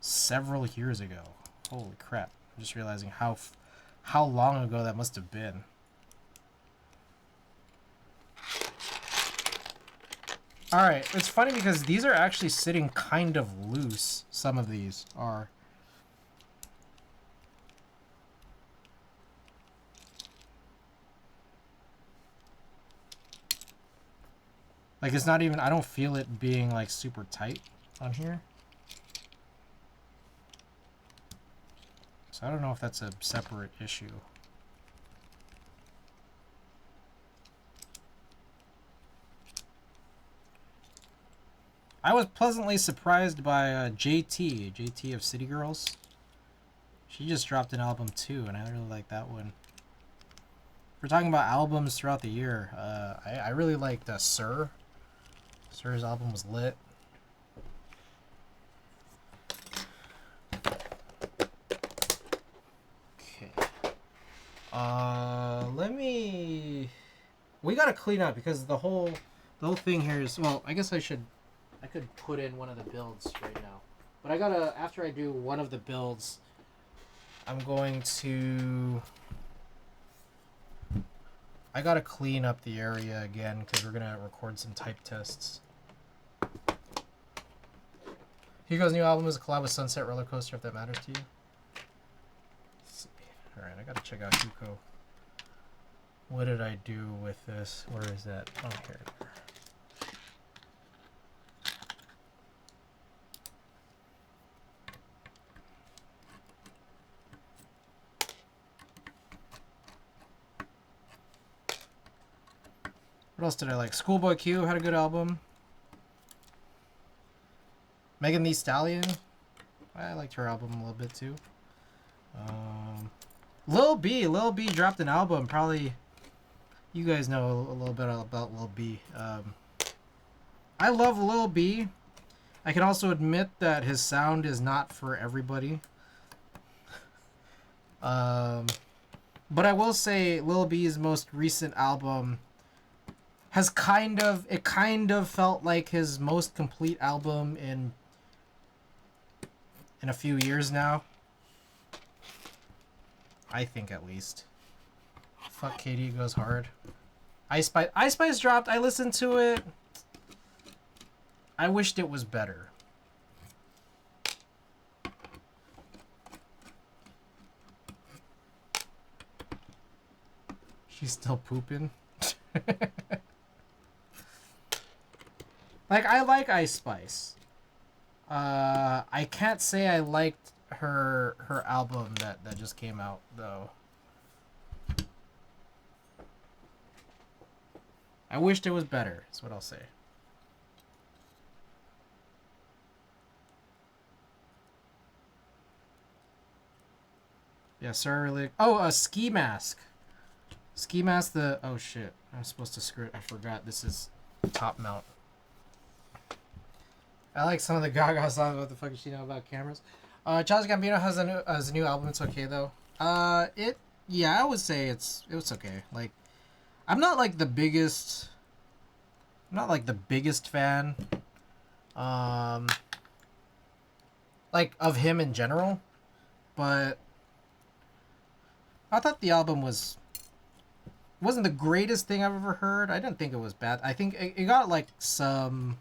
several years ago. Holy crap. I'm just realizing how long ago that must have been. Alright, it's funny because these are actually sitting kind of loose. Some of these are. Like, it's not even, I don't feel it being like super tight on here. So I don't know if that's a separate issue. I was pleasantly surprised by JT of City Girls. She just dropped an album too, and I really like that one. we're talking about albums throughout the year. I really liked Sir. Sir's album was lit. Okay. Let me. We gotta clean up because the whole thing here is, well, I guess I could put in one of the builds right now, but I gotta, after I do one of the builds, I'm going to. I gotta clean up the area again because we're gonna record some type tests. Hugo's new album is a collab with Sunset Roller Coaster, if that matters to you. Let's see. Alright, I gotta check out Hugo. What did I do with this? Where is that? Oh, here. What else did I like? Schoolboy Q had a good album. Megan Thee Stallion. I liked her album a little bit too. Lil B dropped an album. Probably you guys know a little bit about Lil B. I love Lil B. I can also admit that his sound is not for everybody. But I will say Lil B's most recent album has kind of felt like his most complete album in a few years now. I think, at least. Fuck, Katie goes hard. Ice Spice dropped. I listened to it. I wished it was better. She's still pooping. Like, I like Ice Spice. I can't say I liked her album that just came out, though. I wished it was better, is what I'll say. Yeah, sir, really. Oh, Ski Mask. Ski Mask, oh shit. I'm supposed to screw it. I forgot this is top mount. I like some of the Gaga songs. What the fuck does she know about cameras? Childish Gambino has a new album. It's okay though. Yeah, I would say it was okay. Like, I'm not like the biggest fan, like, of him in general, but I thought the album wasn't the greatest thing I've ever heard. I didn't think it was bad. I think it got like some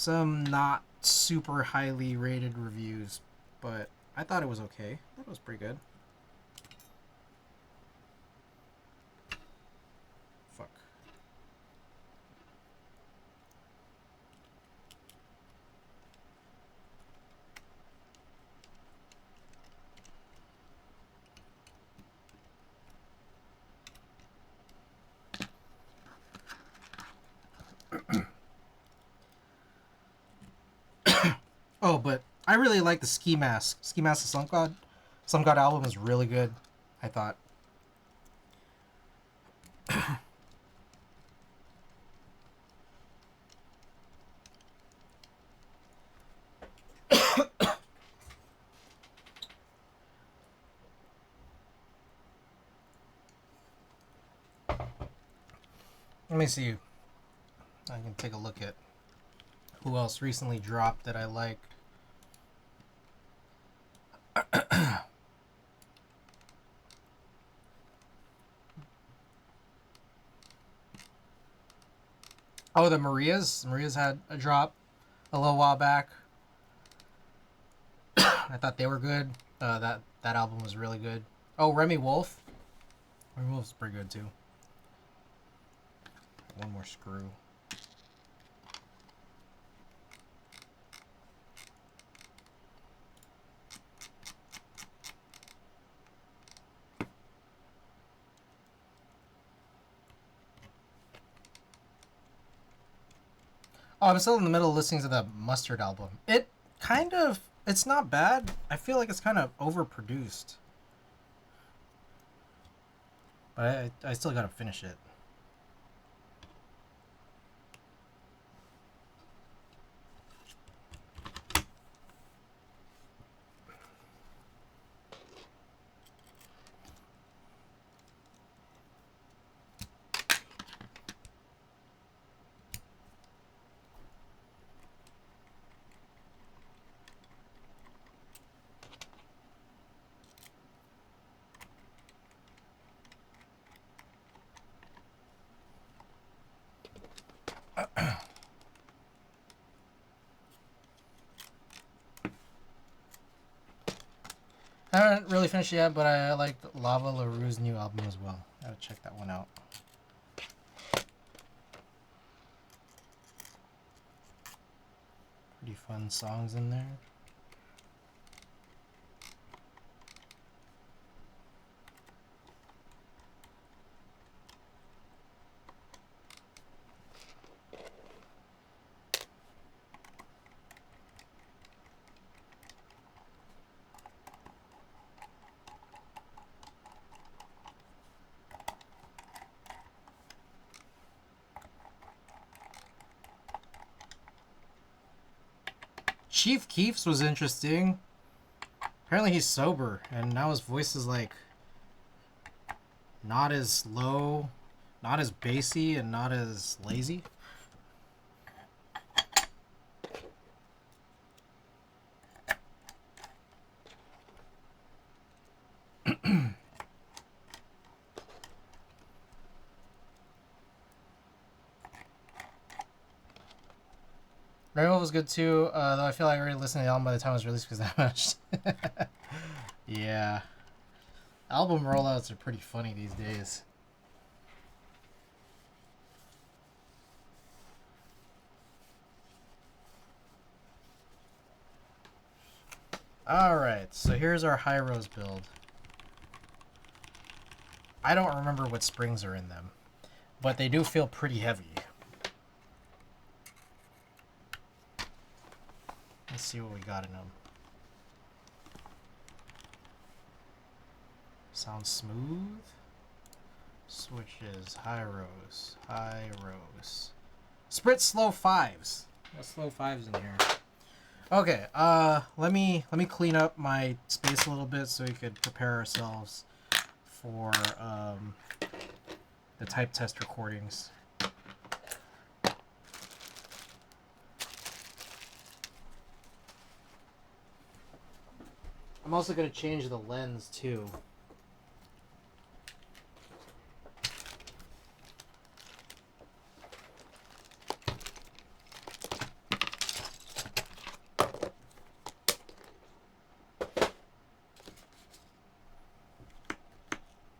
not super highly rated reviews, but I thought it was okay. I thought it was pretty good. Fuck. Oh, but I really like the Ski Mask. Ski Mask of Slump God. Slump God album is really good, I thought. Let me see. I can take a look at who else recently dropped that I liked. Oh, the Marias. Marias had a drop a little while back. I thought they were good. That album was really good. Oh, Remy Wolf. Remy Wolf's pretty good too. One more screw. Oh, I'm still in the middle of listening to the Mustard album. It kind of It's not bad. I feel like it's kind of overproduced. But I still gotta finish it. I haven't really finished it yet, but I liked Lava LaRue's new album as well. Gotta check that one out. Pretty fun songs in there. Chief Keef's was interesting. Apparently he's sober, and now his voice is like not as low, not as bassy, and not as lazy. Rainbow was good too, though I feel like I already listened to the album by the time it was released because that much. Yeah. Album rollouts are pretty funny these days. Alright, so here's our high rose build. I don't remember what springs are in them, but they do feel pretty heavy. Let's see what we got in them. Sounds smooth. Switches, high rose, high rose. Sprit slow fives. Got slow fives in here. Okay, let me clean up my space a little bit so we could prepare ourselves for the type test recordings. I'm also going to change the lens too.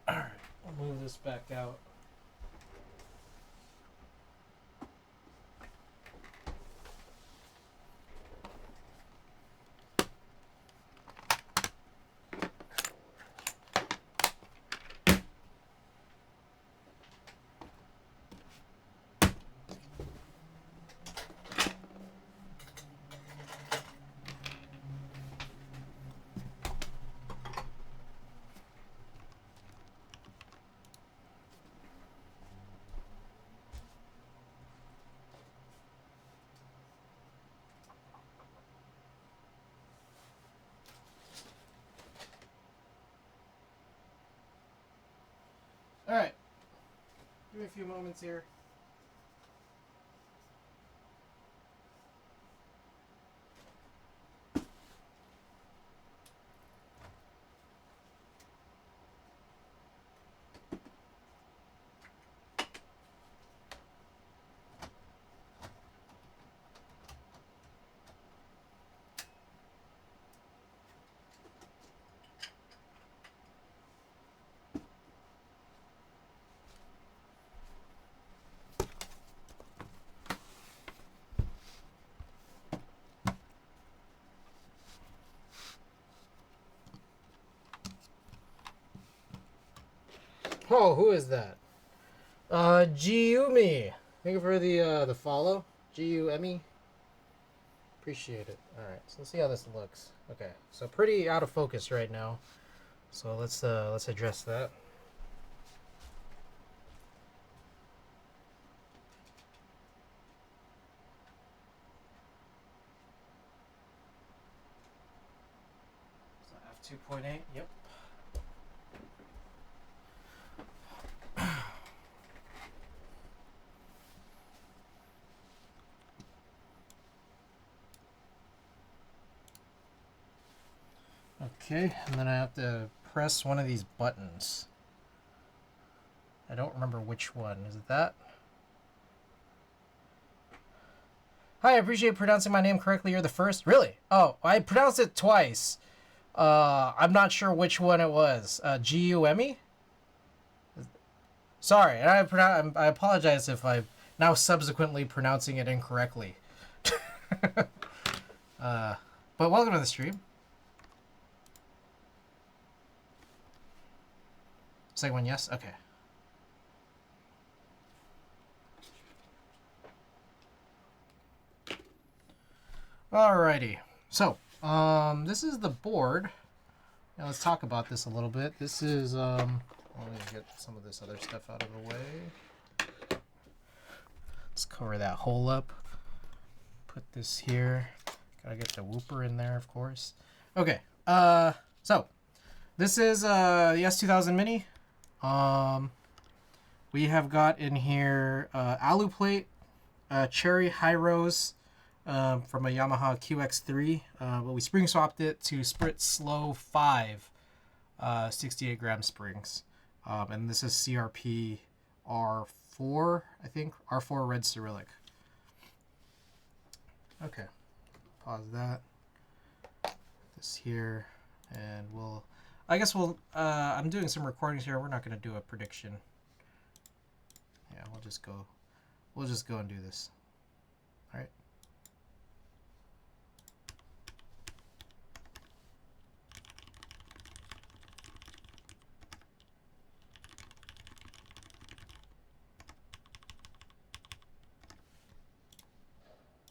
Alright, I'll move this back out. Alright, give me a few moments here. Oh, who is that? Giumi. Thank you for the follow. Giumi. Appreciate it. All right, so let's see how this looks. Okay, so pretty out of focus right now. So let's address that. So f2.8. Yep. Okay, and then I have to press one of these buttons. I don't remember which one. Is it that? Hi, I appreciate pronouncing my name correctly. You're the first. Really? Oh, I pronounced it twice. I'm not sure which one it was. G-U-M-E? Sorry, and I apologize if I'm now subsequently pronouncing it incorrectly. But welcome to the stream. Second one, yes? Okay. Alrighty. So, this is the board. Now let's talk about this a little bit. This is, let me get some of this other stuff out of the way. Let's cover that hole up. Put this here. Gotta get the whooper in there, of course. Okay, so this is the S2000 Mini. We have got in here alu plate, cherry high rose from a Yamaha QX3, but we spring swapped it to Sprit Slow 5 68 gram springs, and this is CRP R4, I think, R4 red Cyrillic. Okay, pause that. This here, and I guess I'm doing some recordings here. We're not going to do a prediction. Yeah, we'll just go and do this. All right.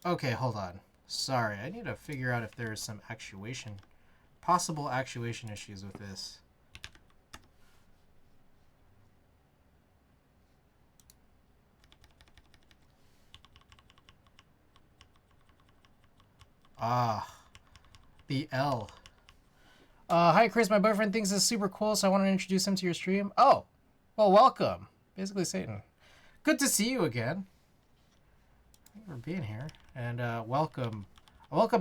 Okay, hold on. Sorry, I need to figure out if there's some possible actuation issues with this. Ah, the L. Hi, Chris. My boyfriend thinks this is super cool, so I want to introduce him to your stream. Oh, well, welcome. Basically, Satan. Good to see you again. Thank you for being here, and welcome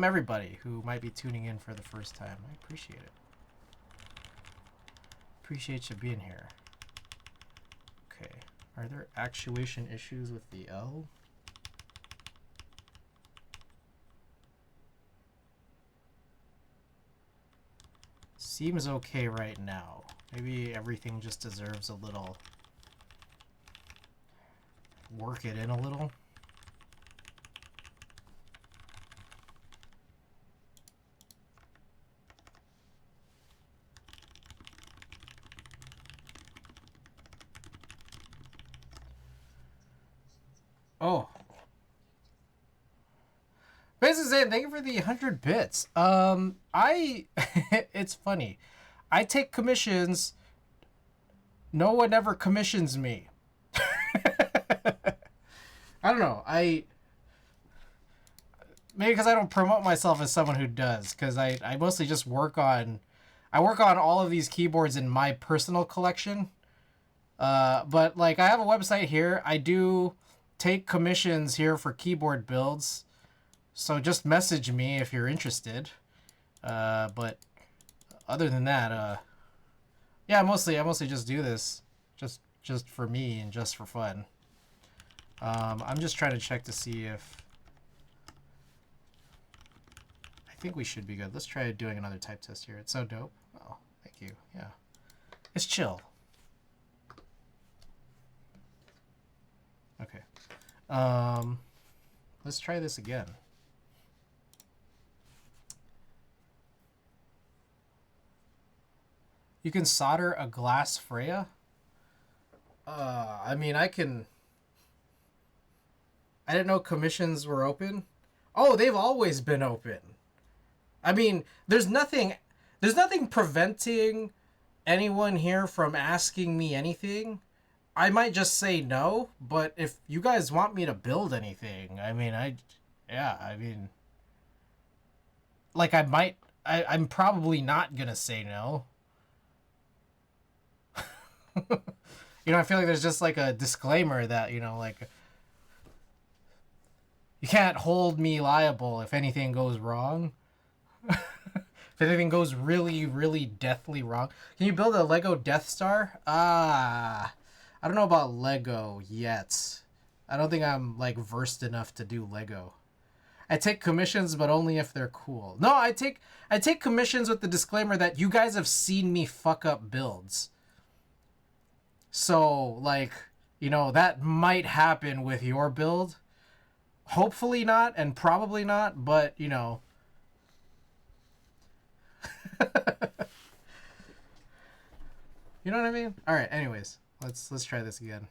everybody who might be tuning in for the first time. I appreciate it. Appreciate you being here. Okay, are there actuation issues with the L? Seems okay right now. Maybe everything just deserves a little... work it in a little. Oh. Basically saying thank you for the 100 bits. It's funny. I take commissions. No one ever commissions me. I don't know. Maybe because I don't promote myself as someone who does, because I mostly just work on all of these keyboards in my personal collection. But like I have a website here. I do take commissions here for keyboard builds. So just message me if you're interested. But other than that, yeah, I mostly just do this just for me and just for fun. I'm just trying to check to see if I think we should be good. Let's try doing another type test here. It's so dope. Oh, thank you. Yeah, it's chill. Okay. Let's try this again. You can solder a glass Freya? I mean, I didn't know commissions were open. Oh, they've always been open. I mean, there's nothing preventing anyone here from asking me anything. I might just say no, but if you guys want me to build anything, I mean, I mean, like I'm probably not gonna say no. You know, I feel like there's just like a disclaimer that, you know, like, you can't hold me liable if anything goes wrong. If anything goes really, really deathly wrong. Can you build a Lego Death Star? I don't know about Lego yet. I don't think I'm, like, versed enough to do Lego. I take commissions, but only if they're cool. No, I take commissions with the disclaimer that you guys have seen me fuck up builds. So, like, you know, that might happen with your build. Hopefully not, and probably not, but, you know. You know what I mean? All right, anyways, let's try this again.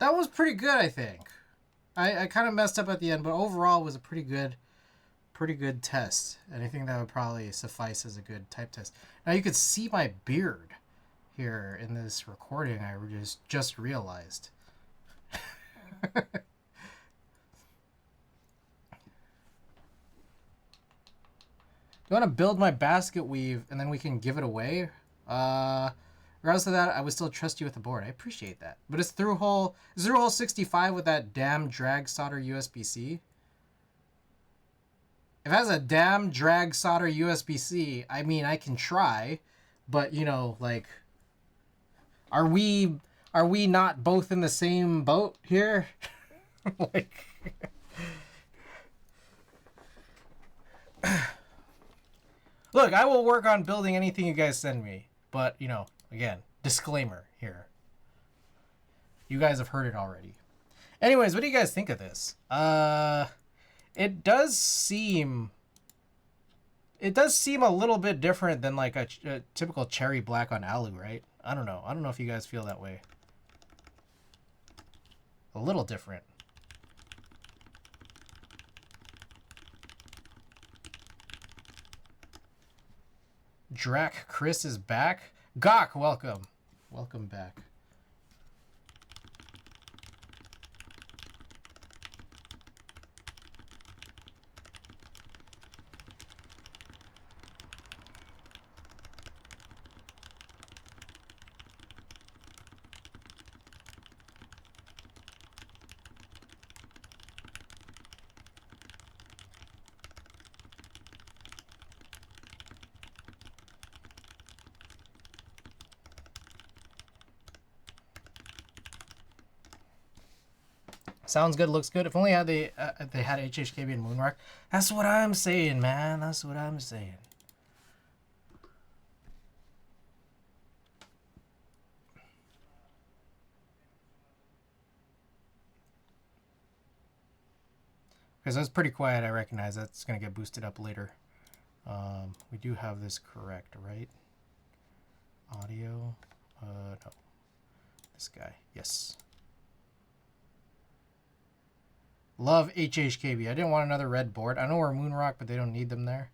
That was pretty good, I think. I kind of messed up at the end, but overall it was a pretty good test. Anything that would probably suffice as a good type test. Now you could see my beard here in this recording. I just realized. You want to build my basket weave and then we can give it away? Regardless of that, I would still trust you with the board. I appreciate that. But it's through hole 65 with that damn drag solder USB-C. If it has a damn drag solder USB-C, I mean, I can try, but you know, like, are we not both in the same boat here? Like, look, I will work on building anything you guys send me, but you know, again, disclaimer here. You guys have heard it already. Anyways, what do you guys think of this? It does seem a little bit different than like a typical cherry black on alu, right? I don't know if you guys feel that way. A little different. Drac Chris is back. Gawk, welcome. Welcome back. Sounds good, looks good. If only they had HHKB and Moonrock. That's what I'm saying, man. That's what I'm saying. Because that's pretty quiet, I recognize. That's going to get boosted up later. We do have this correct, right? Audio. No. This guy. Yes. Love HHKB. I didn't want another red board. I know we're Moonrock, but they don't need them there.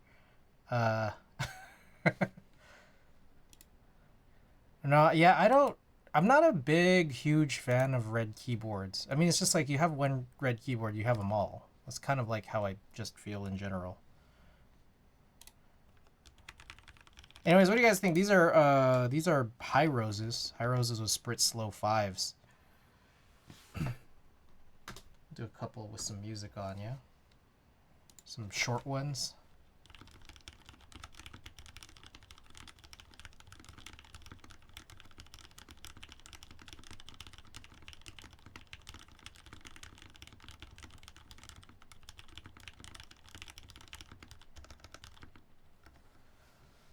No, yeah, I'm not a big, huge fan of red keyboards. I mean, it's just like you have one red keyboard, you have them all. That's kind of like how I just feel in general. Anyways, what do you guys think? These are high roses. High roses with Sprit slow 5s. Do a couple with some music on, yeah? Some short ones.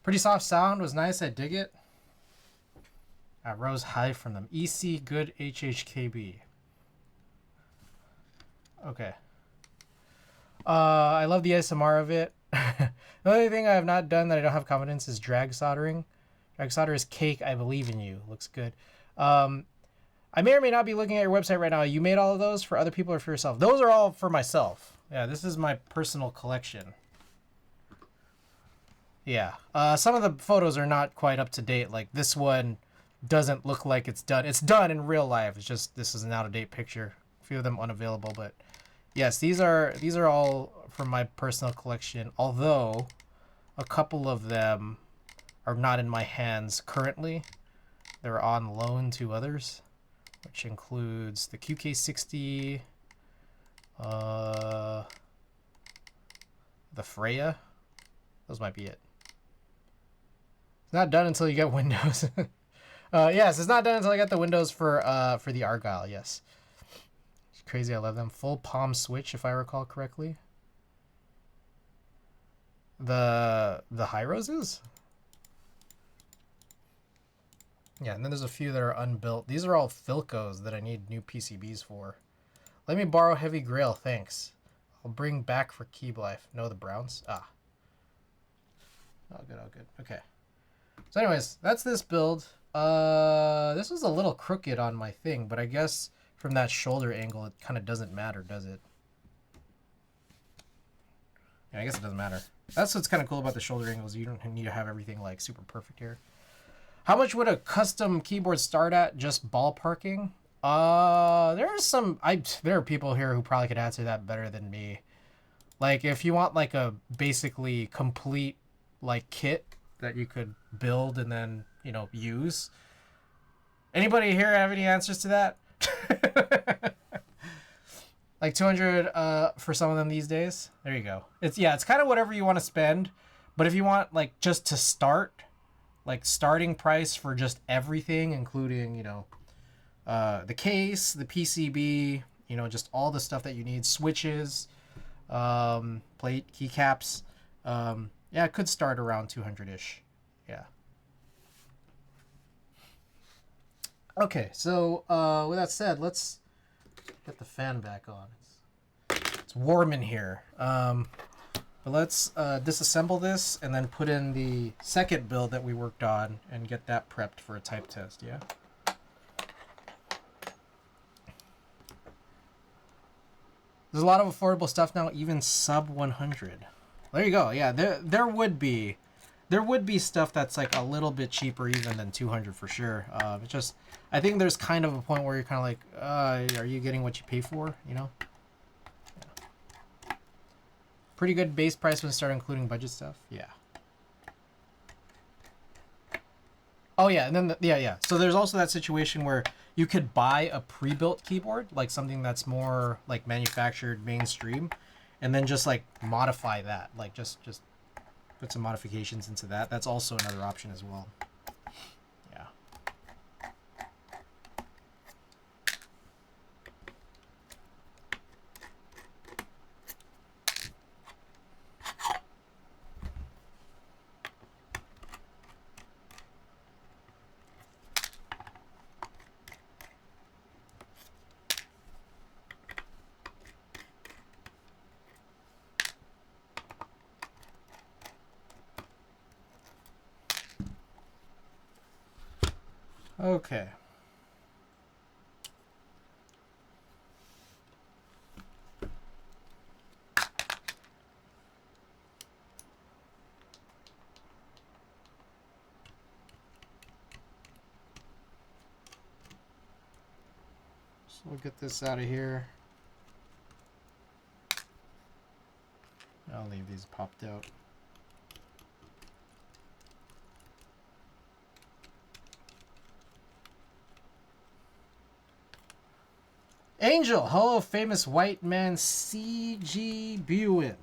Pretty soft sound, was nice, I dig it. I rose high from them. EC good HHKB. Okay. I love the ASMR of it. The only thing I have not done that I don't have confidence is drag soldering. Drag solder is cake. I believe in you. Looks good. I may or may not be looking at your website right now. You made all of those for other people or for yourself? Those are all for myself. Yeah, this is my personal collection. Yeah. Some of the photos are not quite up to date. Like this one doesn't look like it's done. It's done in real life. It's just this is an out-of-date picture. A few of them unavailable, but yes, these are all from my personal collection. Although a couple of them are not in my hands currently. They're on loan to others, which includes the QK60, the Freya. Those might be it. It's not done until you get Windows. Yes, it's not done until I get the Windows for the Argyle. Yes, it's crazy. I love them. Full palm switch, if I recall correctly. The high roses. Yeah, and then there's a few that are unbuilt. These are all Philcos that I need new PCBs for. Let me borrow Heavy Grail, thanks. I'll bring back for Keep Life. No, the Browns. Ah. Oh, good, oh, good. Okay. So anyways, that's this build. This was a little crooked on my thing, but I guess from that shoulder angle, it kind of doesn't matter, does it? Yeah, I guess it doesn't matter. That's what's kind of cool about the shoulder angles. You don't need to have everything like super perfect here. How much would a custom keyboard start at? Just ballparking? There are people here who probably could answer that better than me. Like if you want like a basically complete like kit that you could build and then, you know, use. Anybody here have any answers to that? Like 200 for some of them these days. There you go. It's kind of whatever you want to spend, but if you want like just to start, like starting price for just everything, including, you know, the case, the PCB, you know, just all the stuff that you need, switches, plate, keycaps. Yeah, it could start around 200-ish. Yeah. Okay, so with that said, let's get the fan back on. It's warm in here. But let's disassemble this and then put in the second build that we worked on and get that prepped for a type test, yeah? There's a lot of affordable stuff now, even sub 100. There you go. Yeah, there would be stuff that's like a little bit cheaper even than 200 for sure. It's just I think there's kind of a point where you're kind of like, are you getting what you pay for? You know. Yeah. Pretty good base price when you start including budget stuff. Yeah. Oh yeah, and then yeah. So there's also that situation where you could buy a pre-built keyboard, like something that's more like manufactured mainstream, and then just like modify that, like just put some modifications into that. That's also another option as well. Yeah. Okay. we'll get this out of here. I'll leave these popped out. Angel, hello, famous white man C.G. Buin.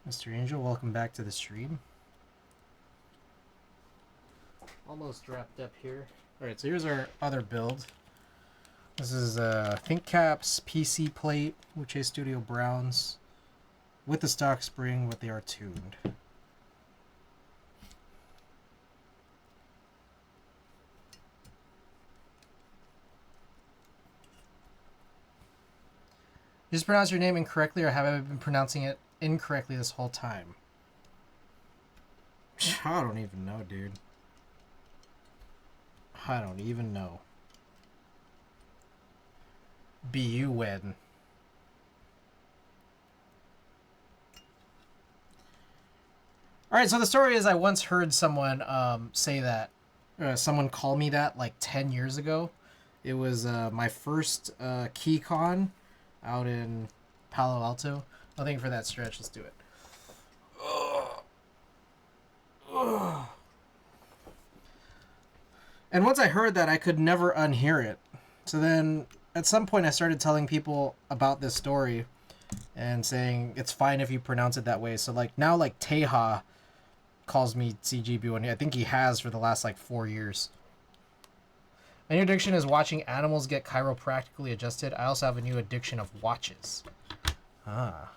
Mr. Angel, welcome back to the stream. Almost wrapped up here. Alright, so here's our other build. This is ThinkCap's PC plate, Uche Studio Browns, with the stock spring, but they are tuned. You just pronounced your name incorrectly, or have I been pronouncing it incorrectly this whole time? I don't even know, dude. I don't even know. B-U-N. Alright, so the story is I once heard someone say that, someone call me that like 10 years ago. It was my first KeyCon out in Palo Alto. Oh, thank you for that stretch. Let's do it. And once I heard that, I could never unhear it. So then, at some point, I started telling people about this story and saying it's fine if you pronounce it that way. So like now, like Teja calls me CGB, and I think he has for the last like 4 years. My new addiction is watching animals get chiropractically adjusted. I also have a new addiction of watches. Ah.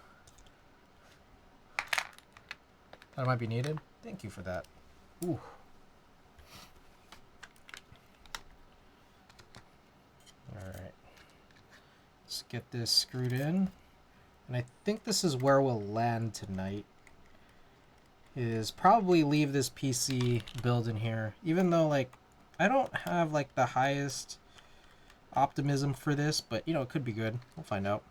That might be needed. Thank you for that. Ooh. Alright. Let's get this screwed in. And I think this is where we'll land tonight. Is probably leave this PC build in here. Even though, like, I don't have, like, the highest optimism for this, but, you know, it could be good. We'll find out.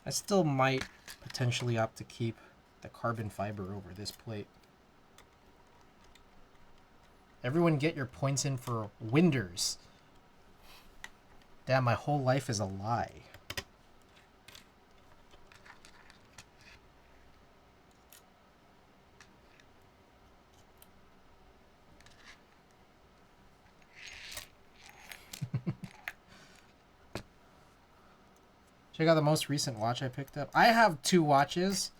I still might potentially opt to keep the carbon fiber over this plate. Everyone get your points in for Winders. Damn, my whole life is a lie. Check out the most recent watch I picked up. I have 2 watches.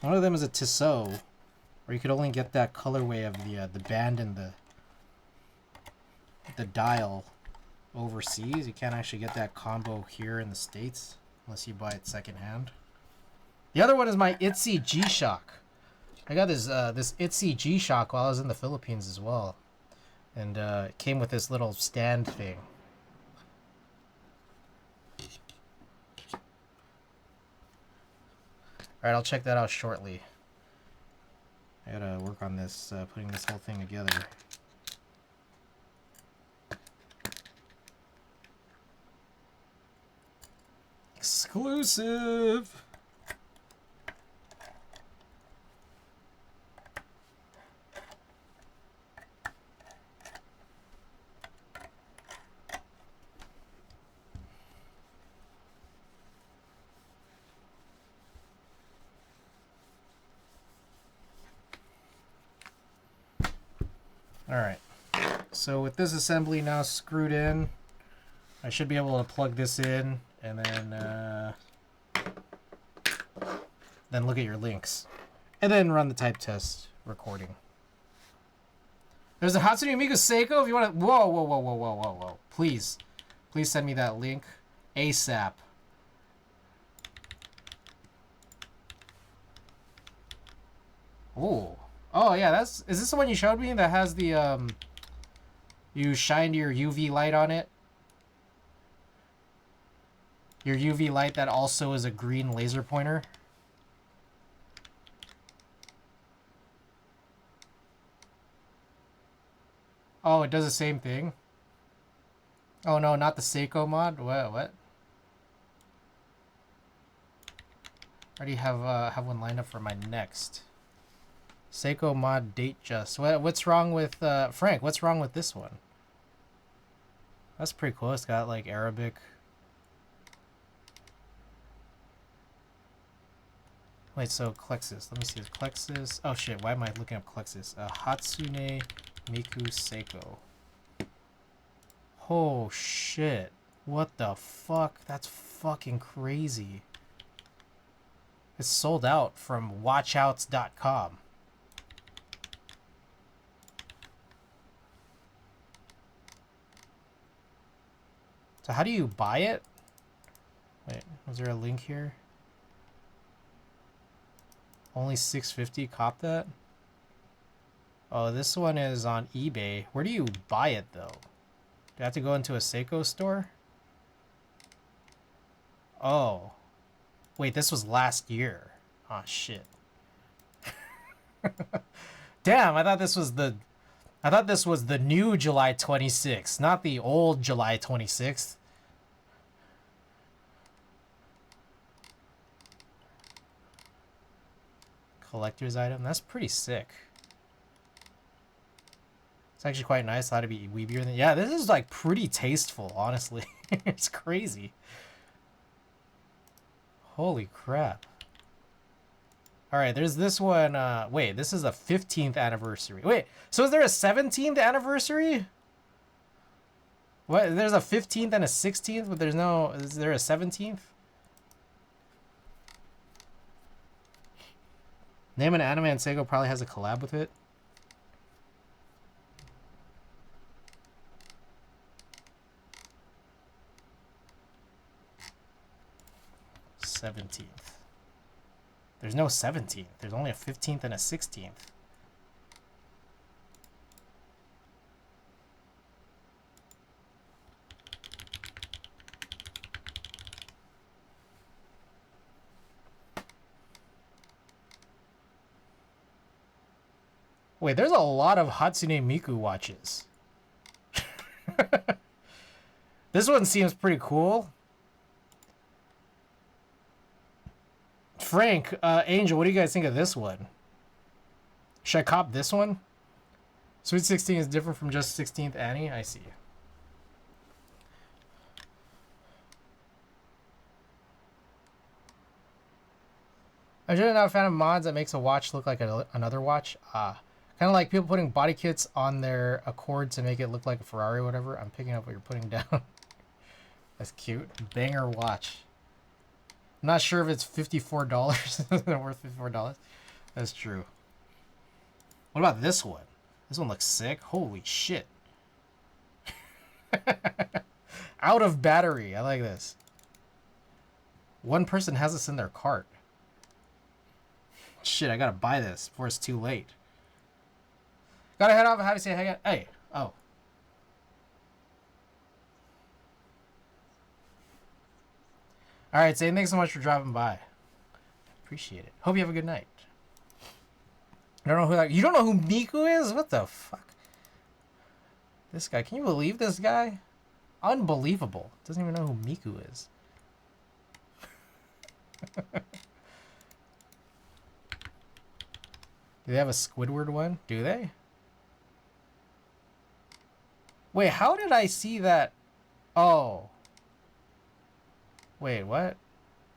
One of them is a Tissot, where you could only get that colorway of the band and the dial overseas. You can't actually get that combo here in the States unless you buy it secondhand. The other one is my Itsy G-Shock. I got this this Itsy G-Shock while I was in the Philippines as well, and it came with this little stand thing. Alright, I'll check that out shortly. I gotta work on this, putting this whole thing together. Exclusive! Alright, so with this assembly now screwed in, I should be able to plug this in and then look at your links. And then run the type test recording. There's a Hatsune Miku Seiko if you want to... Whoa, whoa, whoa, whoa, whoa, whoa, whoa. Please. Please send me that link ASAP. Oh. Oh, yeah, that's... Is this the one you showed me that has the, you shined your UV light on it? Your UV light that also is a green laser pointer? Oh, it does the same thing? Oh, no, not the Seiko mod? What? I already have one lined up for my next. Seiko mod date just. What's wrong with Frank? What's wrong with this one? That's pretty cool. It's got like Arabic. Wait, so Klexus. Let me see. Klexus. Oh shit, why am I looking up Klexus? Hatsune Miku Seiko. Oh shit. What the fuck? That's fucking crazy. It's sold out from watchouts.com. So how do you buy it? Wait, was there a link here? Only $650, cop that? Oh, this one is on eBay. Where do you buy it though? Do I have to go into a Seiko store? Oh. Wait, this was last year. Oh shit. Damn, I thought this was the new July 26th, not the old July 26th. Collector's item. That's pretty sick. It's actually quite nice. How to be weebier than. Yeah, this is like pretty tasteful, honestly. It's crazy. Holy crap. Alright, there's this one. Wait, this is a 15th anniversary. Wait, so is there a 17th anniversary? What? There's a 15th and a 16th, but there's no. Is there a 17th? Name an anime and Seiko probably has a collab with it. '17th. There's no 17th. There's only a 15th and a 16th. Wait, there's a lot of Hatsune Miku watches. This one seems pretty cool. Frank, Angel, what do you guys think of this one? Should I cop this one? Sweet 16 is different from just 16th Annie? I see. I'm generally not a fan of mods that makes a watch look like another watch. Kind of like people putting body kits on their Accord to make it look like a Ferrari or whatever. I'm picking up what you're putting down. That's cute. Banger watch. I'm not sure if it's $54. Worth $54. That's true. What about this one? This one looks sick. Holy shit. Out of battery. I like this. One person has this in their cart. Shit, I gotta buy this before it's too late. Gotta head off and have you say hey. Oh. Alright, Zane, thanks so much for dropping by. Appreciate it. Hope you have a good night. I don't know who that. You don't know who Miku is? What the fuck? This guy. Can you believe this guy? Unbelievable. Doesn't even know who Miku is. Do they have a Squidward one? Do they? Wait, how did I see that? Oh. Wait, what?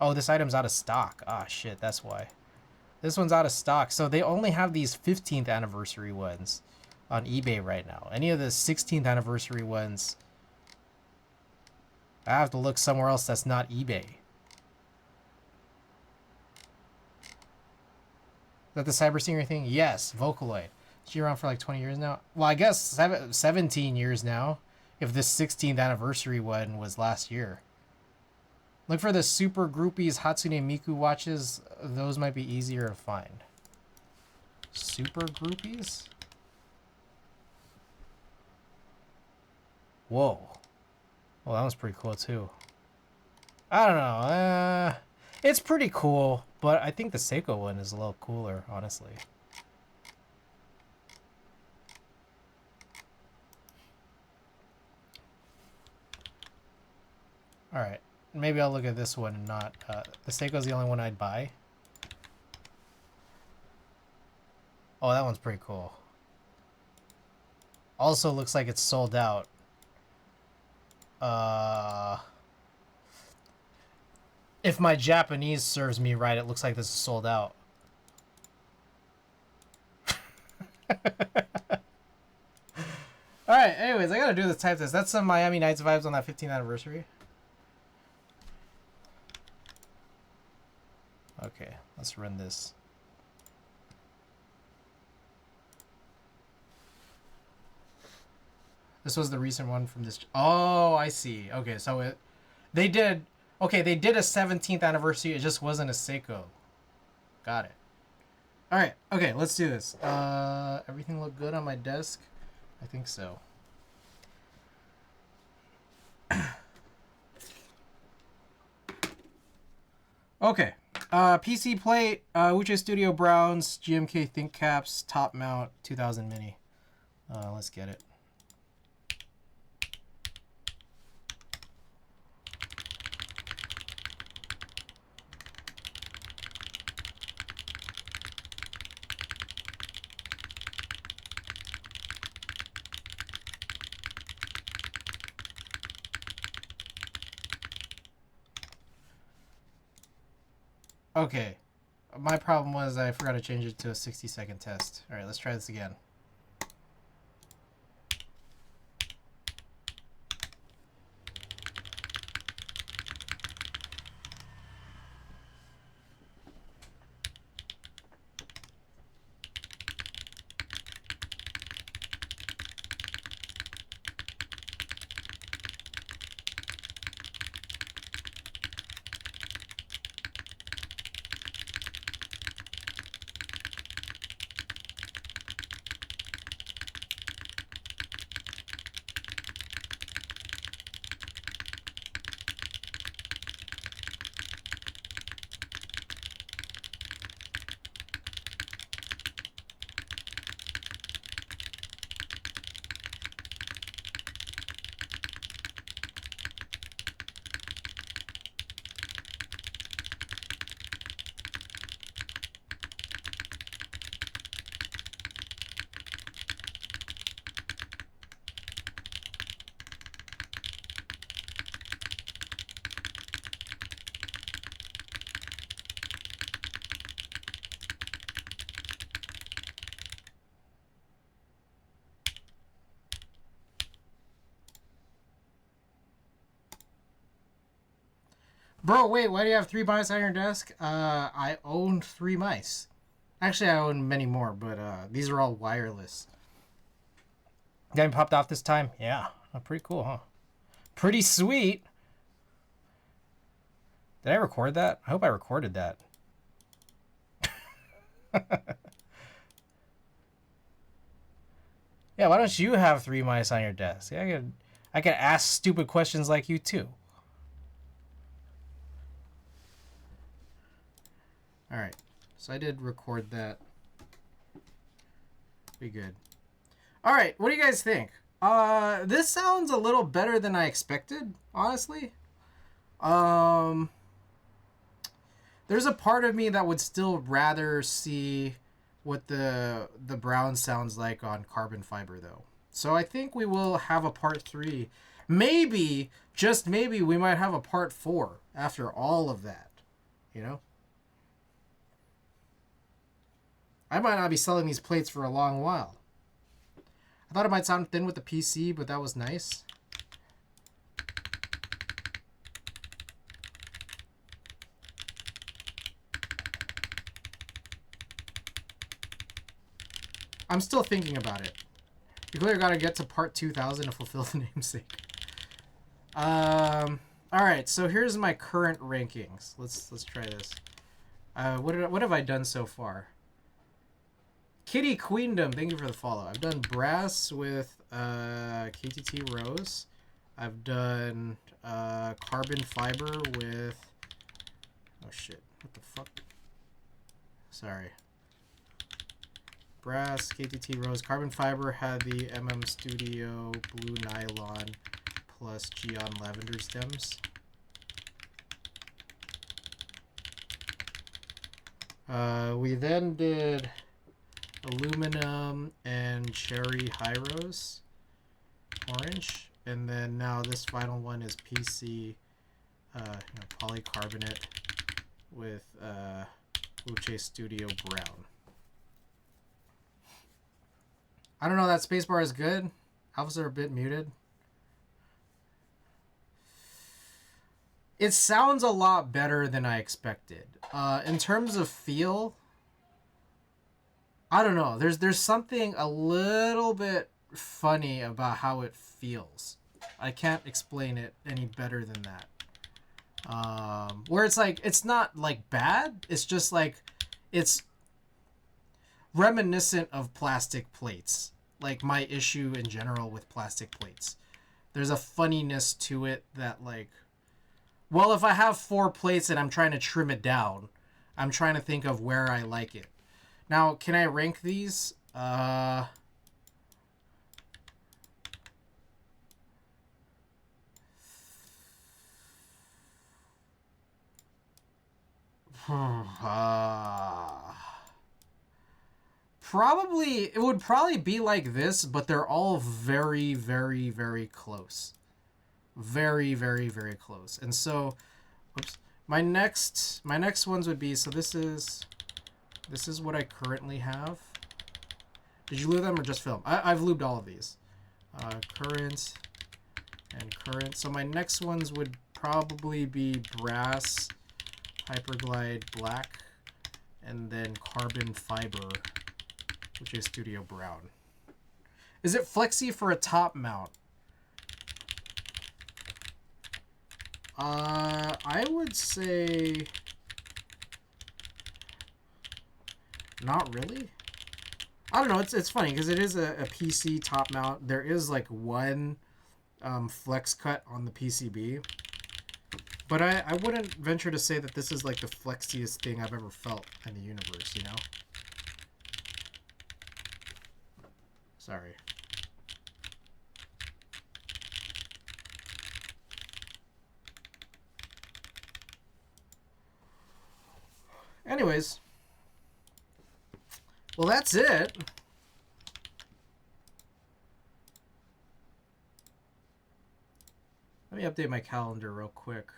Oh, this item's out of stock. Ah, shit, that's why. This one's out of stock. So they only have these 15th anniversary ones on eBay right now. Any of the 16th anniversary ones, I have to look somewhere else that's not eBay. Is that the Cyber Singer thing? Yes, Vocaloid. She's around for like 20 years now. Well, I guess 17 years now, if this 16th anniversary one was last year. Look for the Super Groupies Hatsune Miku watches. Those might be easier to find. Super Groupies? Whoa. Well, that was pretty cool too. I don't know. It's pretty cool, but I think the Seiko one is a little cooler, honestly. Alright. Maybe I'll look at this one and not... the Seiko's the only one I'd buy. Oh, that one's pretty cool. Also looks like it's sold out. If my Japanese serves me right, it looks like this is sold out. Alright, anyways, I gotta do this type test. That's some Miami Nights vibes on that 15th anniversary. Okay, let's run this. This was the recent one from this. Oh, I see. Okay, so they did. Okay, they did a 17th anniversary. It just wasn't a Seiko. Got it. All right. Okay, let's do this. Everything looked good on my desk. I think so. Okay. PC plate. Uche Studio Browns. GMK Think Caps. Top mount. 2000 mini. Let's get it. Okay. My problem was I forgot to change it to a 60-second test. All right, let's try this again. Bro, wait, why do you have 3 mice on your desk? I own 3 mice. Actually, I own many more, but these are all wireless. Getting popped off this time? Yeah. Oh, pretty cool, huh? Pretty sweet. Did I record that? I hope I recorded that. Yeah, why don't you have 3 mice on your desk? Yeah, I could ask stupid questions like you too. Alright, so I did record that. Be good. Alright, what do you guys think? This sounds a little better than I expected, honestly. There's a part of me that would still rather see what the brown sounds like on carbon fiber, though. So I think we will have a part 3. Maybe, just maybe, we might have a part 4 after all of that. You know? I might not be selling these plates for a long while. I thought it might sound thin with the PC, but that was nice. I'm still thinking about it. You clearly gotta get to part 2000 to fulfill the namesake. Alright, so here's my current rankings. Let's try this. What have I done so far? Kitty Queendom, thank you for the follow. I've done brass with KTT Rose. I've done carbon fiber with... Oh shit, what the fuck? Sorry. Brass, KTT Rose, carbon fiber had the Studio blue nylon plus Geon lavender stems. We then did aluminum and cherry high rose orange, and then now this final one is PC polycarbonate with Uche Studio brown. I don't know, that spacebar is good. Alphas are a bit muted. It sounds a lot better than I expected. In terms of feel, I don't know. There's something a little bit funny about how it feels. I can't explain it any better than that. Where it's like, it's not like bad. It's just like, it's reminiscent of plastic plates. Like my issue in general with plastic plates. There's a funniness to it that like, well, if I have 4 plates and I'm trying to trim it down, I'm trying to think of where I like it. Now, can I rank these? Probably, it would probably be like this, but they're all very, very, very close. Very, very, very close. And so, whoops, my next ones would be, so this is what I currently have. Did you lube them or just film? I've lubed all of these. Current and current. So my next ones would probably be brass, hyperglide black, and then carbon fiber, which is Studio brown. Is it flexy for a top mount? I would say not really. I don't know. It's funny because it is a PC top mount. There is like one flex cut on the PCB, but I wouldn't venture to say that this is like the flexiest thing I've ever felt in the universe. You know. Sorry. Anyways, well, that's it. Let me update my calendar real quick.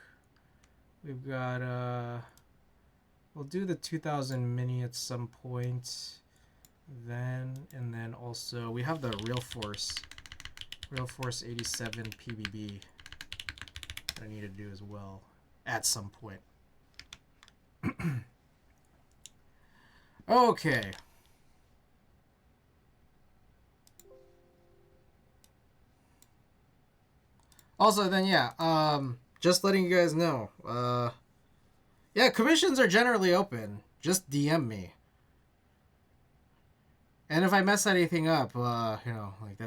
We've got, we'll do the 2000 mini at some point. Then, and then also, we have the Real Force 87 PBB that I need to do as well at some point. Okay. Also, then, yeah, just letting you guys know, yeah, commissions are generally open. Just DM me. And if I mess anything up, you know, like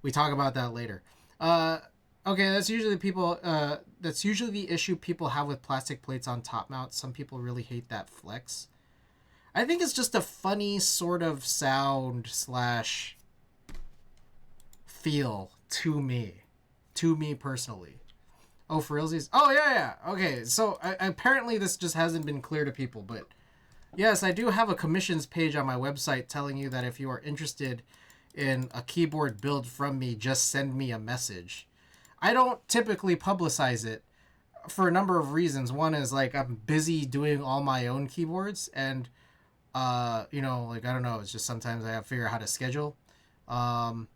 we talk about that later. Okay, that's usually that's usually the issue people have with plastic plates on top mounts. Some people really hate that flex. I think it's just a funny sort of sound slash feel to me personally. Oh, for realsies? Oh, yeah. Okay, so apparently this just hasn't been clear to people, but yes, I do have a commissions page on my website telling you that if you are interested in a keyboard build from me, just send me a message. I don't typically publicize it for a number of reasons. One is like I'm busy doing all my own keyboards, and you know, like I don't know, it's just sometimes I have to figure out how to schedule. And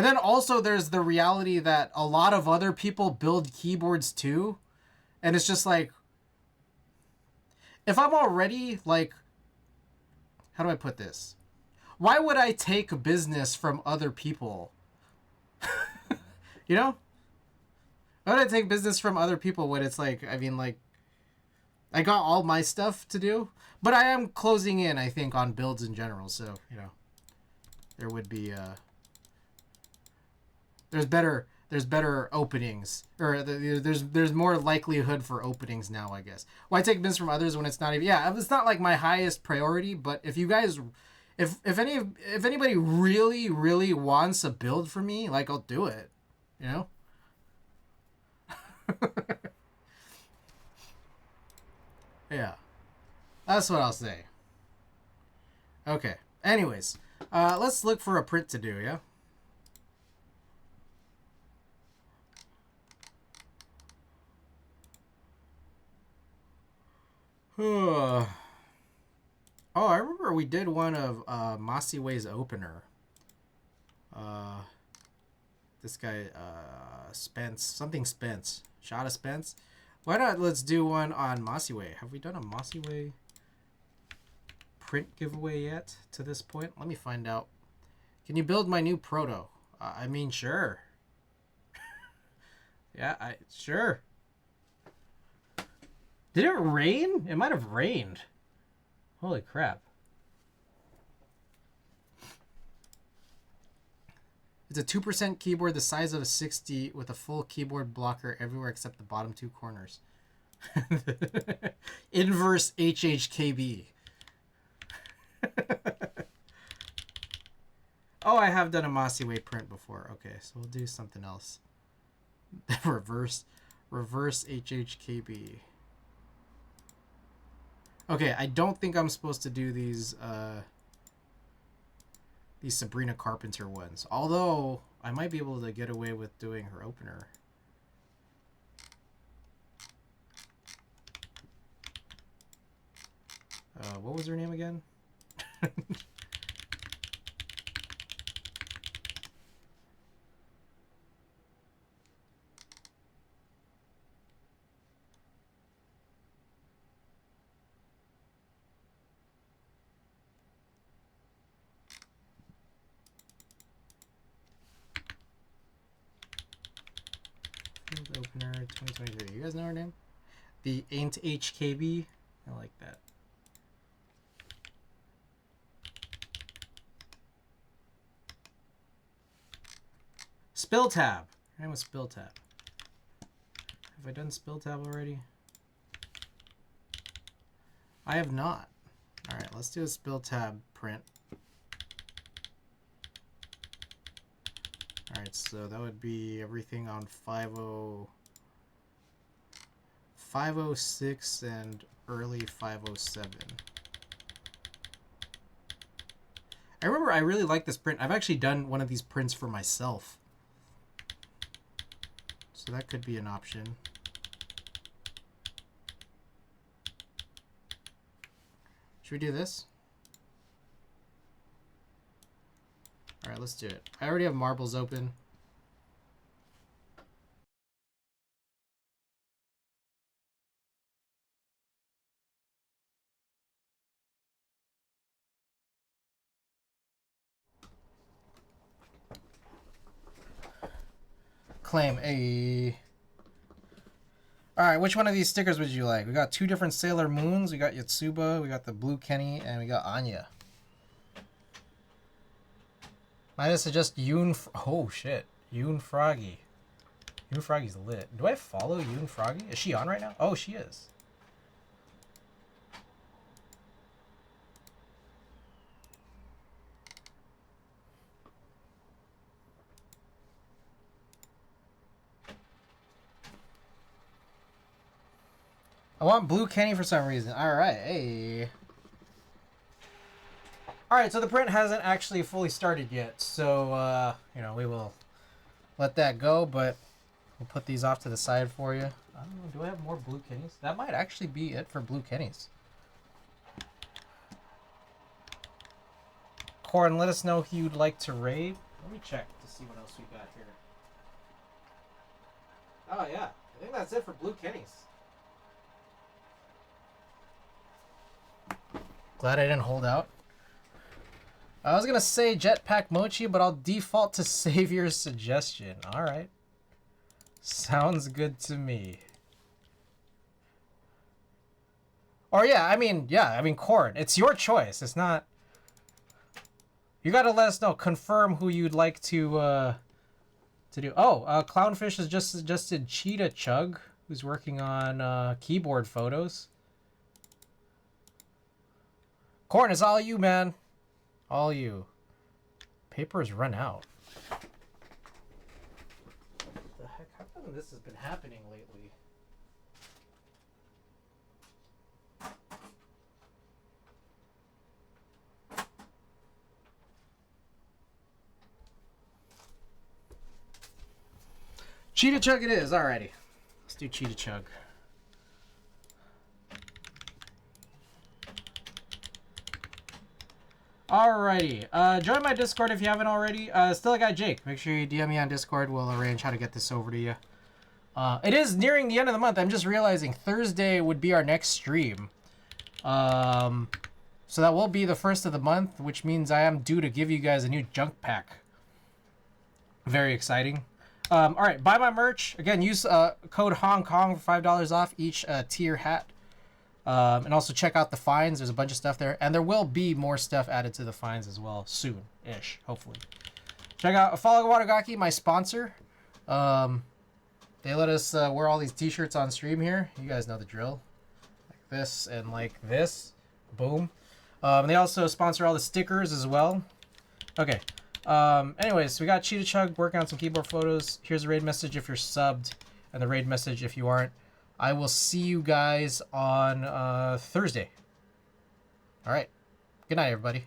then also there's the reality that a lot of other people build keyboards too, and it's just like, if I'm already like, how do I put this? Why would I take business from other people? You know? Why would I take business from other people when it's like, I mean, like, I got all my stuff to do, but I am closing in, I think, on builds in general, so, you know, there would be, there's better openings, or there's more likelihood for openings now, I guess. Why take business from others when it's not even, yeah, it's not like my highest priority, but if you guys, if anybody really, really wants a build for me, like, I'll do it, you know? Yeah. That's what I'll say. Okay. Anyways, let's look for a print to do, yeah? Oh, I remember we did one of Masiway's opener. This guy, Spence. Something Spence. Shada Spence. Why not let's do one on Masiway? Have we done a Masiway print giveaway yet to this point? Let me find out. Can you build my new proto? I mean, sure. Yeah, sure. Did it rain? It might have rained. Holy crap. It's a 2% keyboard the size of a 60 with a full keyboard blocker everywhere except the bottom two corners. Inverse HHKB. Oh, I have done a Masiway print before. Okay, so we'll do something else. reverse HHKB. Okay, I don't think I'm supposed to do these Sabrina Carpenter ones. Although I might be able to get away with doing her opener. What was her name again? Opener 2023. You guys know her name? The Ain't HKB. I like that. Spill tab. Her name was Spill tab. Have I done Spill tab already? I have not. All right, let's do a Spill tab print. All right, so that would be everything on 506 and early 507. I remember I really like this print. I've actually done one of these prints for myself. So that could be an option. Should we do this? All right, let's do it. I already have marbles open. Claim a. All right, which one of these stickers would you like? We got two different Sailor Moons. We got Yotsuba, we got the Blue Kenny, and we got Anya. Might I suggest Yoon? Oh shit, Yoon Froggy. Yoon Froggy's lit. Do I follow Yoon Froggy? Is she on right now? Oh, she is. I want Blue Kenny for some reason. All right, hey. All right, so the print hasn't actually fully started yet, so you know, we will let that go, but we'll put these off to the side for you. I don't know, do I have more Blue Kennies? That might actually be it for Blue Kennies. Corin, let us know who you'd like to raid. Let me check to see what else we got here. Oh yeah, I think that's it for Blue Kennies. Glad I didn't hold out. I was gonna say Jetpack Mochi, but I'll default to Savior's suggestion. All right. Sounds good to me. Or yeah, I mean, Corin, it's your choice. It's not. You gotta let us know. Confirm who you'd like to do. Oh, Clownfish has just suggested Cheetah Chug, who's working on keyboard photos. Corin, it's all you, man. All you. Paper's run out. What the heck? How come this has been happening lately? Cheetah Chug it is. Alrighty. Let's do Cheetah Chug. Alrighty. Join my Discord if you haven't already. Still a guy Jake. Make sure you DM me on Discord. We'll arrange how to get this over to you. It is nearing the end of the month. I'm just realizing Thursday would be our next stream. So that will be the first of the month, which means I am due to give you guys a new junk pack. Very exciting. Alright, buy my merch. Again, use code Hong Kong for $5 off each tier hat. And also check out the finds. There's a bunch of stuff there. And there will be more stuff added to the finds as well soon-ish, hopefully. Check out Follow Watagaki, my sponsor. They let us wear all these t-shirts on stream here. You guys know the drill. Like this and like this. Boom. They also sponsor all the stickers as well. Okay. Anyways, we got Cheetah Chug working on some keyboard photos. Here's a raid message if you're subbed, and the raid message if you aren't. I will see you guys on Thursday. All right. Good night, everybody.